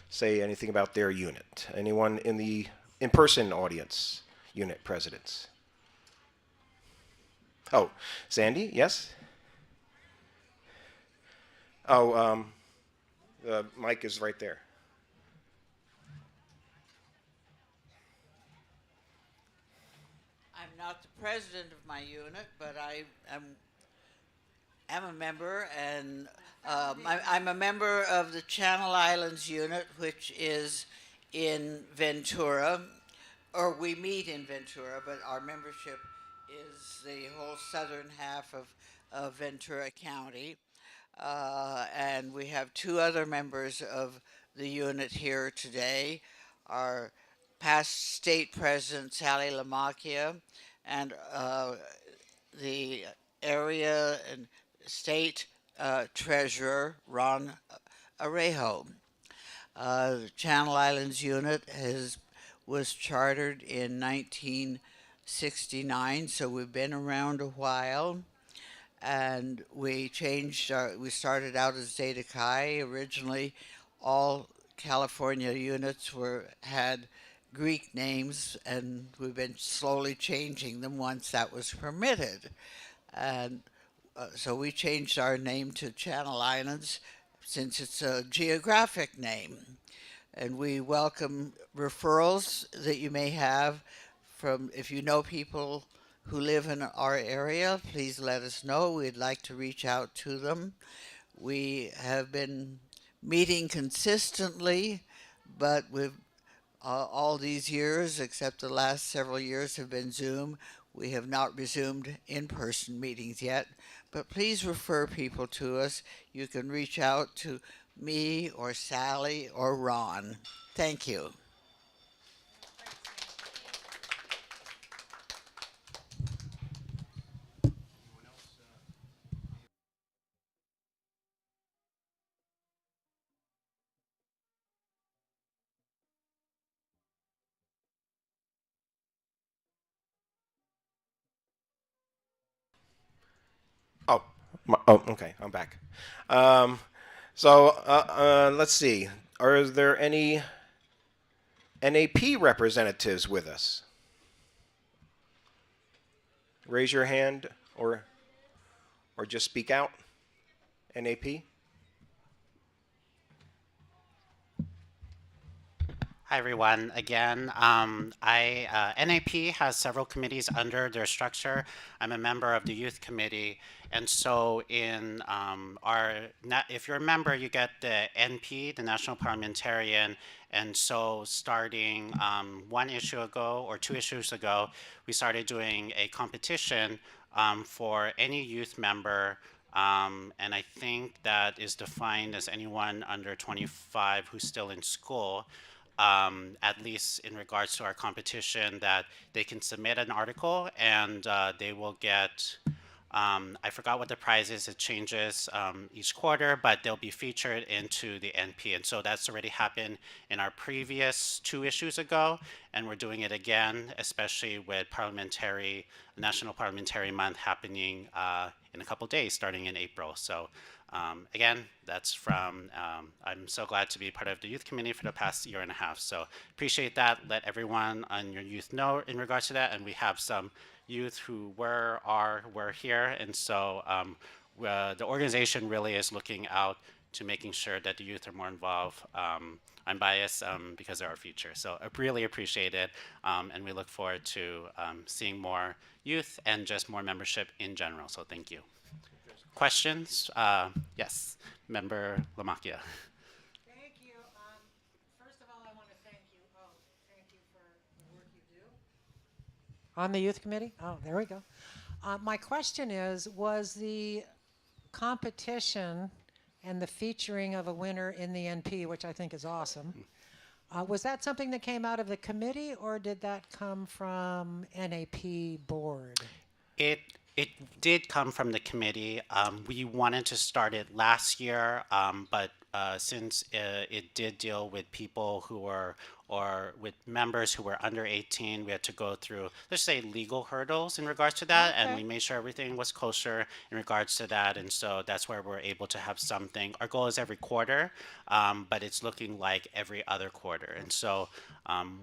say anything about their unit? Anyone in the in-person audience, unit presidents? Oh, Sandy, yes? Oh, the mic is right there. I'm not the president of my unit, but I am a member, and I'm a member of the Channel Islands unit, which is in Ventura, or we meet in Ventura, but our membership is the whole southern half of Ventura County. And we have two other members of the unit here today. Our past state president, Sally Lamacchia, and the area and state treasurer, Ron Arejo. The Channel Islands unit was chartered in 1969, so we've been around a while. And we started out as Zeta Chi. Originally, all California units had Greek names, and we've been slowly changing them once that was permitted. And so we changed our name to Channel Islands since it's a geographic name. And we welcome referrals that you may have from, if you know people who live in our area, please let us know. We'd like to reach out to them. We have been meeting consistently, but we've all these years, except the last several years, have been Zoom. We have not resumed in-person meetings yet, but please refer people to us. You can reach out to me or Sally or Ron. Thank you. Okay, I'm back. Let's see. Are there any NAP representatives with us? Raise your hand or just speak out. NAP? Hi, everyone. Again, NAP has several committees under their structure. I'm a member of the youth committee. And so if you're a member, you get the NP, the National Parliamentarian. And so starting one issue ago or 2 issues ago, we started doing a competition for any youth member. And I think that is defined as anyone under 25 who's still in school. At least in regards to our competition, that they can submit an article and they will get, I forgot what the prize is, it changes each quarter, but they'll be featured into the NP. And so that's already happened in our previous 2 issues ago, and we're doing it again, especially with National Parliamentary Month happening in a couple days, starting in April. So again, that's from, I'm so glad to be part of the youth committee for the past 1.5 years. So appreciate that. Let everyone on your youth know in regards to that. And we have some youth who were here. And so the organization really is looking out to making sure that the youth are more involved. I'm biased because they're our future. So I really appreciate it. And we look forward to seeing more youth and just more membership in general. So thank you. Questions? Yes, Member Lamacchia. Thank you. First of all, I want to thank you. Thank you for the work you do. On the youth committee? Oh, there we go. My question is, was the competition and the featuring of a winner in the NP, which I think is awesome, was that something that came out of the committee, or did that come from NAP board? It it did come from the committee. We wanted to start it last year, but since it did deal with people who were or with members who were under 18, we had to go through, let's say, legal hurdles in regards to that, and Okay. we made sure everything was kosher in regards to that, and so that's where we're able to have something. Our goal is every quarter, but it's looking like every other quarter, and so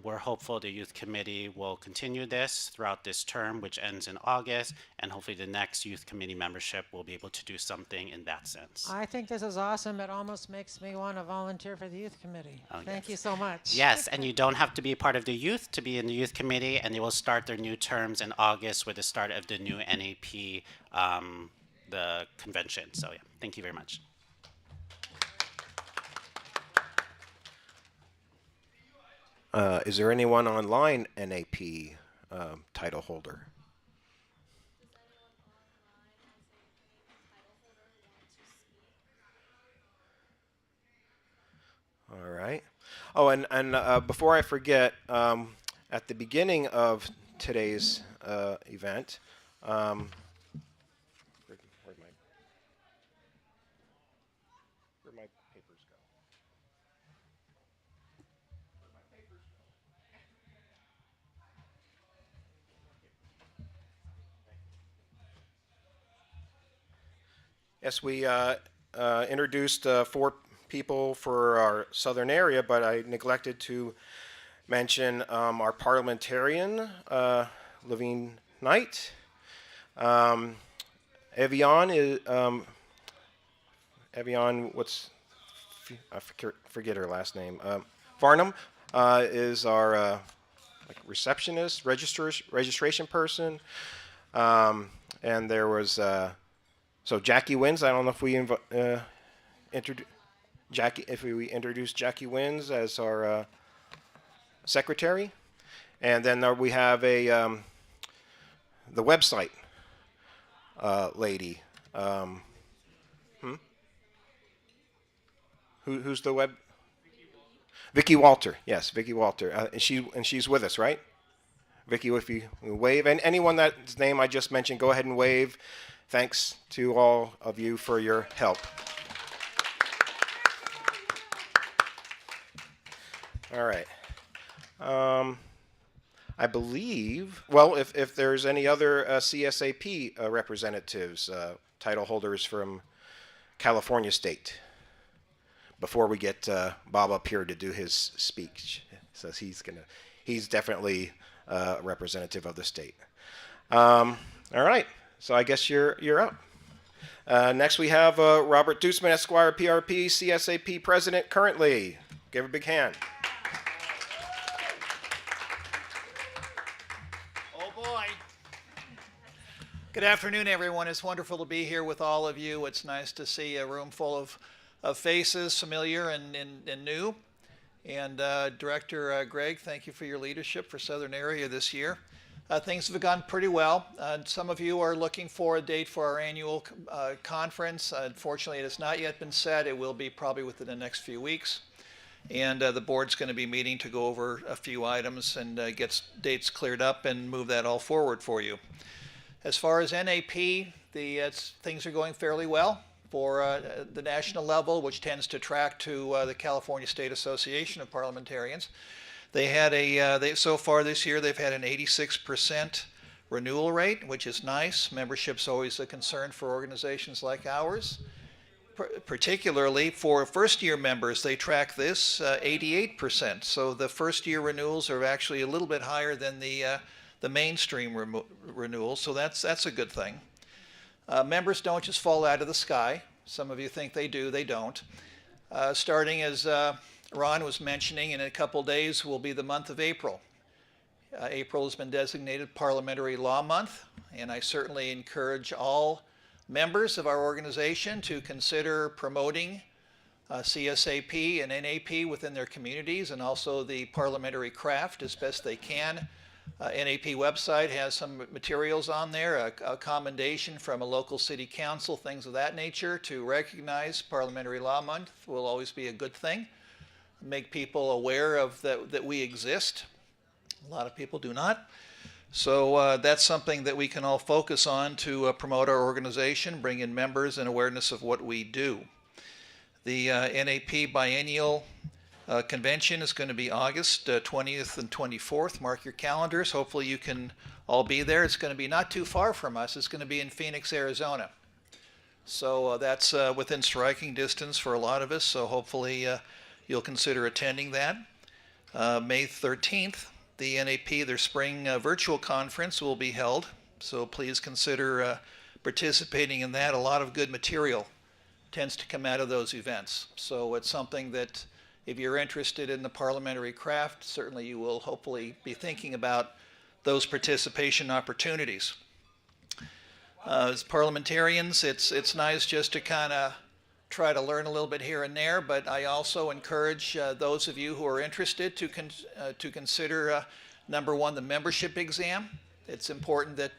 we're hopeful the youth committee will continue this throughout this term, which ends in August, and hopefully the next youth committee membership will be able to do something in that sense. I think this is awesome. It almost makes me want to volunteer for the youth committee. Oh, Thank yes. you so much. Yes, and you don't have to be part of the youth to be in the youth committee, and they will start their new terms in August with the start of the new NAP, the convention. So yeah, thank you very much. Is there anyone online NAP title holder? All right. Oh, and before I forget, at the beginning of today's event, where'd my papers go? Yes, we introduced 4 people for our southern area, but I neglected to mention our parliamentarian, Levine Knight. Evian is Evian. I forget her last name. Varnum is our like receptionist, registration person, and there was so Jackie Wins. I don't know if we introduce Jackie, if we introduce Jackie Wins as our secretary, and then we have a the website lady. Who's the web? Vicky Walter. Yes, Vicky Walter. And she's with us, right? Vicky, if you wave, and anyone that's name I just mentioned, go ahead and wave. Thanks to all of you for your help. All right. I believe, well, if there's any other CSAP representatives, title holders from California State, before we get Bob up here to do his speech, says he's definitely a representative of the state. All right, so I guess you're up. Next we have Robert Deuceman, Esquire, PRP, CSAP President currently. Give a big hand. Good afternoon, everyone. It's wonderful to be here with all of you. It's nice to see a room full of faces, familiar and new. And Director Greg, thank you for your leadership for Southern Area this year. Things have gone pretty well. Some of you are looking for a date for our annual conference. Unfortunately, it has not yet been set. It will be probably within the next few weeks. And the board's going to be meeting to go over a few items and get dates cleared up and move that all forward for you. As far as NAP, things are going fairly well for the national level, which tends to track to the California State Association of Parliamentarians. They had so far this year, they've had an 86% renewal rate, which is nice. Membership's always a concern for organizations like ours. Particularly for first-year members, they track this 88%. So the first-year renewals are actually a little bit higher than the mainstream renewal, so that's a good thing. Members don't just fall out of the sky. Some of you think they do, they don't. Starting as Ron was mentioning, in a couple days will be the month of April. April has been designated Parliamentary Law Month, and I certainly encourage all members of our organization to consider promoting CSAP and NAP within their communities, and also the parliamentary craft as best they can. NAP website has some materials on there, a commendation from a local city council, things of that nature. To recognize Parliamentary Law Month will always be a good thing. Make people aware of that we exist. A lot of people do not. So that's something that we can all focus on to promote our organization, bring in members and awareness of what we do. The NAP biennial convention is going to be August 20th and 24th. Mark your calendars. Hopefully you can all be there. It's going to be not too far from us. It's going to be in Phoenix, Arizona. So that's within striking distance for a lot of us. So hopefully you'll consider attending that. May 13th, the NAP, their spring virtual conference will be held. So please consider participating in that. A lot of good material tends to come out of those events. So it's something that if you're interested in the parliamentary craft, certainly you will hopefully be thinking about those participation opportunities. As parliamentarians, it's nice just to kind of try to learn a little bit here and there, but I also encourage those of you who are interested to consider, number one, the membership exam. It's important that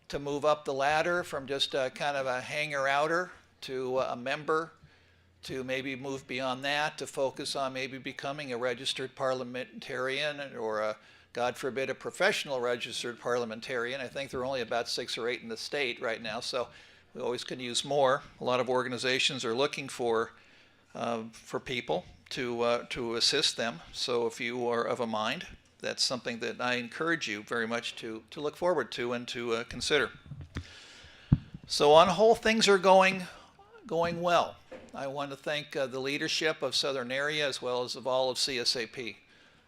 to move up the ladder from just kind of a hanger-outer to a member, to maybe move beyond that, to focus on maybe becoming a registered parliamentarian or, God forbid, a professional registered parliamentarian. I think there are only about 6 or 8 in the state right now, so we always could use more. A lot of organizations are looking for people to assist them. So if you are of a mind, that's something that I encourage you very much to look forward to and to consider. So on the whole, things are going well. I want to thank the leadership of Southern Area as well as of all of CSAP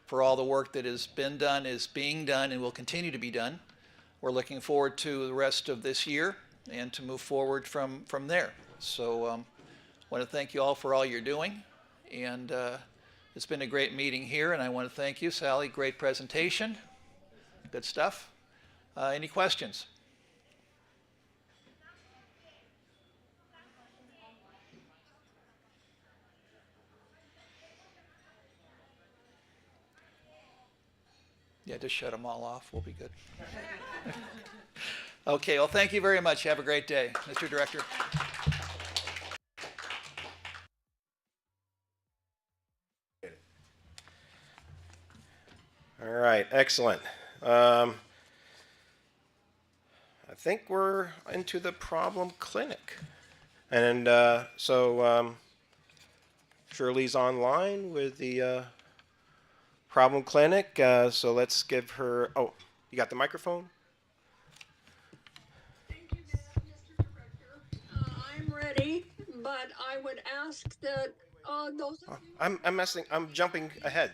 for all the work that has been done, is being done, and will continue to be done. We're looking forward to the rest of this year and to move forward from there. So I want to thank you all for all you're doing. And it's been a great meeting here, and I want to thank you, Sally. Great presentation. Good stuff. Any questions? Yeah, just shut them all off. We'll be good. Okay, well, thank you very much. Have a great day, Mr. Director. All right, excellent. I think we're into the problem clinic. And so Shirley's online with the problem clinic. So let's give her, oh, you got the microphone? I'm ready, but I would ask that those. I'm jumping ahead. I'm jumping ahead.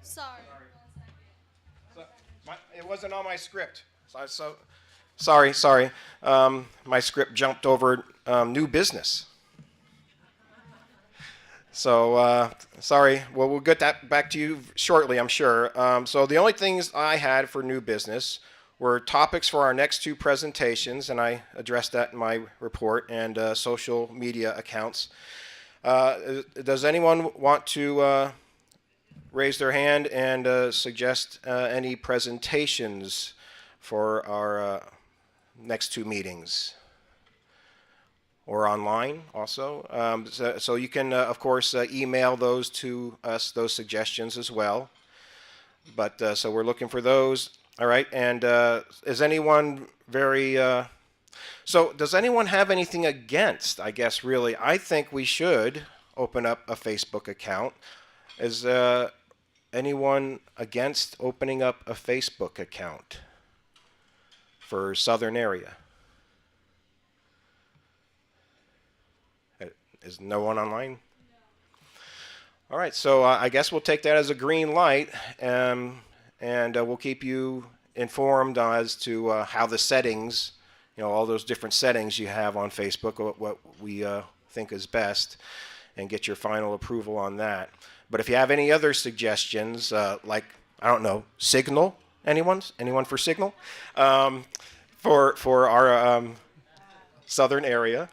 Sorry. It wasn't on my script. Sorry. My script jumped over new business. So sorry. Well, we'll get that back to you shortly, I'm sure. So the only things I had for new business were topics for our next 2 presentations, and I addressed that in my report, and social media accounts. Does anyone want to raise their hand and suggest any presentations for our next 2 meetings? Or online also. So you can, of course, email those to us, those suggestions as well. But so we're looking for those. All right. And is anyone so does anyone have anything against, I guess, really? I think we should open up a Facebook account. Is anyone against opening up a Facebook account for Southern Area? Is no one online? All right, so I guess we'll take that as a green light, and we'll keep you informed as to how the settings, all those different settings you have on Facebook, what we think is best, and get your final approval on that. But if you have any other suggestions, like, I don't know, Signal, anyone for Signal? For our Southern Area.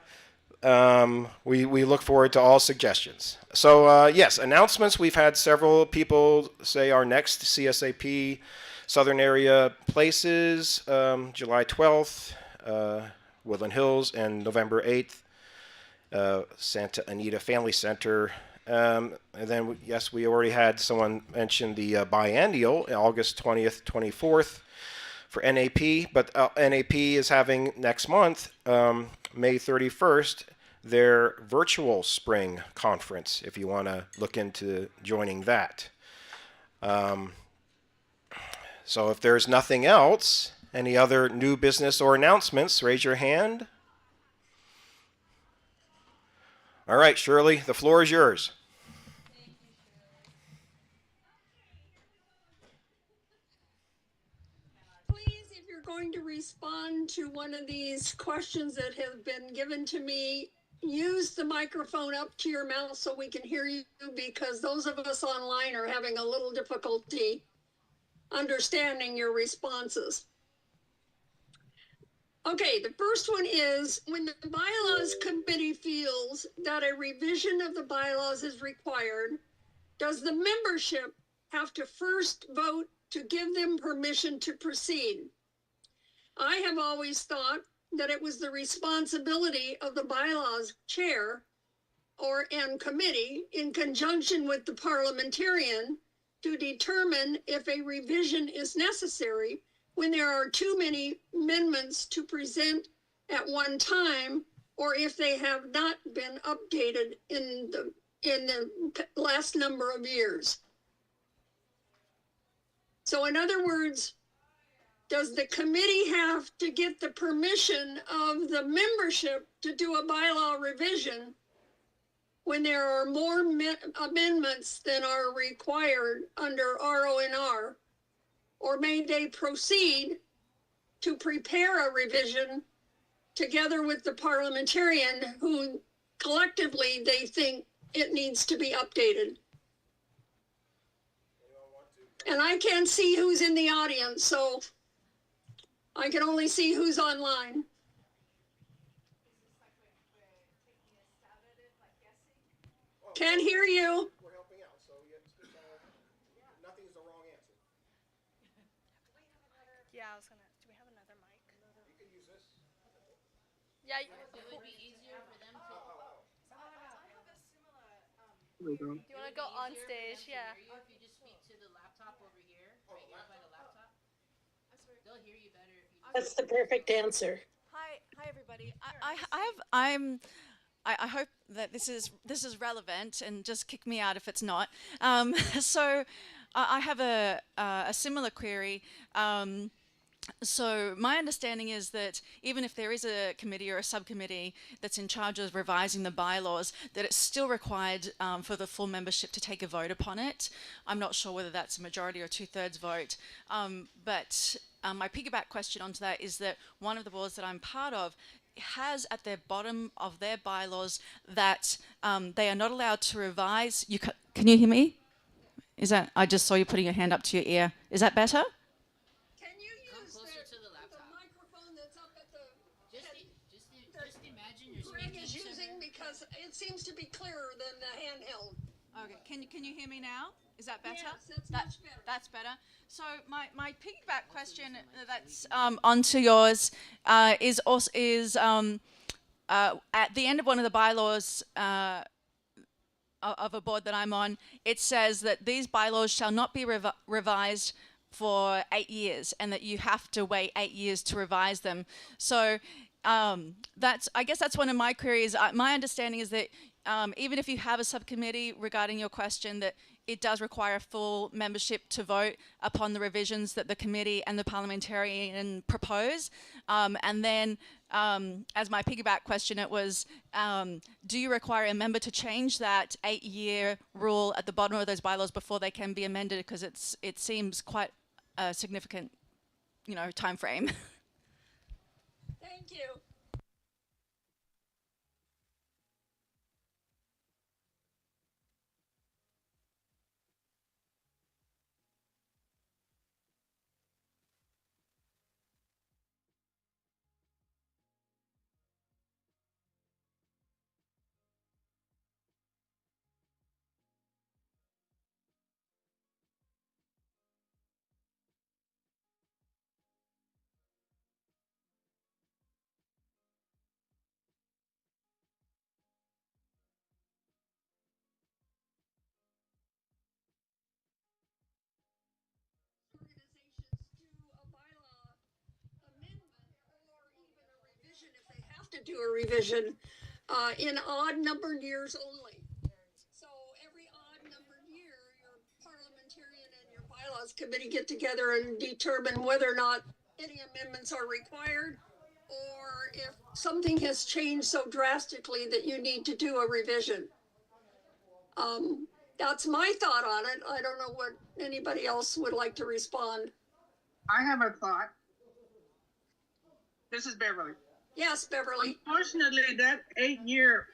we look forward to all suggestions. So yes, announcements. We've had several people say our next CSAP Southern Area places, July 12th, Woodland Hills, and November 8th, Santa Anita Family Center. And then, yes, we already had someone mention the biennial, August 20th, 24th for NAP, but NAP is having next month, May 31st, their virtual spring conference, if you want to look into joining that. So if there's nothing else, any other new business or announcements, raise your hand. All right, Shirley, the floor is yours. Please, if you're going to respond to one of these questions that have been given to me, use the microphone up to your mouth so we can hear you, because those of us online are having a little difficulty understanding your responses. Okay, the first one is, when the bylaws committee feels that a revision of the bylaws is required, does the membership have to first vote to give them permission to proceed? I have always thought that it was the responsibility of the bylaws chair and committee, in conjunction with the parliamentarian, to determine if a revision is necessary when there are too many amendments to present at one time, or if they have not been updated in the last number of years. So in other words, does the committee have to get the permission of the membership to do a bylaw revision when there are more amendments than are required under RONR? Or may they proceed to prepare a revision together with the parliamentarian who collectively they think it needs to be updated? And I can't see who's in the audience, so I can only see who's online. Can't hear you. We're helping out, so nothing's the wrong answer. Yeah, I was gonna. Do we have another mic? You can use this. Yeah. It would be easier for them to. Do you want to go on stage? Yeah. If you just speak to the laptop over here, right here by the laptop, they'll hear you better if you. That's the perfect answer. Hi everybody. I hope that this is relevant, and just kick me out if it's not. So I have a similar query. So my understanding is that even if there is a committee or a subcommittee that's in charge of revising the bylaws, that it's still required for the full membership to take a vote upon it. I'm not sure whether that's a majority or 2/3 vote, but my piggyback question onto that is that one of the boards that I'm part of has at their bottom of their bylaws that they are not allowed to revise. Can you hear me? Is that, I just saw you putting your hand up to your ear. Is that better? Just imagine you're Greg speaking is to using, her. because it seems to be clearer than the handheld. Okay, can you hear me now? Is that better? Yes, that's much better. That's better. So my piggyback question that's onto yours is also at the end of one of the bylaws of a board that I'm on, it says that these bylaws shall not be revised for 8 years, and that you have to wait 8 years to revise them. So I guess that's one of my queries. My understanding is that even if you have a subcommittee regarding your question, that it does require full membership to vote upon the revisions that the committee and the parliamentarian propose. And then as my piggyback question, it was, do you require a member to change that 8-year rule at the bottom of those bylaws before they can be amended? Because it seems quite a significant, time frame. Thank you. have to do a revision in odd numbered years only. So every odd numbered year, your parliamentarian and your bylaws committee get together and determine whether or not any amendments are required, or if something has changed so drastically that you need to do a revision. That's my thought on it. I don't know what anybody else would like to respond. I have a thought. This is Beverly. Yes, Beverly. Unfortunately, that 8-year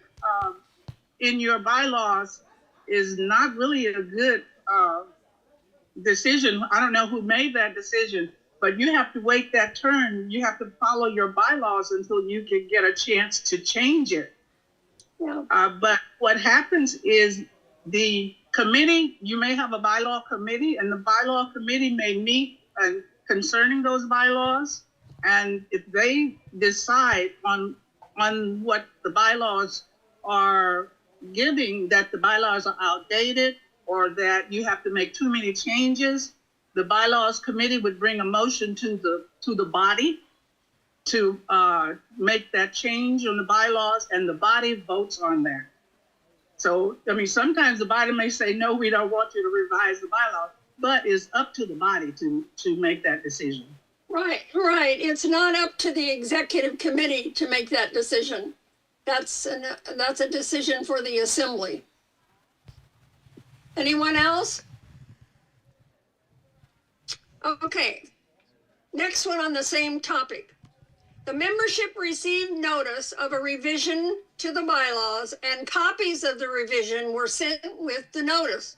in your bylaws is not really a good decision. I don't know who made that decision, but you have to wait that turn. You have to follow your bylaws until you can get a chance to change it. Yeah. But what happens is the committee, you may have a bylaw committee, and the bylaw committee may meet concerning those bylaws. And if they decide on what the bylaws are giving, that the bylaws are outdated or that you have to make too many changes, the bylaws committee would bring a motion to the body to make that change on the bylaws, and the body votes on that. So, I mean, sometimes the body may say, no, we don't want you to revise the bylaws, but it's up to the body to make that decision. Right, right. It's not up to the executive committee to make that decision. That's a decision for the assembly. Anyone else? Okay. Next one on the same topic. The membership received notice of a revision to the bylaws, and copies of the revision were sent with the notice.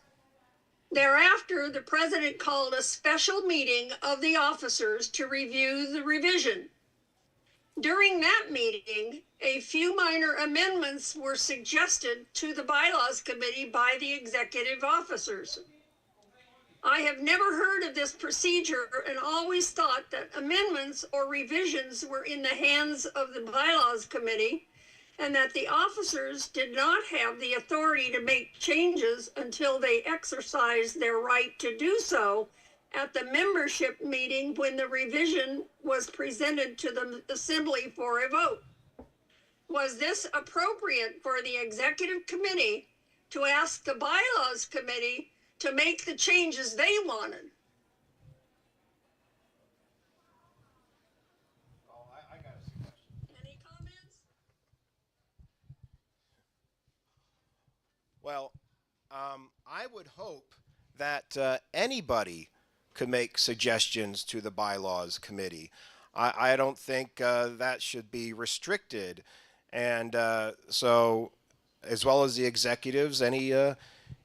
Thereafter, the president called a special meeting of the officers to review the revision. During that meeting, a few minor amendments were suggested to the bylaws committee by the executive officers. I have never heard of this procedure and always thought that amendments or revisions were in the hands of the bylaws committee, and that the officers did not have the authority to make changes until they exercised their right to do so at the membership meeting when the revision was presented to the assembly for a vote. Was this appropriate for the executive committee to ask the bylaws committee to make the changes they wanted? Any comments? Well, I would hope that anybody could make suggestions to the bylaws committee. I don't think that should be restricted. And so, as well as the executives, any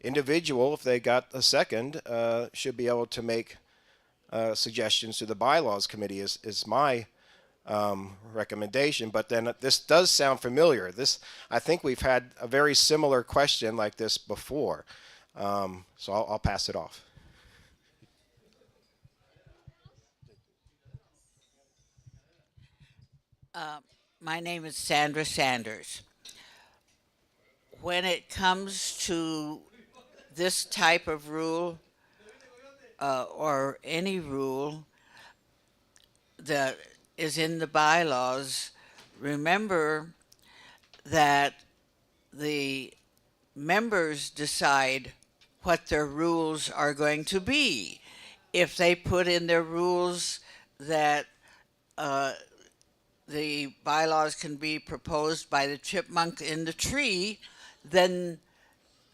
individual, if they got a second, should be able to make suggestions to the bylaws committee is my recommendation. But then this does sound familiar. I think we've had a very similar question like this before. So I'll pass it off. My name is Sandra Sanders. When it comes to this type of rule, or any rule that is in the bylaws, remember that the members decide what their rules are going to be. If they put in their rules that the bylaws can be proposed by the chipmunk in the tree, then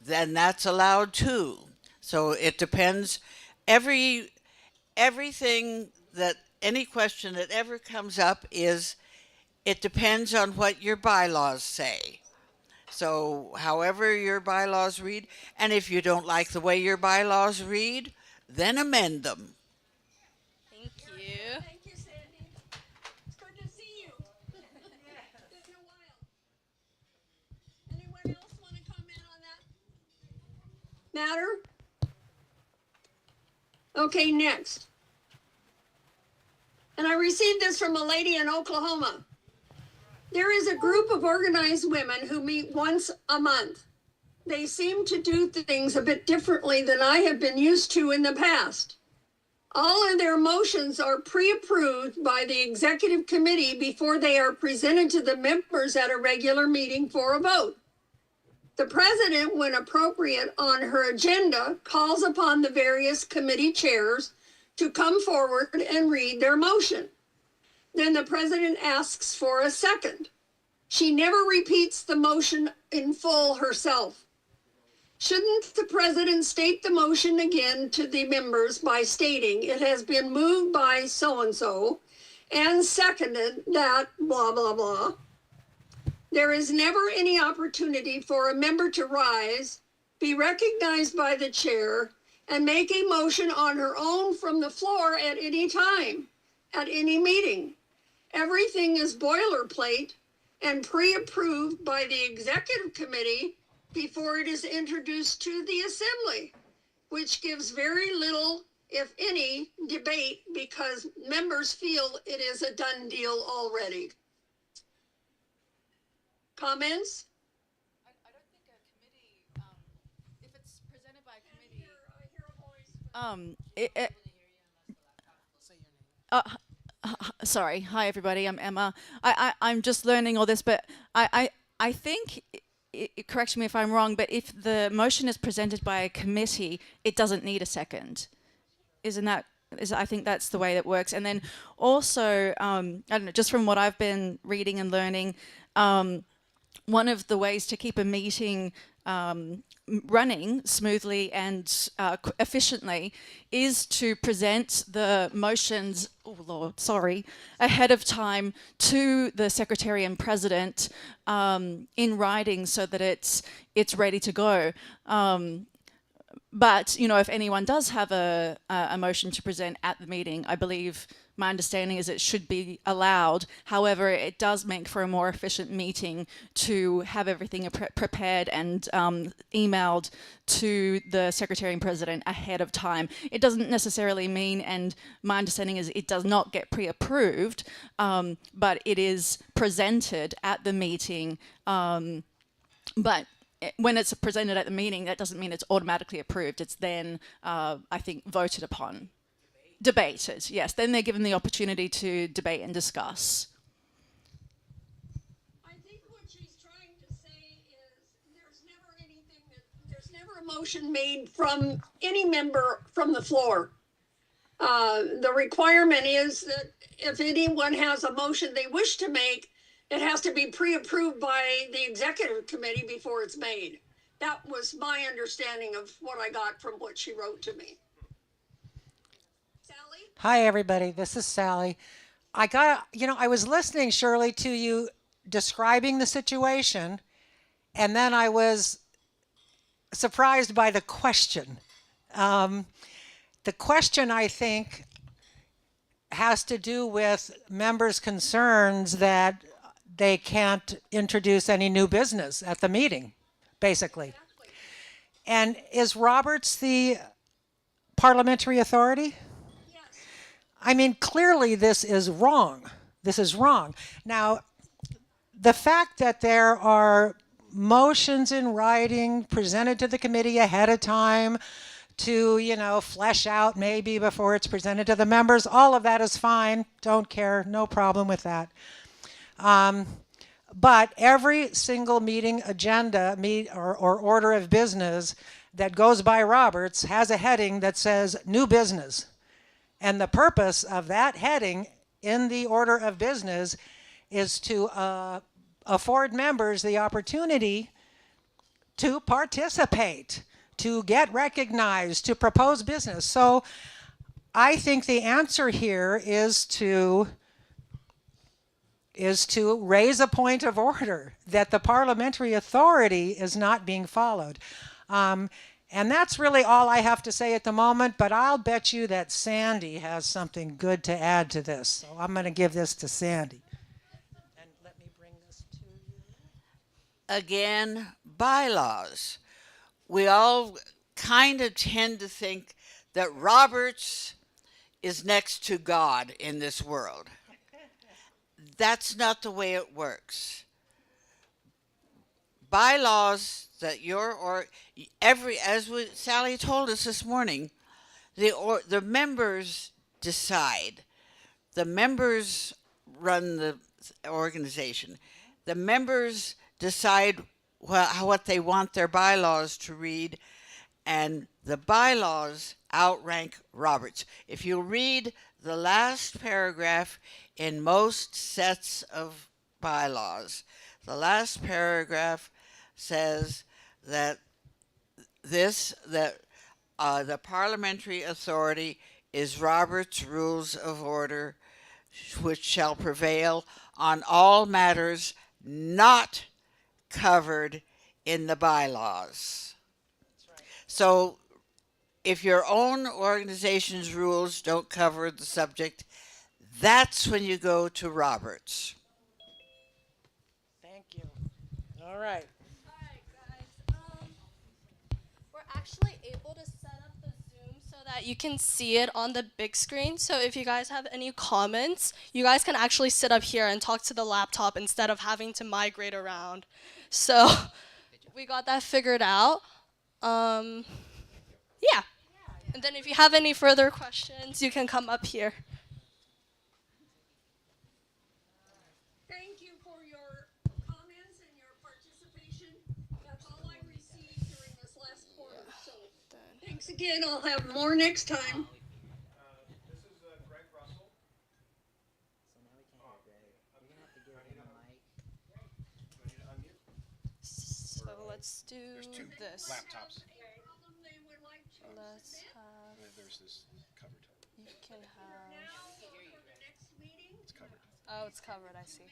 that's allowed too. So it depends. Everything that any question that ever comes up is, it depends on what your bylaws say. So however your bylaws read, and if you don't like the way your bylaws read, then amend them. Thank you. Thank you, Sandy. It's good to see you. Been a while. Anyone else want to comment on that matter? Okay, next. And I received this from a lady in Oklahoma. There is a group of organized women who meet once a month. They seem to do things a bit differently than I have been used to in the past. All of their motions are pre-approved by the executive committee before they are presented to the members at a regular meeting for a vote. The president, when appropriate on her agenda, calls upon the various committee chairs to come forward and read their motion. Then the president asks for a second. She never repeats the motion in full herself. Shouldn't the president state the motion again to the members by stating it has been moved by so-and-so and seconded that blah, blah, blah? There is never any opportunity for a member to rise, be recognized by the chair, and make a motion on her own from the floor at any time, at any meeting. Everything is boilerplate and pre-approved by the executive committee before it is introduced to the assembly, which gives very little, if any, debate because members feel it is a done deal already. Comments? I don't think a committee, if it's presented by a committee. Sorry. Hi, everybody. I'm Emma. I'm just learning all this, but I think, correct me if I'm wrong, but if the motion is presented by a committee, it doesn't need a second. I think that's the way that works. And then also, I don't know, just from what I've been reading and learning, one of the ways to keep a meeting running smoothly and efficiently is to present the motions, ahead of time to the secretary and president in writing so that it's ready to go. But, you know, if anyone does have a motion to present at the meeting, I believe my understanding is it should be allowed. However, it does make for a more efficient meeting to have everything prepared and emailed to the secretary and president ahead of time. It doesn't necessarily mean, and my understanding is it does not get pre-approved, but it is presented at the meeting. But when it's presented at the meeting, that doesn't mean it's automatically approved. It's then, I think, voted upon. Debated, yes. Then they're given the opportunity to debate and discuss. I think what she's trying to say is there's never a motion made from any member from the floor. The requirement is that if anyone has a motion they wish to make, it has to be pre-approved by the executive committee before it's made. That was my understanding of what I got from what she wrote to me. Sally? Hi, everybody. This is Sally. I was listening, Shirley, to you describing the situation, and then I was surprised by the question. The question, I think, has to do with members' concerns that they can't introduce any new business at the meeting, basically. Exactly. And is Roberts the parliamentary authority? Yes. I mean, clearly this is wrong. This is wrong. Now, the fact that there are motions in writing presented to the committee ahead of time to, flesh out maybe before it's presented to the members, all of that is fine. Don't care. No problem with that. But every single meeting agenda or order of business that goes by Roberts has a heading that says new business. And the purpose of that heading in the order of business is to afford members the opportunity to participate, to get recognized, to propose business. So I think the answer here is to raise a point of order that the parliamentary authority is not being followed. And that's really all I have to say at the moment, but I'll bet you that Sandy has something good to add to this. So I'm going to give this to Sandy. And let me bring this to you. Again, bylaws. We all kind of tend to think that Roberts is next to God in this world. That's not the way it works. Bylaws that Sally told us this morning, the members decide. The members run the organization. The members decide what they want their bylaws to read, and the bylaws outrank Roberts. If you read the last paragraph in most sets of bylaws, the last paragraph says that the parliamentary authority is Robert's Rules of Order, which shall prevail on all matters not covered in the bylaws. So if your own organization's rules don't cover the subject, that's when you go to Roberts. Thank you. All right. We're actually able to set up the Zoom so that you can see it on the big screen. So if you guys have any comments, you guys can actually sit up here and talk to the laptop instead of having to migrate around. So we got that figured out. Yeah. And then if you have any further questions, you can come up here. Thank you for your comments and your participation. That's all I received during this last quarter. So thanks again. I'll have more next time. This is Greg Russell. So let's do There's two this. laptops. Let's have. There's this covered. You can have. It's covered. Oh, it's covered. I see.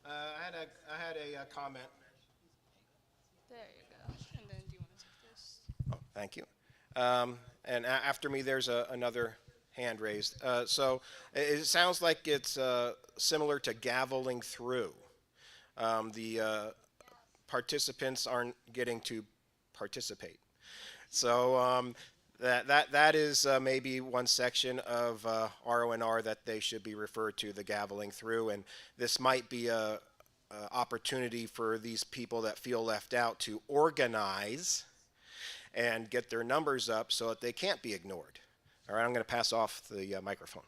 I had a comment. There you go. And then do you want to take this? Oh, thank you. And after me, there's another hand raised. So it sounds like it's similar to gaveling through. The participants aren't getting to participate. So that is maybe one section of RONR that they should be referred to, the gaveling through. And this might be a opportunity for these people that feel left out to organize and get their numbers up so that they can't be ignored. All right, I'm going to pass off the microphone.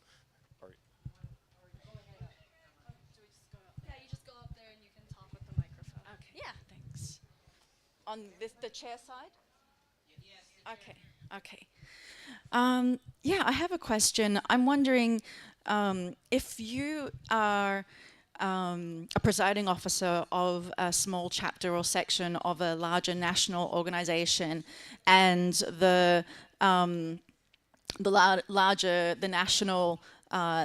Yeah, you just go up there and you can talk with the microphone. Okay. Yeah, thanks. On the chair side? Okay, okay. Yeah, I have a question. I'm wondering if you are a presiding officer of a small chapter or section of a larger national organization, and the national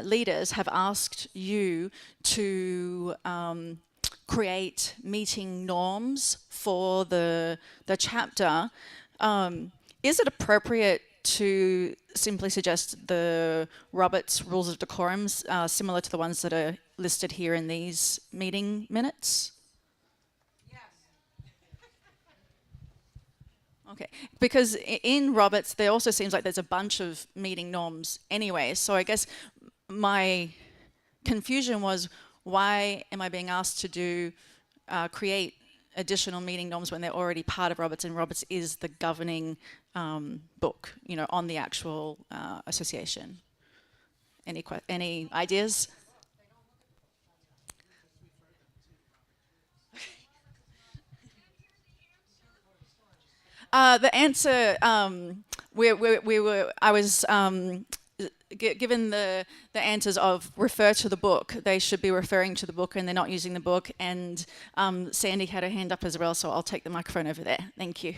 leaders have asked you to create meeting norms for the chapter. Is it appropriate to simply suggest the Roberts Rules of Decorum, similar to the ones that are listed here in these meeting minutes? Yes. Okay, because in Roberts, there also seems like there's a bunch of meeting norms anyway. So I guess my confusion was, why am I being asked to create additional meeting norms when they're already part of Roberts, and Roberts is the governing book, on the actual association? Any ideas? The answer, I was given the answers of refer to the book. They should be referring to the book, and they're not using the book. And Sandy had her hand up as well, so I'll take the microphone over there. Thank you.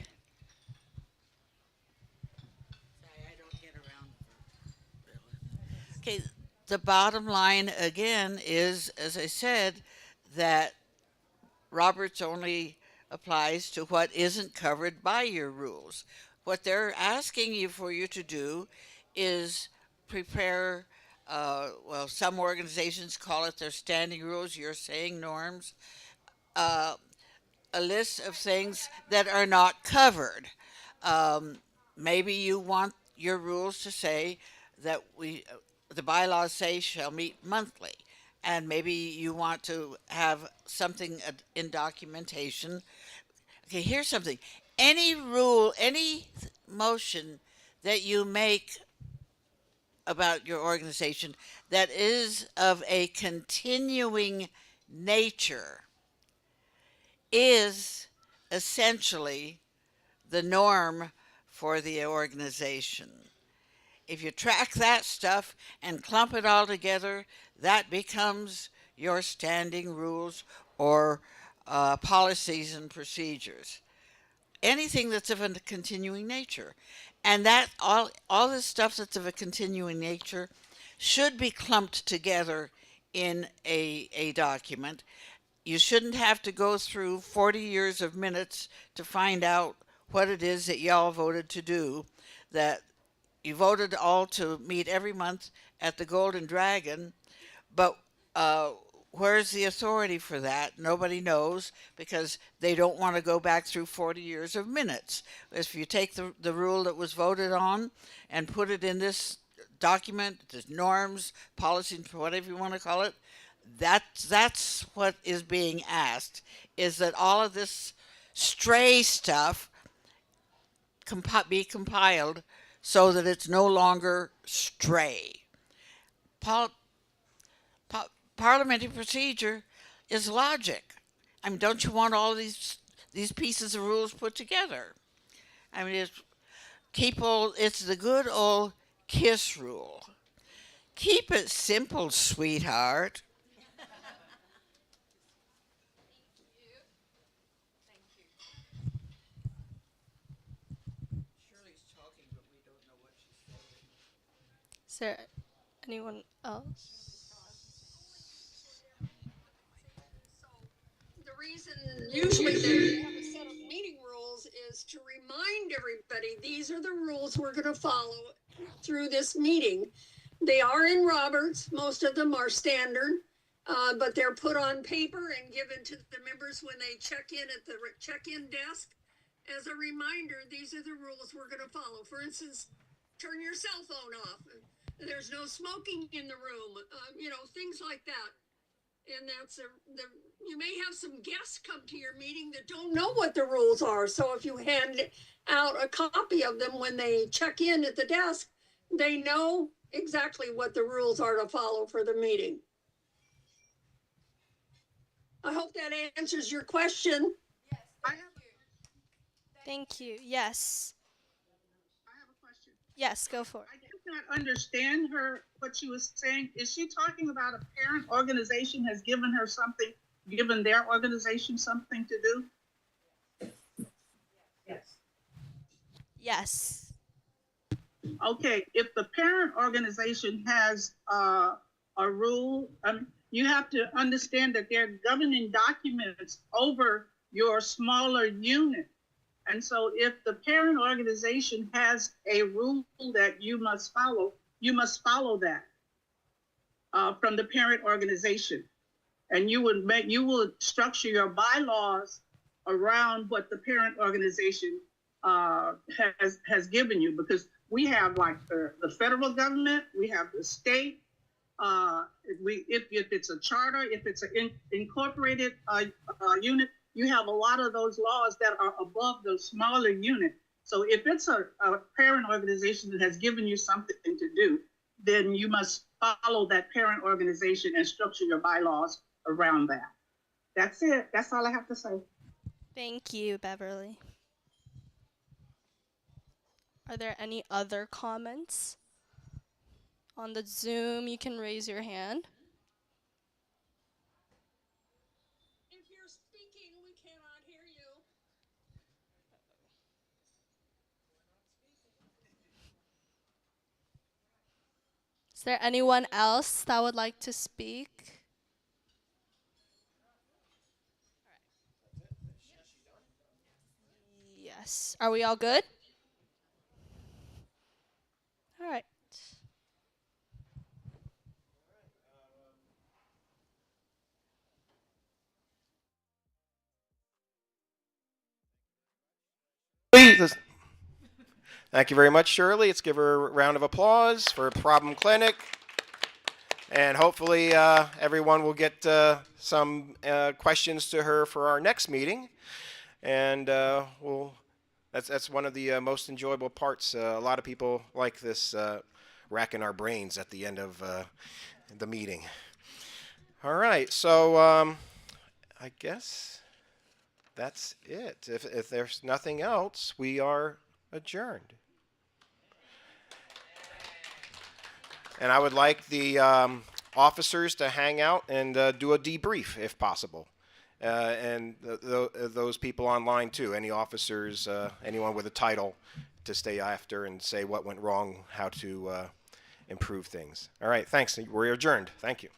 Okay, the bottom line again is, as I said, that Roberts only applies to what isn't covered by your rules. What they're asking you for you to do is prepare, some organizations call it their standing rules, you're saying norms, a list of things that are not covered. Maybe you want your rules to say that the bylaws say shall meet monthly. And maybe you want to have something in documentation. Okay, here's something. Any rule, any motion that you make about your organization that is of a continuing nature is essentially the norm for the organization. If you track that stuff and clump it all together, that becomes your standing rules or policies and procedures. Anything that's of a continuing nature. And that all this stuff that's of a continuing nature should be clumped together in a document. You shouldn't have to go through 40 years of minutes to find out what it is that y'all voted to do. That you voted all to meet every month at the Golden Dragon, but where's the authority for that? Nobody knows because they don't want to go back through 40 years of minutes. If you take the rule that was voted on and put it in this document, the norms, policies, whatever you want to call it, that's what is being asked, is that all of this stray stuff be compiled so that it's no longer stray. Parliamentary procedure is logic. I mean, don't you want all these pieces of rules put together? I mean, it's the good old KISS rule. Keep it simple, sweetheart. Is there anyone else? The reason usually that we have a set of meeting rules is to remind everybody these are the rules we're going to follow through this meeting. They are in Roberts. Most of them are standard, but they're put on paper and given to the members when they check in at the check-in desk. As a reminder, these are the rules we're going to follow. For instance, turn your cell phone off. There's no smoking in the room, things like that. And you may have some guests come to your meeting that don't know what the rules are. So if you hand out a copy of them when they check in at the desk, they know exactly what the rules are to follow for the meeting. I hope that answers your question. Thank you. Yes. I have a question. Yes, go for it. I did not understand what she was saying. Is she talking about a parent organization has given their organization something to do? Yes. Yes. Okay, if the parent organization has a rule, you have to understand that they're governing documents over your smaller unit. And so if the parent organization has a rule that you must follow that from the parent organization. And you would structure your bylaws around what the parent organization has given you, because we have like the federal government, we have the state, if it's a charter, if it's an incorporated unit, you have a lot of those laws that are above the smaller unit. So if it's a parent organization that has given you something to do, then you must follow that parent organization and structure your bylaws around that. That's it. That's all I have to say. Thank you, Beverly. Are there any other comments? On the Zoom, you can raise your hand. If you're speaking, we cannot hear you. Is there anyone else that would like to speak? Yes. Are we all good? All right. Please. Thank you very much, Shirley. Let's give her a round of applause for Problem Clinic. And hopefully everyone will get some questions to her for our next meeting. And we'll That's one of the most enjoyable parts. A lot of people like this racking our brains at the end of the meeting. All right, so I guess that's it. If there's nothing else, we are adjourned. And I would like the officers to hang out and do a debrief if possible. And those people online too, any officers, anyone with a title, to stay after and say what went wrong, how to improve things. All right, thanks. We're adjourned. Thank you.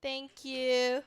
Thank you.